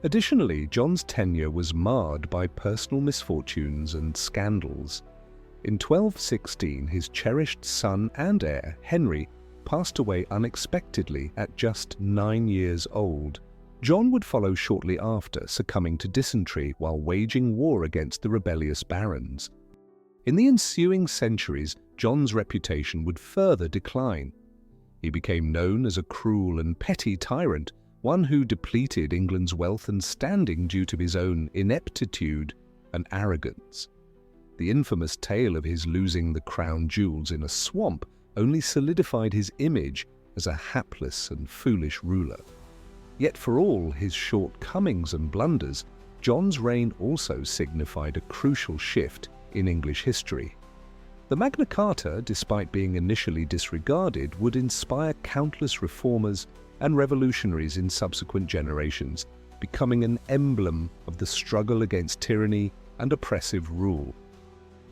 Additionally, John's tenure was marred by personal misfortunes and scandals. In 1216, his cherished son and heir, Henry, passed away unexpectedly at just 9 years old. John would follow shortly after, succumbing to dysentery while waging war against the rebellious barons. In the ensuing centuries, John's reputation would further decline. He became known as a cruel and petty tyrant, one who depleted England's wealth and standing due to his own ineptitude and arrogance. The infamous tale of his losing the crown jewels in a swamp only solidified his image as a hapless and foolish ruler. Yet for all his shortcomings and blunders, John's reign also signified a crucial shift in English history. The Magna Carta, despite being initially disregarded, would inspire countless reformers and revolutionaries in subsequent generations, becoming an emblem of the struggle against tyranny and oppressive rule.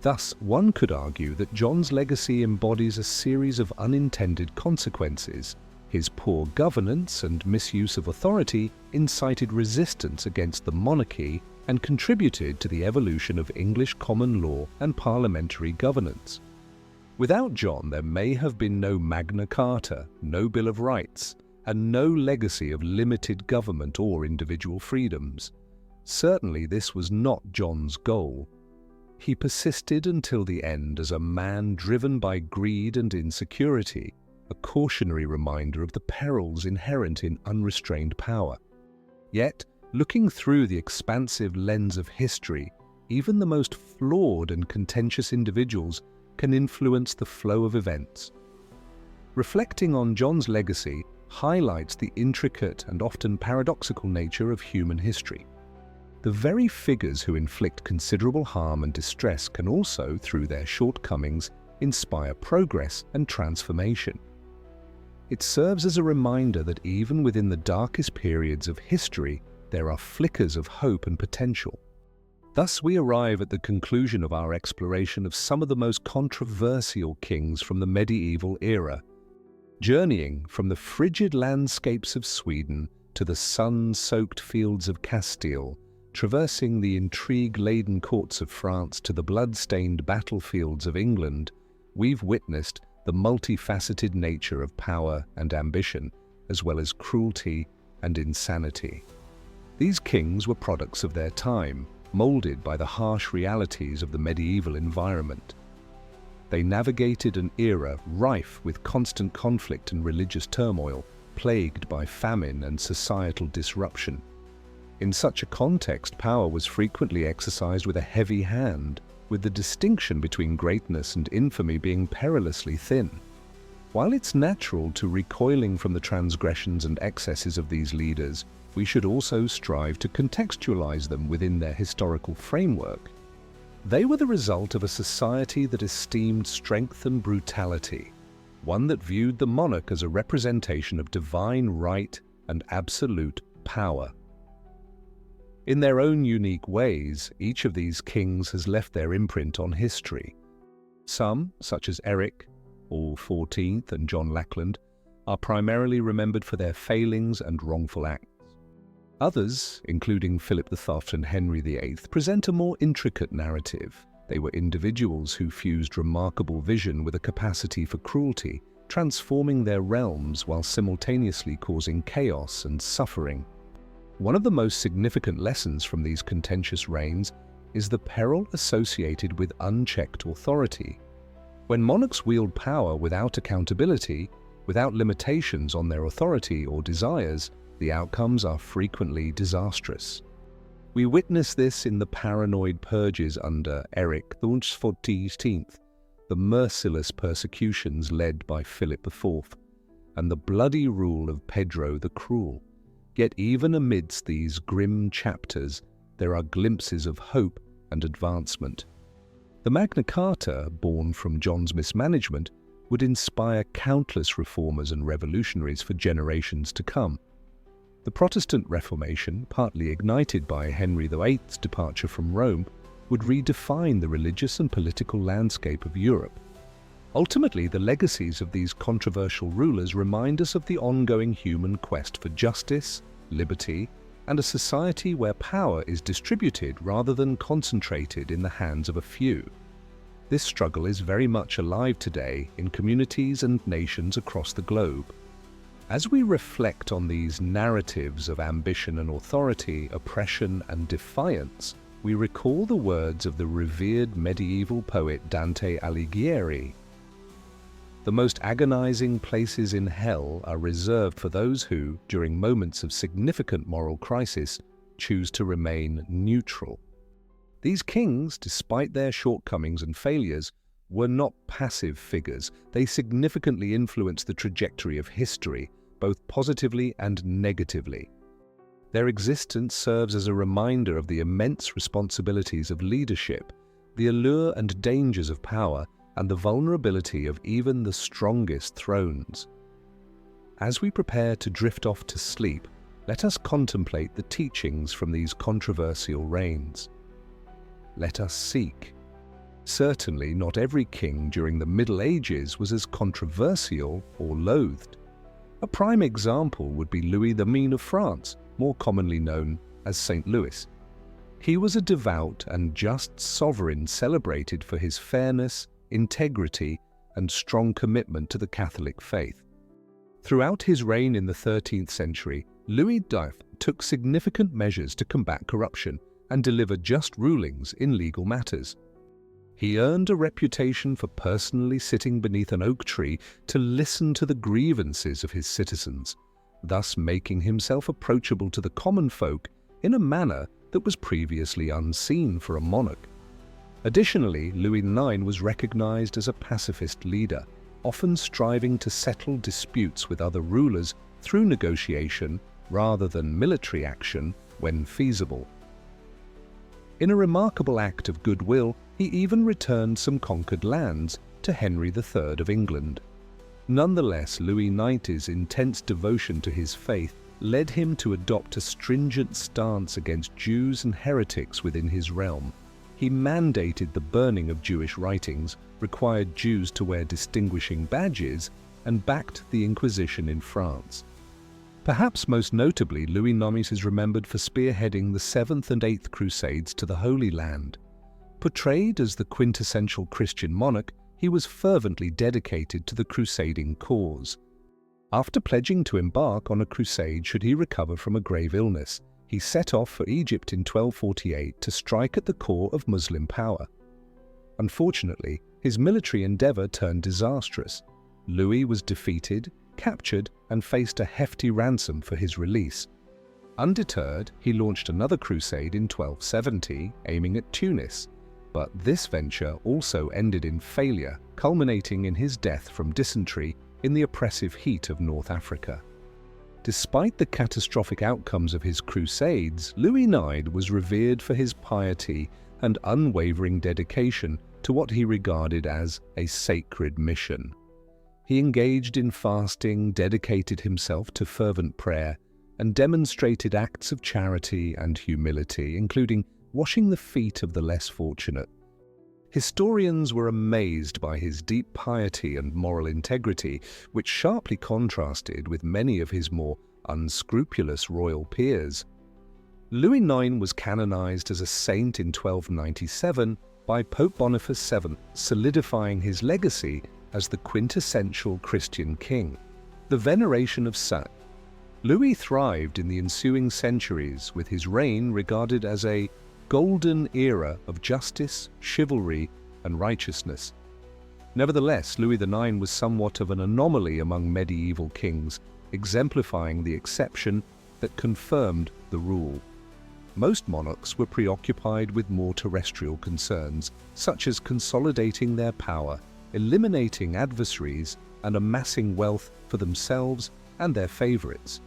Thus, one could argue that John's legacy embodies a series of unintended consequences. His poor governance and misuse of authority incited resistance against the monarchy and contributed to the evolution of English common law and parliamentary governance. Without John, there may have been no Magna Carta, no Bill of Rights, and no legacy of limited government or individual freedoms. Certainly this was not John's goal. He persisted until the end as a man driven by greed and insecurity, a cautionary reminder of the perils inherent in unrestrained power. Yet, looking through the expansive lens of history, even the most flawed and contentious individuals can influence the flow of events. Reflecting on John's legacy highlights the intricate and often paradoxical nature of human history. The very figures who inflict considerable harm and distress can also, through their shortcomings, inspire progress and transformation. It serves as a reminder that even within the darkest periods of history, there are flickers of hope and potential. Thus, we arrive at the conclusion of our exploration of some of the most controversial kings from the medieval era, journeying from the frigid landscapes of Sweden to the sun-soaked fields of Castile, traversing the intrigue-laden courts of France to the blood-stained battlefields of England. We've witnessed the multifaceted nature of power and ambition, as well as cruelty and insanity. These kings were products of their time, molded by the harsh realities of the medieval environment. They navigated an era rife with constant conflict and religious turmoil, plagued by famine and societal disruption. In such a context, power was frequently exercised with a heavy hand, with the distinction between greatness and infamy being perilously thin. While it's natural to recoiling from the transgressions and excesses of these leaders, we should also strive to contextualize them within their historical framework. They were the result of a society that esteemed strength and brutality, one that viewed the monarch as a representation of divine right and absolute power. In their own unique ways, each of these kings has left their imprint on history. Some, such as Eric XIV and John Lackland, are primarily remembered for their failings and wrongful acts. Others, including Philip V and Henry VIII, present a more intricate narrative. They were individuals who fused remarkable vision with a capacity for cruelty, transforming their realms while simultaneously causing chaos and suffering. One of the most significant lessons from these contentious reigns is the peril associated with unchecked authority. When monarchs wield power without accountability, without limitations on their authority or desires, the outcomes are frequently disastrous. We witness this in the paranoid purges under Eric XIV, the merciless persecutions led by Philip IV, and the bloody rule of Pedro the Cruel. Yet even amidst these grim chapters, there are glimpses of hope and advancement. The Magna Carta, born from John's mismanagement, would inspire countless reformers and revolutionaries for generations to come. The Protestant Reformation, partly ignited by Henry VIII's departure from Rome, would redefine the religious and political landscape of Europe. Ultimately, the legacies of these controversial rulers remind us of the ongoing human quest for justice, liberty, and a society where power is distributed rather than concentrated in the hands of a few. This struggle is very much alive today in communities and nations across the globe. As we reflect on these narratives of ambition and authority, oppression and defiance, we recall the words of the revered medieval poet Dante Alighieri. The most agonizing places in hell are reserved for those who, during moments of significant moral crisis, choose to remain neutral. These kings, despite their shortcomings and failures, were not passive figures. They significantly influenced the trajectory of history, both positively and negatively. Their existence serves as a reminder of the immense responsibilities of leadership, the allure and dangers of power, and the vulnerability of even the strongest thrones. As we prepare to drift off to sleep, let us contemplate the teachings from these controversial reigns. Let us seek. Certainly not every king during the Middle Ages was as controversial or loathed. A prime example would be Louis the Mean of France, more commonly known as St. Louis. He was a devout and just sovereign celebrated for his fairness, integrity, and strong commitment to the Catholic faith. Throughout his reign in the 13th century, Louis XIV took significant measures to combat corruption and deliver just rulings in legal matters. He earned a reputation for personally sitting beneath an oak tree to listen to the grievances of his citizens, thus making himself approachable to the common folk in a manner that was previously unseen for a monarch. Additionally, Louis IX was recognized as a pacifist leader, often striving to settle disputes with other rulers through negotiation rather than military action when feasible. In a remarkable act of goodwill, he even returned some conquered lands to Henry III of England. Nonetheless, Louis IX's intense devotion to his faith led him to adopt a stringent stance against Jews and heretics within his realm. He mandated the burning of Jewish writings, required Jews to wear distinguishing badges, and backed the Inquisition in France. Perhaps most notably, Louis IX is remembered for spearheading the 7th and 8th Crusades to the Holy Land. Portrayed as the quintessential Christian monarch, he was fervently dedicated to the crusading cause. After pledging to embark on a crusade should he recover from a grave illness, he set off for Egypt in 1248 to strike at the core of Muslim power. Unfortunately, his military endeavor turned disastrous. Louis was defeated, captured, and faced a hefty ransom for his release. Undeterred, he launched another crusade in 1270, aiming at Tunis. But this venture also ended in failure, culminating in his death from dysentery in the oppressive heat of North Africa. Despite the catastrophic outcomes of his crusades, Louis IX was revered for his piety and unwavering dedication to what he regarded as a sacred mission. He engaged in fasting, dedicated himself to fervent prayer, and demonstrated acts of charity and humility, including washing the feet of the less fortunate. Historians were amazed by his deep piety and moral integrity, which sharply contrasted with many of his more unscrupulous royal peers. Louis IX was canonized as a saint in 1297 by Pope Boniface VII, solidifying his legacy as the quintessential Christian king. The veneration of saints. Louis thrived in the ensuing centuries, with his reign regarded as a golden era of justice, chivalry, and righteousness. Nevertheless, Louis IX was somewhat of an anomaly among medieval kings, exemplifying the exception that confirmed the rule. Most monarchs were preoccupied with more terrestrial concerns, such as consolidating their power, eliminating adversaries, and amassing wealth for themselves and their favorites.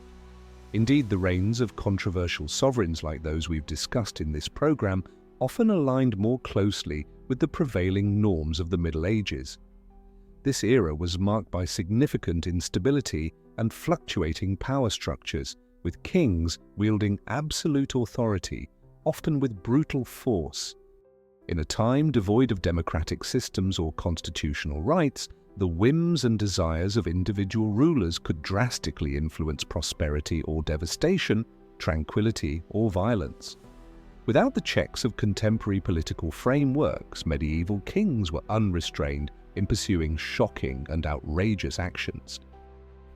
Indeed, the reigns of controversial sovereigns like those we've discussed in this program often aligned more closely with the prevailing norms of the Middle Ages. This era was marked by significant instability and fluctuating power structures, with kings wielding absolute authority, often with brutal force. In a time devoid of democratic systems or constitutional rights, the whims and desires of individual rulers could drastically influence prosperity or devastation, tranquility or violence. Without the checks of contemporary political frameworks, medieval kings were unrestrained in pursuing shocking and outrageous actions.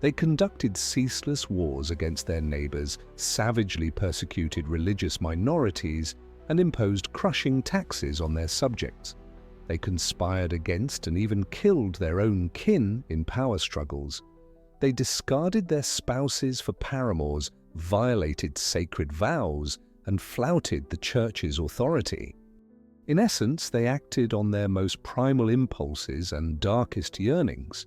They conducted ceaseless wars against their neighbors, savagely persecuted religious minorities, and imposed crushing taxes on their subjects. They conspired against and even killed their own kin in power struggles. They discarded their spouses for paramours, violated sacred vows, and flouted the church's authority. In essence, they acted on their most primal impulses and darkest yearnings.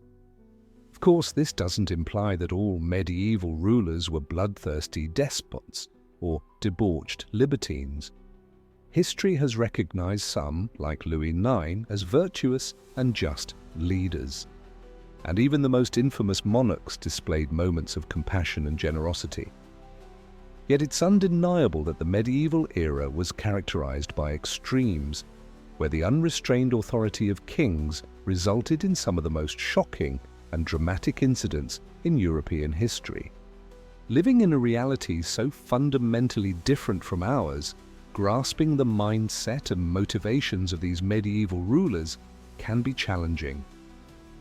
Of course, this doesn't imply that all medieval rulers were bloodthirsty despots or debauched libertines. History has recognized some, like Louis IX, as virtuous and just leaders. And even the most infamous monarchs displayed moments of compassion and generosity. Yet it's undeniable that the medieval era was characterized by extremes, where the unrestrained authority of kings resulted in some of the most shocking and dramatic incidents in European history. Living in a reality so fundamentally different from ours, grasping the mindset and motivations of these medieval rulers can be challenging.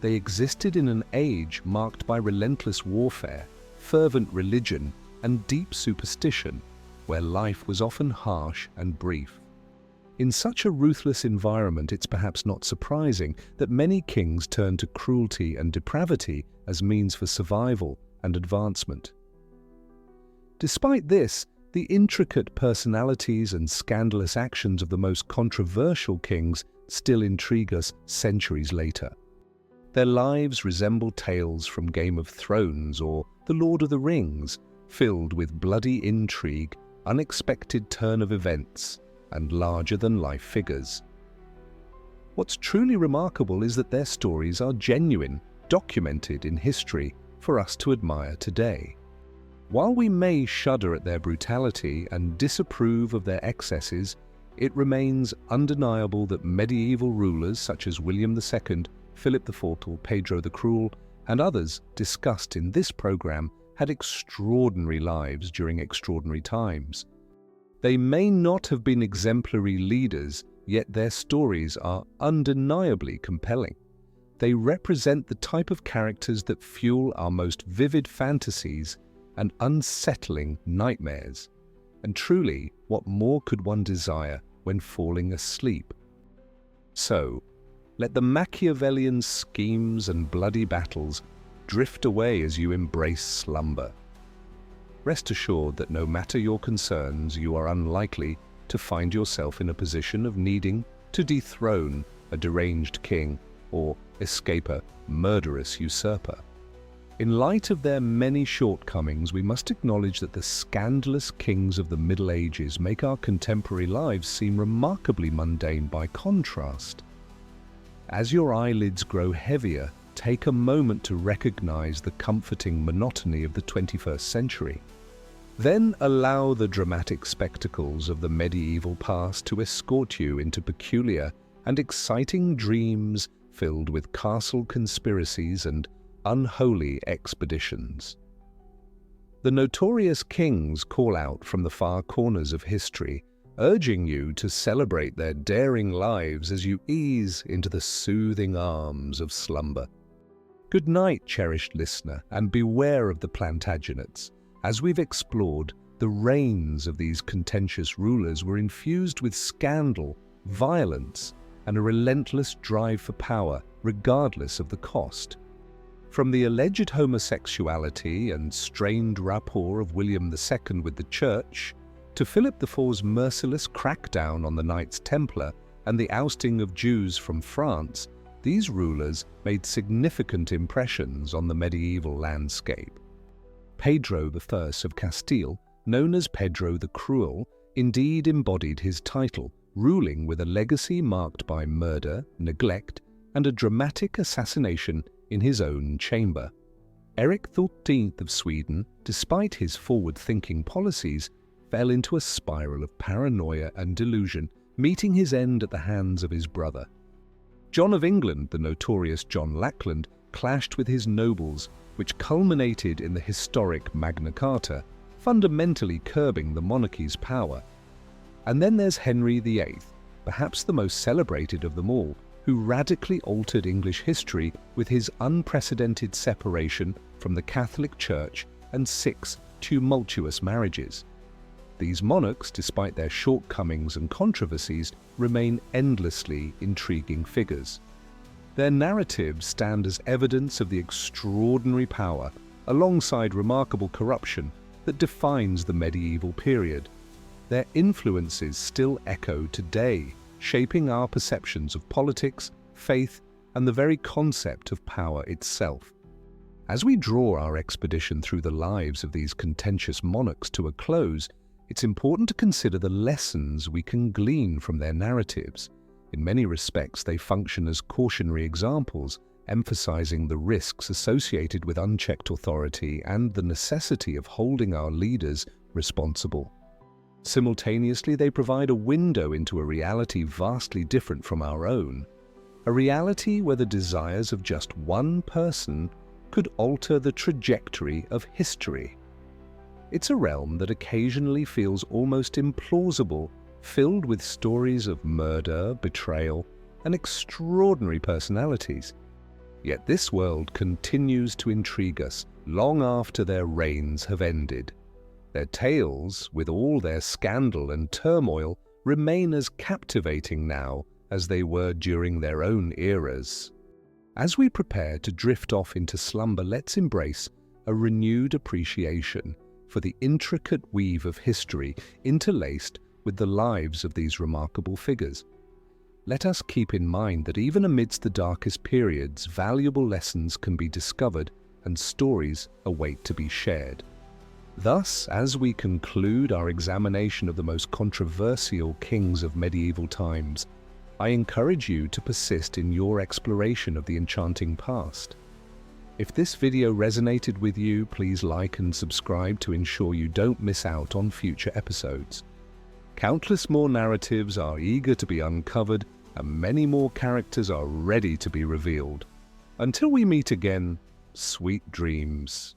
They existed in an age marked by relentless warfare, fervent religion, and deep superstition, where life was often harsh and brief. In such a ruthless environment, it's perhaps not surprising that many kings turned to cruelty and depravity as means for survival and advancement. Despite this, the intricate personalities and scandalous actions of the most controversial kings still intrigue us centuries later. Their lives resemble tales from Game of Thrones or The Lord of the Rings, filled with bloody intrigue, unexpected turn of events, and larger-than-life figures. What's truly remarkable is that their stories are genuine, documented in history for us to admire today. While we may shudder at their brutality and disapprove of their excesses, it remains undeniable that medieval rulers such as William II, Philip IV, or Pedro the Cruel, and others discussed in this program had extraordinary lives during extraordinary times. They may not have been exemplary leaders, yet their stories are undeniably compelling. They represent the type of characters that fuel our most vivid fantasies and unsettling nightmares. And truly, what more could one desire when falling asleep? So, let the Machiavellian schemes and bloody battles drift away as you embrace slumber. Rest assured that no matter your concerns, you are unlikely to find yourself in a position of needing to dethrone a deranged king or escape a murderous usurper. In light of their many shortcomings, we must acknowledge that the scandalous kings of the Middle Ages make our contemporary lives seem remarkably mundane by contrast. As your eyelids grow heavier, take a moment to recognize the comforting monotony of the 21st century. Then allow the dramatic spectacles of the medieval past to escort you into peculiar and exciting dreams filled with castle conspiracies and unholy expeditions. The notorious kings call out from the far corners of history, urging you to celebrate their daring lives as you ease into the soothing arms of slumber. Good night, cherished listener, and beware of the Plantagenets. As we've explored, the reigns of these contentious rulers were infused with scandal, violence, and a relentless drive for power, regardless of the cost. From the alleged homosexuality and strained rapport of William II with the Church, to Philip IV's merciless crackdown on the Knights Templar and the ousting of Jews from France, these rulers made significant impressions on the medieval landscape. Pedro I of Castile, known as Pedro the Cruel, indeed embodied his title, ruling with a legacy marked by murder, neglect, and a dramatic assassination in his own chamber. Eric XIV of Sweden, despite his forward-thinking policies, fell into a spiral of paranoia and delusion, meeting his end at the hands of his brother. John of England, the notorious John Lackland, clashed with his nobles, which culminated in the historic Magna Carta, fundamentally curbing the monarchy's power. And then there's Henry VIII, perhaps the most celebrated of them all, who radically altered English history with his unprecedented separation from the Catholic Church and 6 tumultuous marriages. These monarchs, despite their shortcomings and controversies, remain endlessly intriguing figures. Their narratives stand as evidence of the extraordinary power, alongside remarkable corruption, that defines the medieval period. Their influences still echo today, shaping our perceptions of politics, faith, and the very concept of power itself. As we draw our expedition through the lives of these contentious monarchs to a close, it's important to consider the lessons we can glean from their narratives. In many respects, they function as cautionary examples, emphasizing the risks associated with unchecked authority and the necessity of holding our leaders responsible. Simultaneously, they provide a window into a reality vastly different from our own, a reality where the desires of just one person could alter the trajectory of history. It's a realm that occasionally feels almost implausible, filled with stories of murder, betrayal, and extraordinary personalities. Yet this world continues to intrigue us long after their reigns have ended. Their tales, with all their scandal and turmoil, remain as captivating now as they were during their own eras. As we prepare to drift off into slumber, let's embrace a renewed appreciation for the intricate weave of history interlaced with the lives of these remarkable figures. Let us keep in mind that even amidst the darkest periods, valuable lessons can be discovered and stories await to be shared. Thus, as we conclude our examination of the most controversial kings of medieval times, I encourage you to persist in your exploration of the enchanting past. If this video resonated with you, please like and subscribe to ensure you don't miss out on future episodes. Countless more narratives are eager to be uncovered, and many more characters are ready to be revealed. Until we meet again, sweet dreams.